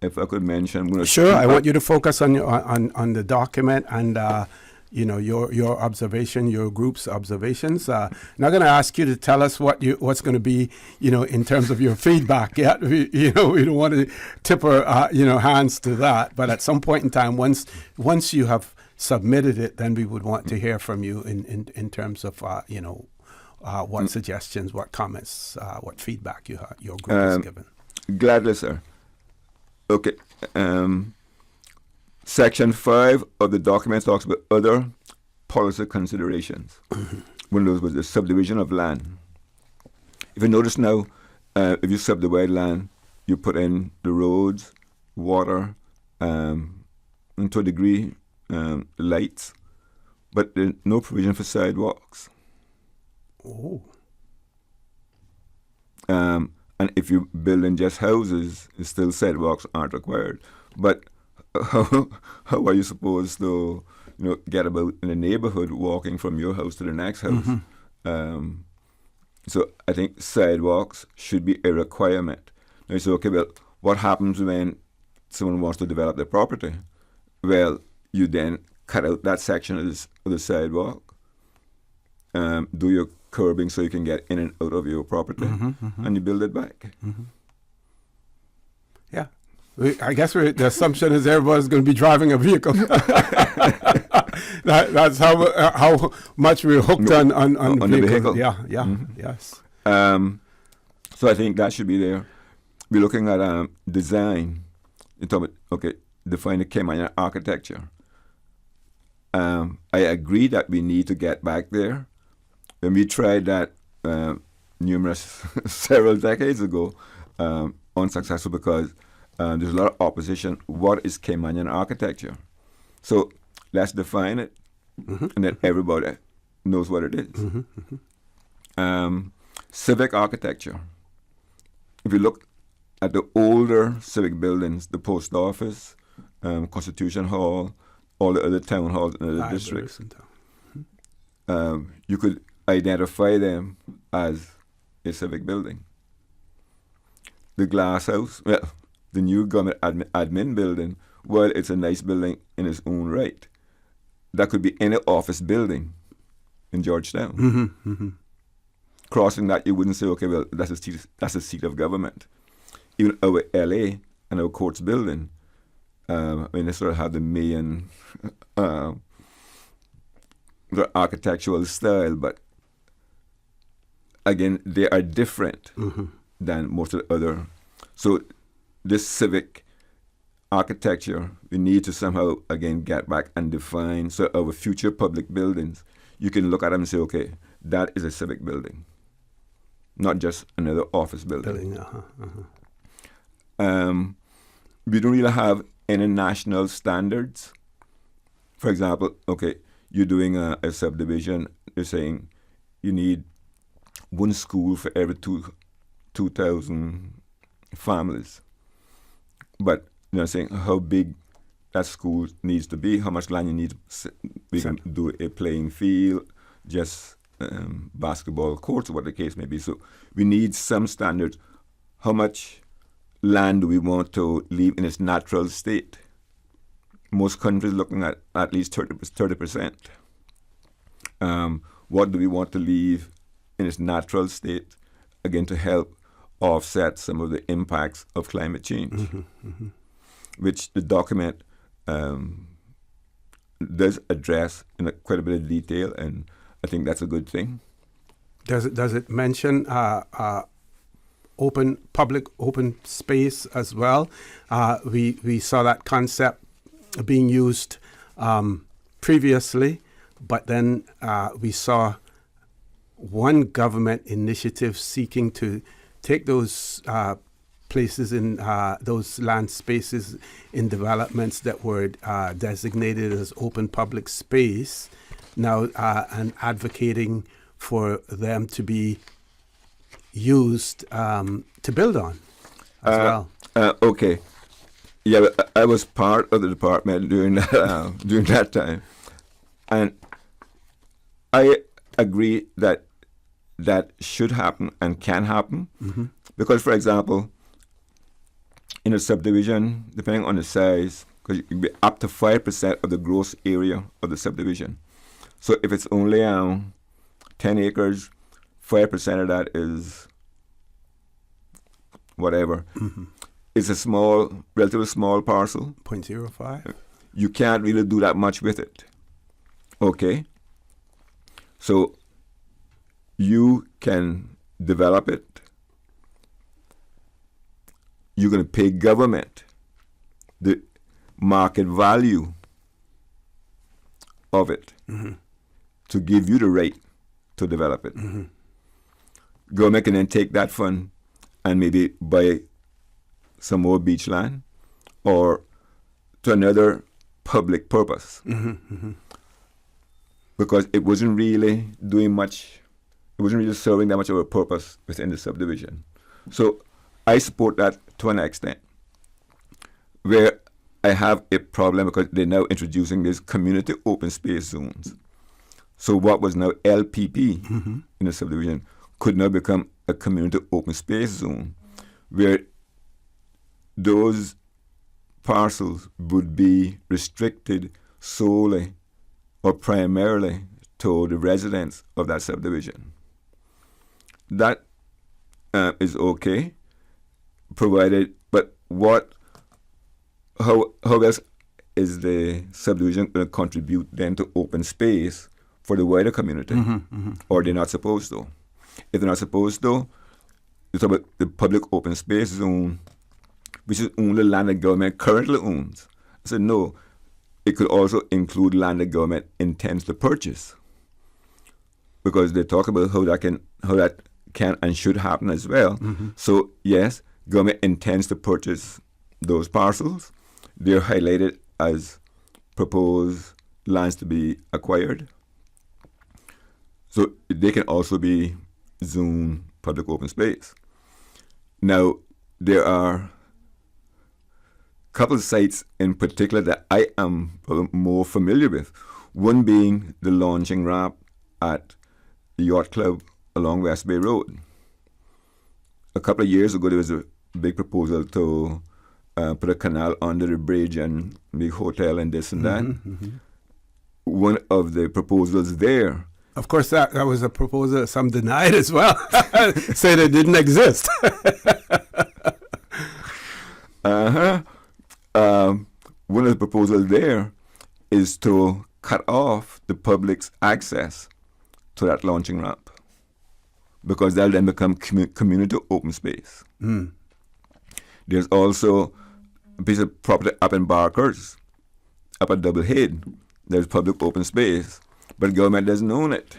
if I could mention, sure. I want you to focus on on the document and your observation, your group's observations. Not going to ask you to tell us what's going to be in terms of your feedback yet. We don't want to tip our hands to that. But at some point in time, once you have submitted it, then we would want to hear from you in terms of what suggestions, what comments, what feedback your group has given. Gladly, sir. Okay. Section 5 of the document talks about other policy considerations. One of those was the subdivision of land. If you notice now, if you subdivide land, you put in the roads, water, and to a degree, lights, but there's no provision for sidewalks. Oh. And if you build in just houses, still sidewalks aren't required. But how are you supposed to get about in a neighborhood walking from your house to the next house? So I think sidewalks should be a requirement. Now you say, okay, well, what happens when someone wants to develop their property? Well, you then cut out that section of the sidewalk, do your curbing so you can get in and out of your property, and you build it back. Yeah. I guess the assumption is everybody's going to be driving a vehicle. That's how much we're hooked on the vehicle. Yeah, yes. So I think that should be there. We're looking at design. You talk about, define the Cayman architecture. I agree that we need to get back there. When we tried that several decades ago, unsuccessful because there's a lot of opposition. What is Caymanian architecture? So let's define it, and then everybody knows what it is. Civic architecture. If you look at the older civic buildings, the post office, Constitution Hall, all the other town halls in the districts, you could identify them as a civic building. The Glass House, well, the new government admin building, well, it's a nice building in its own right. That could be any office building in Georgetown. Crossing that, you wouldn't say, okay, well, that's a seat of government. Even our LA and our courts building, they sort of have the main the architectural style, but again, they are different than most of the other. So this civic architecture, we need to somehow, again, get back and define. So our future public buildings, you can look at them and say, okay, that is a civic building, not just another office building. We don't really have any national standards. For example, okay, you're doing a subdivision, you're saying you need one school for every 2,000 families. But saying how big that school needs to be, how much land you need. We can do a playing field, just basketball courts, or what the case may be. So we need some standards. How much land do we want to leave in its natural state? Most countries looking at least 30%. What do we want to leave in its natural state, again, to help offset some of the impacts of climate change, which the document does address in quite a bit of detail, and I think that's a good thing. Does it mention public open space as well? We saw that concept being used previously, but then we saw one government initiative seeking to take those places in those land spaces in developments that were designated as open public space now and advocating for them to be used to build on as well. Okay. Yeah, I was part of the department during that time. And I agree that should happen and can happen. Because, for example, in a subdivision, depending on the size, because it can be up to 5% of the gross area of the subdivision. So if it's only 10 acres, 5% of that is whatever. It's a relatively small parcel. 0.05. You can't really do that much with it. Okay? So you can develop it. You're going to pay government the market value of it to give you the right to develop it. Government can then take that fund and maybe buy some more beach land or to another public purpose. Because it wasn't really doing much, it wasn't really serving that much of a purpose within the subdivision. So I support that to an extent. Where I have a problem because they're now introducing these community open space zones. So what was now LPP in the subdivision could now become a community open space zone where those parcels would be restricted solely or primarily to the residents of that subdivision. That is okay, provided, but how else is the subdivision going to contribute then to open space for the wider community? Or they're not supposed to? If they're not supposed to, you talk about the public open space zone, which is only land that government currently owns. I said, no, it could also include land the government intends to purchase, because they talk about how that can and should happen as well. So yes, government intends to purchase those parcels. They're highlighted as proposed lands to be acquired. So they can also be zoned public open space. Now, there are a couple of sites in particular that I am more familiar with. One being the launching ramp at the Yacht Club along West Bay Road. A couple of years ago, there was a big proposal to put a canal under the bridge and make hotel and this and that. One of the proposals there. Of course, that was a proposal some denied as well. Said it didn't exist. One of the proposals there is to cut off the public's access to that launching ramp, because that'll then become community open space. There's also a piece of property up in Barkers, up at Double Head. There's public open space, but government doesn't own it.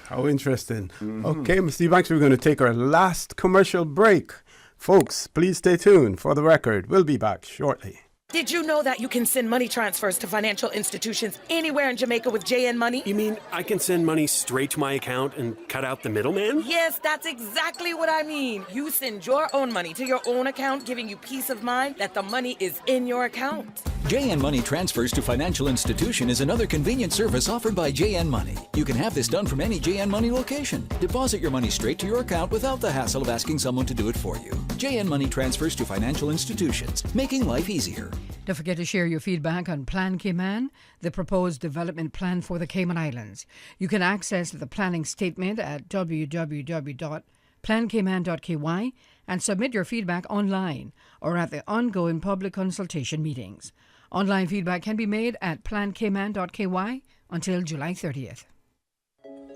How interesting. Okay, Mr. Ebanks, we're going to take our last commercial break. Folks, please stay tuned. For the record, we'll be back shortly. Did you know that you can send money transfers to financial institutions anywhere in Jamaica with JN Money? You mean I can send money straight to my account and cut out the middleman? Yes, that's exactly what I mean. You send your own money to your own account, giving you peace of mind that the money is in your account. JN Money Transfers to Financial Institution is another convenient service offered by JN Money. You can have this done from any JN Money location. Deposit your money straight to your account without the hassle of asking someone to do it for you. JN Money Transfers to Financial Institutions, making life easier. Don't forget to share your feedback on Plan Cayman, the proposed development plan for the Cayman Islands. You can access the planning statement at www.plancayman.ky and submit your feedback online or at the ongoing public consultation meetings. Online feedback can be made at plancayman.ky until July 30th.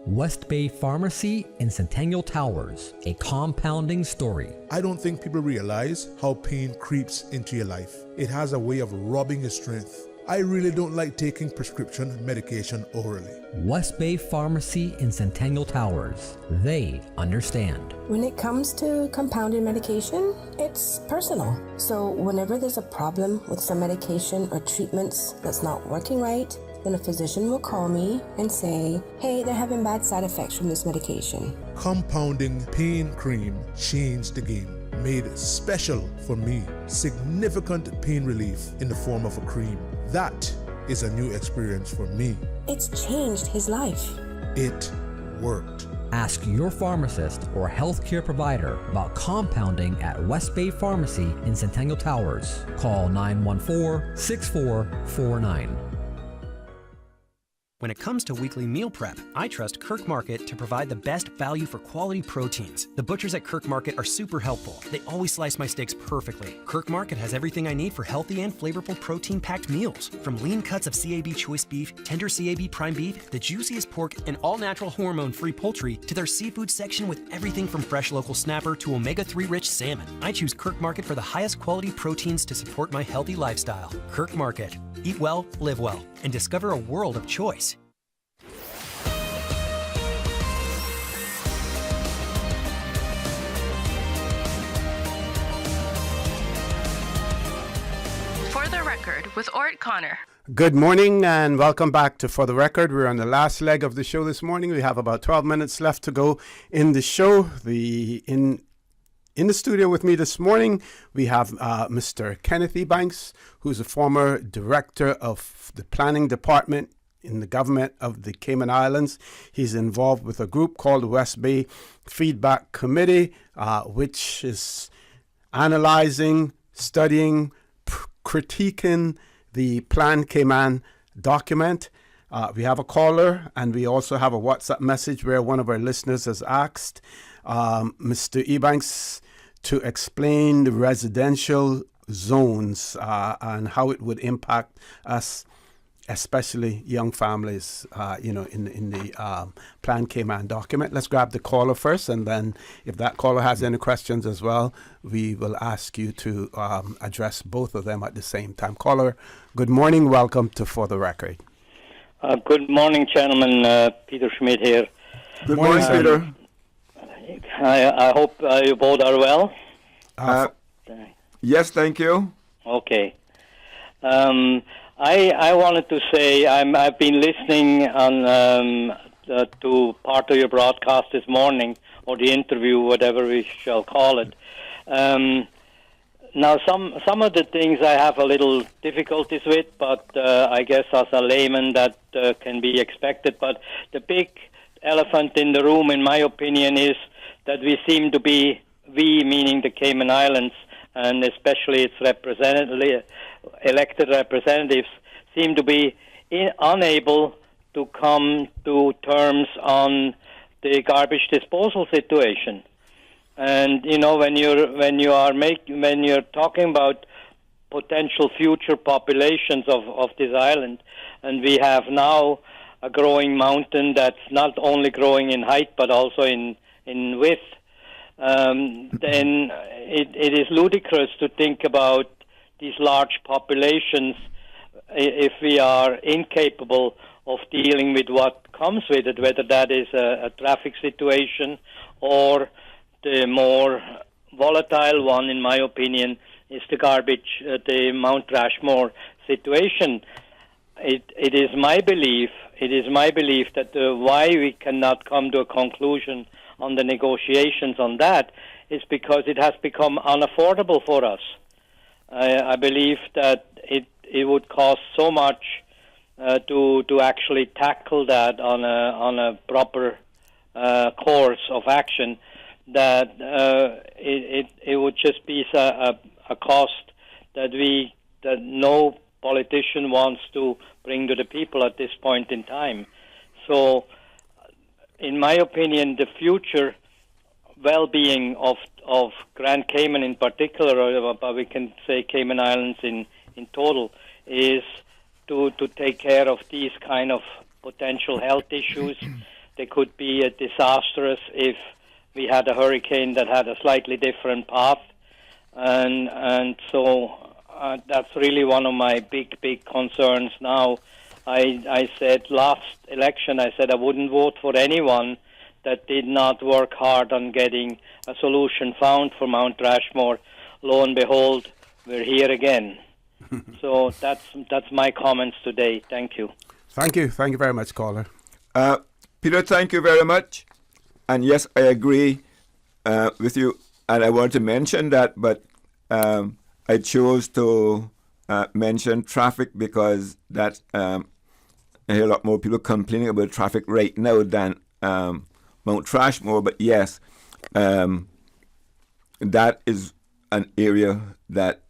West Bay Pharmacy in Centennial Towers, a compounding story. I don't think people realize how pain creeps into your life. It has a way of robbing your strength. I really don't like taking prescription medication orally. West Bay Pharmacy in Centennial Towers. They understand. When it comes to compounded medication, it's personal. So whenever there's a problem with some medication or treatments that's not working right, then a physician will call me and say, hey, they're having bad side effects from this medication. Compounding pain cream changed the game. Made special for me. Significant pain relief in the form of a cream. That is a new experience for me. It's changed his life. It worked. Ask your pharmacist or healthcare provider about compounding at West Bay Pharmacy in Centennial Towers. Call 914-6449. When it comes to weekly meal prep, I trust Kirk Market to provide the best value for quality proteins. The butchers at Kirk Market are super helpful. They always slice my steaks perfectly. Kirk Market has everything I need for healthy and flavorful protein-packed meals. From lean cuts of CAB choice beef, tender CAB prime beef, the juiciest pork, and all-natural hormone-free poultry, to their seafood section with everything from fresh local snapper to omega-3 rich salmon. I choose Kirk Market for the highest quality proteins to support my healthy lifestyle. Kirk Market. Eat well, live well, and discover a world of choice. For the Record with Orrett Connor. Good morning and welcome back to For the Record. We're on the last leg of the show this morning. We have about 12 minutes left to go in the show. In the studio with me this morning, we have Mr. Kenneth Ebanks, who's a former director of the planning department in the government of the Cayman Islands. He's involved with a group called the West Bay Feedback Committee, which is analyzing, studying, critiquing the Plan Cayman document. We have a caller, and we also have a WhatsApp message where one of our listeners has asked Mr. Ebanks to explain the residential zones and how it would impact us especially young families, in the Plan Cayman document. Let's grab the caller first, and then if that caller has any questions as well, we will ask you to address both of them at the same time. Caller, good morning. Welcome to For the Record. Good morning, gentlemen. Peter Schmidt here. Good morning, Peter. I hope you both are well. Yes, thank you. Okay. I wanted to say I've been listening on to part of your broadcast this morning, or the interview, whatever we shall call it. Now, some of the things I have a little difficulties with, but I guess as a layman that can be expected. But the big elephant in the room, in my opinion, is that we seem to be, we meaning the Cayman Islands, and especially its elected representatives, seem to be unable to come to terms on the garbage disposal situation. And when you're talking about potential future populations of this island, and we have now a growing mountain that's not only growing in height but also in width, then it is ludicrous to think about these large populations if we are incapable of dealing with what comes with it, whether that is a traffic situation or the more volatile one, in my opinion, is the garbage, the Mount Rushmore situation. It is my belief that why we cannot come to a conclusion on the negotiations on that is because it has become unaffordable for us. I believe that it would cost so much to actually tackle that on a proper course of action that it would just be a cost that no politician wants to bring to the people at this point in time. So, in my opinion, the future well-being of Grand Cayman in particular, but we can say Cayman Islands in total, is to take care of these kind of potential health issues. They could be disastrous if we had a hurricane that had a slightly different path, and so that's really one of my big concerns now. I said last election, I said I wouldn't vote for anyone that did not work hard on getting a solution found for Mount Rushmore. Lo and behold, we're here again. So that's my comments today. Thank you. Thank you very much, caller. Peter, thank you very much. And yes, I agree with you. And I want to mention that, but I chose to mention traffic because that I hear a lot more people complaining about traffic right now than Mount Rushmore. But yes, that is an area that,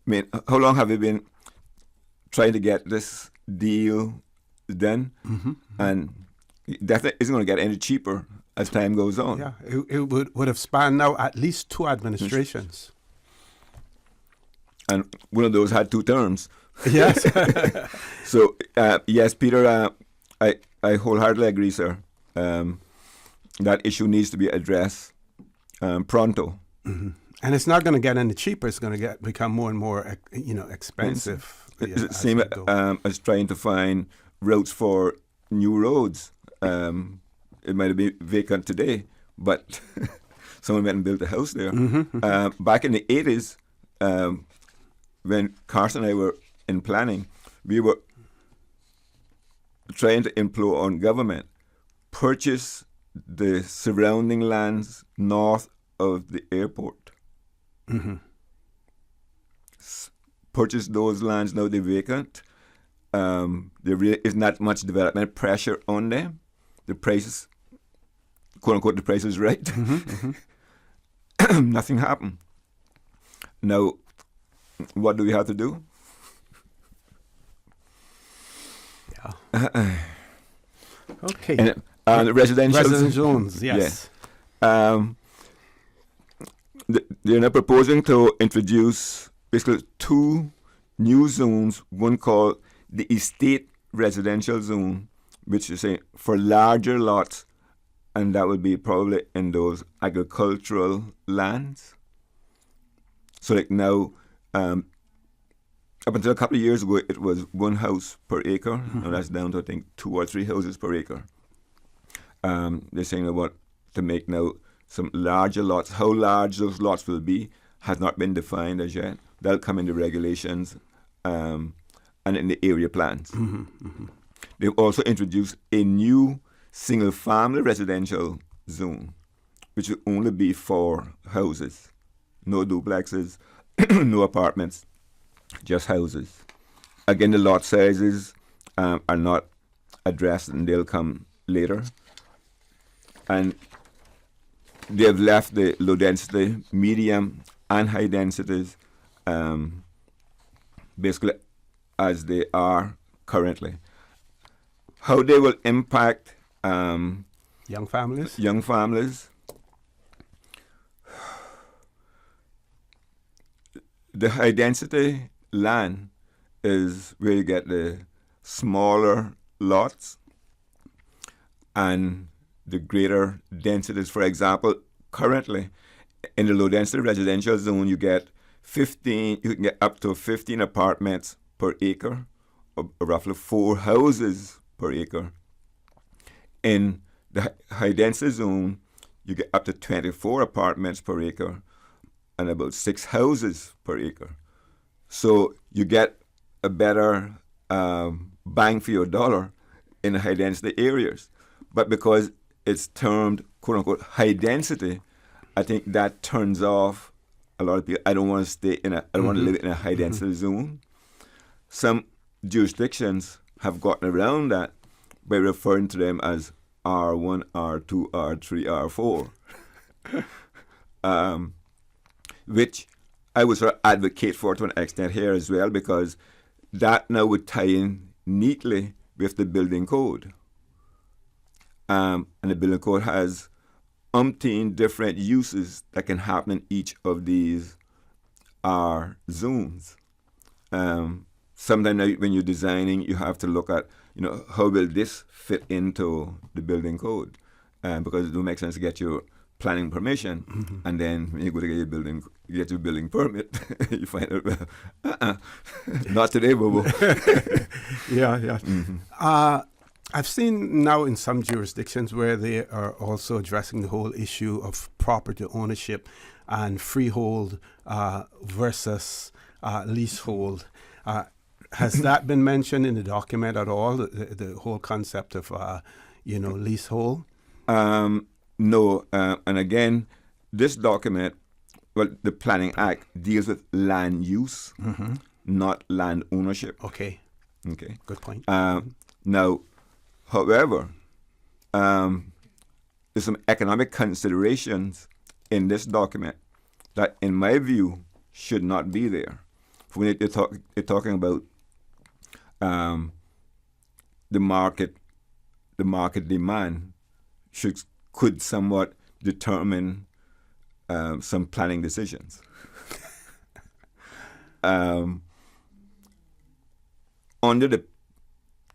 I mean, how long have we been trying to get this deal done? Mm-hmm. And it definitely isn't going to get any cheaper as time goes on. Yeah, it would have spanned now at least 2 administrations. And one of those had 2 terms. Yes. So, yes, Peter, I wholeheartedly agree, sir. That issue needs to be addressed pronto. Mm-hmm. And it's not going to get any cheaper. It's going to become more and more, expensive. It's the same as trying to find routes for new roads. It might have been vacant today, but someone went and built a house there. Mm-hmm. Back in the 80s, when Carson and I were in planning, we were trying to implore on government, purchase the surrounding lands north of the airport. Mm-hmm. Purchase those lands, now they're vacant. There really is not much development pressure on them. The prices, quote unquote, the price is right. Mm-hmm, mm-hmm. Nothing happened. Now, what do we have to do? Yeah. Okay. And residential zones, yes. Yeah. They're now proposing to introduce basically 2 new zones, one called the estate residential zone, which is saying for larger lots, and that would be probably in those agricultural lands. So like now, up until a couple of years ago, it was one house per acre. Now that's down to, I think, 2 or 3 houses per acre. They're saying about to make now some larger lots. How large those lots will be has not been defined as yet. That'll come in the regulations and in the area plans. They've also introduced a new single-family residential zone, which will only be for houses. No duplexes, no apartments, just houses. Again, the lot sizes are not addressed, and they'll come later. And they've left the low density, medium, and high densities basically as they are currently. How they will impact young families? Young families. The high density land is where you get the smaller lots and the greater densities. For example, currently in the low density residential zone, you can get up to 15 apartments per acre, or roughly 4 houses per acre. In the high density zone, you get up to 24 apartments per acre and about 6 houses per acre. So you get a better bang for your dollar in the high density areas. But because it's termed quote unquote high density, I think that turns off a lot of people. I don't want to live in a high density zone. Some jurisdictions have gotten around that by referring to them as R1, R2, R3, R4, which I would sort of advocate for to an extent here as well, because that now would tie in neatly with the building code. And the building code has umpteen different uses that can happen in each of these R zones. Sometimes when you're designing, you have to look at, how will this fit into the building code? Because it don't make sense to get your planning permission, and then when you go to get your building permit, you find out, not today, boo-boo. Yeah. I've seen now in some jurisdictions where they are also addressing the whole issue of property ownership and freehold versus leasehold. Has that been mentioned in the document at all, the whole concept of, leasehold? No. And again, this document, the Planning Act deals with land use, not land ownership. Okay. Good point. Now, however, there's some economic considerations in this document that, in my view, should not be there. When they're talking about the market demand could somewhat determine some planning decisions. Under the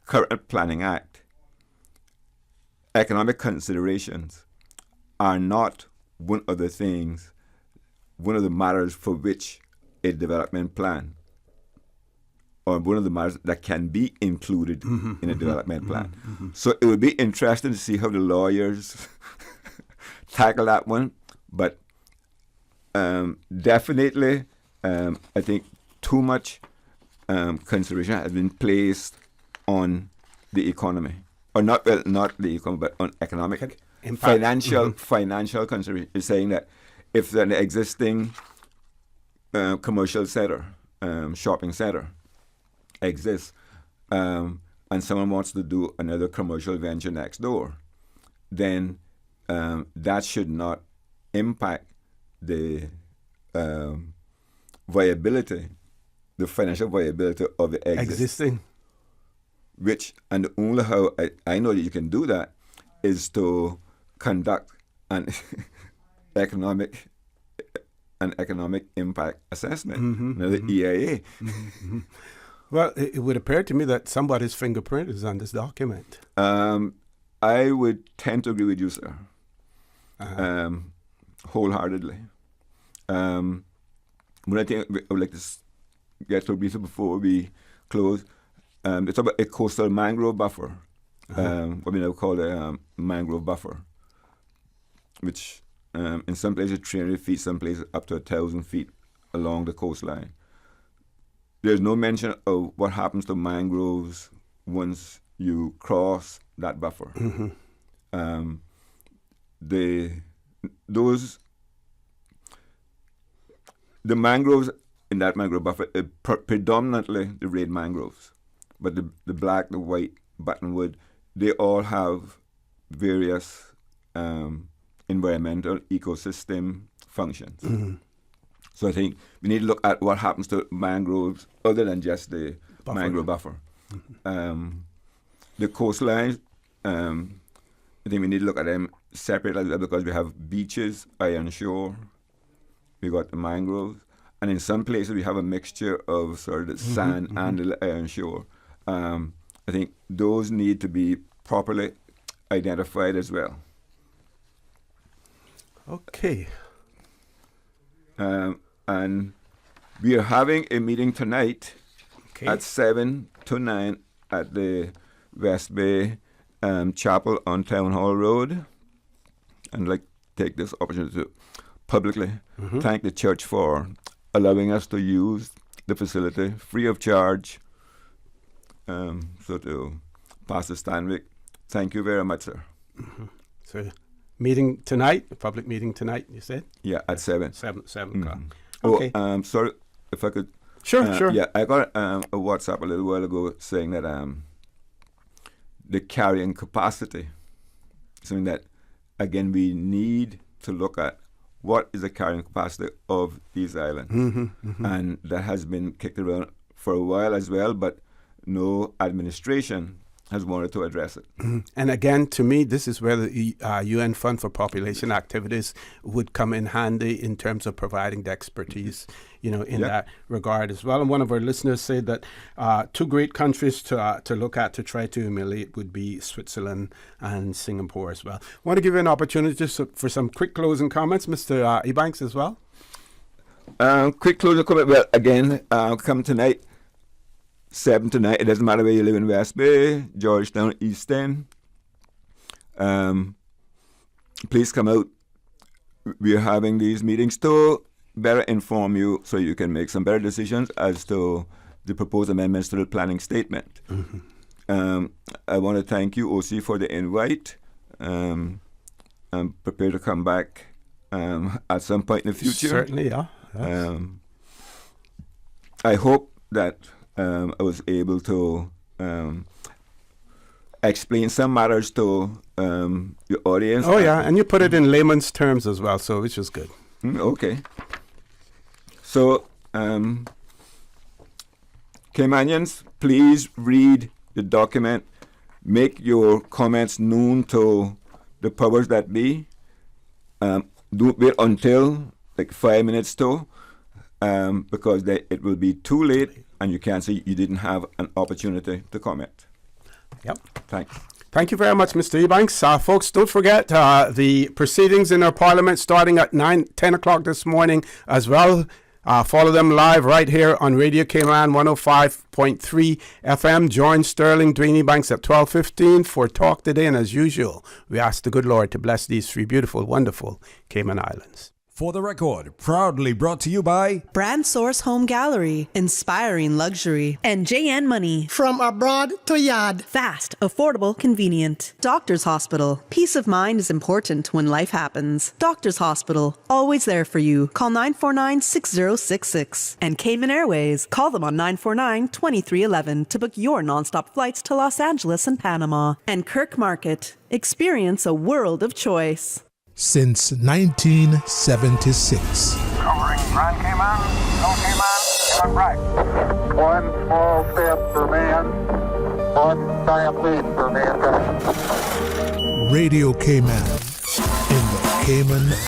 current Planning Act, economic considerations are not one of the matters for which a development plan, or one of the matters that can be included in a development plan. So it would be interesting to see how the lawyers tackle that one. But definitely, I think too much consideration has been placed on the economy, or not the economy, but on economic, impact. Financial consideration. Is saying that if an existing commercial center, shopping center exists, and someone wants to do another commercial venture next door, then that should not impact the viability, the financial viability of the existing. And the only how I know that you can do that is to conduct an economic impact assessment, the EIA. Well, it would appear to me that somebody's fingerprint is on this document. I would tend to agree with you, sir. Wholeheartedly. One thing I would like to get to briefly before we close, it's about a coastal mangrove buffer. What we now call a mangrove buffer, which in some places 300 feet, some places up to 1,000 feet along the coastline. There's no mention of what happens to mangroves once you cross that buffer. The mangroves in that mangrove buffer are predominantly the red mangroves, but the black, the white, buttonwood, they all have various environmental ecosystem functions. So I think we need to look at what happens to mangroves other than just the mangrove buffer. The coastlines, I think we need to look at them separately because we have beaches, iron shore, we got the mangroves, and in some places we have a mixture of sort of the sand and the iron shore. I think those need to be properly identified as well. Okay. And we are having a meeting tonight at 7 to 9 at the West Bay Chapel on Town Hall Road. And I'd like to take this opportunity to publicly thank the church for allowing us to use the facility free of charge. So to Pastor Stanwyck, thank you very much, sir. So meeting tonight, a public meeting tonight, you said? Yeah, at 7. 7 o'clock. Okay. Oh, sorry, if I could. Sure. Yeah, I got a WhatsApp a little while ago saying that the carrying capacity, something that, again, we need to look at. What is the carrying capacity of these islands? And that has been kicked around for a while as well, but no administration has wanted to address it. And again, to me, this is where the UN Fund for Population Activities would come in handy in terms of providing the expertise, in that regard as well. And one of our listeners said that two great countries to look at to try to emulate would be Switzerland and Singapore as well. I want to give you an opportunity for some quick closing comments, Mr. Ebanks as well. Quick closing comment. Well, again, come tonight. 7 to 9. It doesn't matter where you live in West Bay, Georgetown, East End. Please come out. We are having these meetings to better inform you so you can make some better decisions as to the proposed amendments to the planning statement. I want to thank you, OC, for the invite. I'm prepared to come back at some point in the future. Certainly, yeah. I hope that I was able to explain some matters to your audience. Oh, yeah, and you put it in layman's terms as well, so which is good. Okay. So, Caymanians, please read the document. Make your comments known to the powers that be. Do wait until like 5 minutes to, because it will be too late. And you can't say you didn't have an opportunity to comment. Yep. Thanks. Thank you very much, Mr. Ebanks. Folks, don't forget the proceedings in our parliament starting at 10 o'clock this morning as well. Follow them live right here on Radio Cayman 105.3 FM. Join Sterling Dwayne Ebanks at 12:15 for Talk Today. And as usual, we ask the good Lord to bless these three beautiful, wonderful Cayman Islands. For the Record, proudly brought to you by Brand Source Home Gallery, inspiring luxury, and JN Money. From abroad to yard. Fast, affordable, convenient. Doctors Hospital. Peace of mind is important when life happens. Doctors Hospital, always there for you. Call 949-6066. And Cayman Airways. Call them on 949-2311 to book your nonstop flights to Los Angeles and Panama. And Kirk Market. Experience a world of choice. Since 1976. Covering Grand Cayman, no Cayman, and right. One small step for man, one giant leap for mankind. Radio Cayman in the Cayman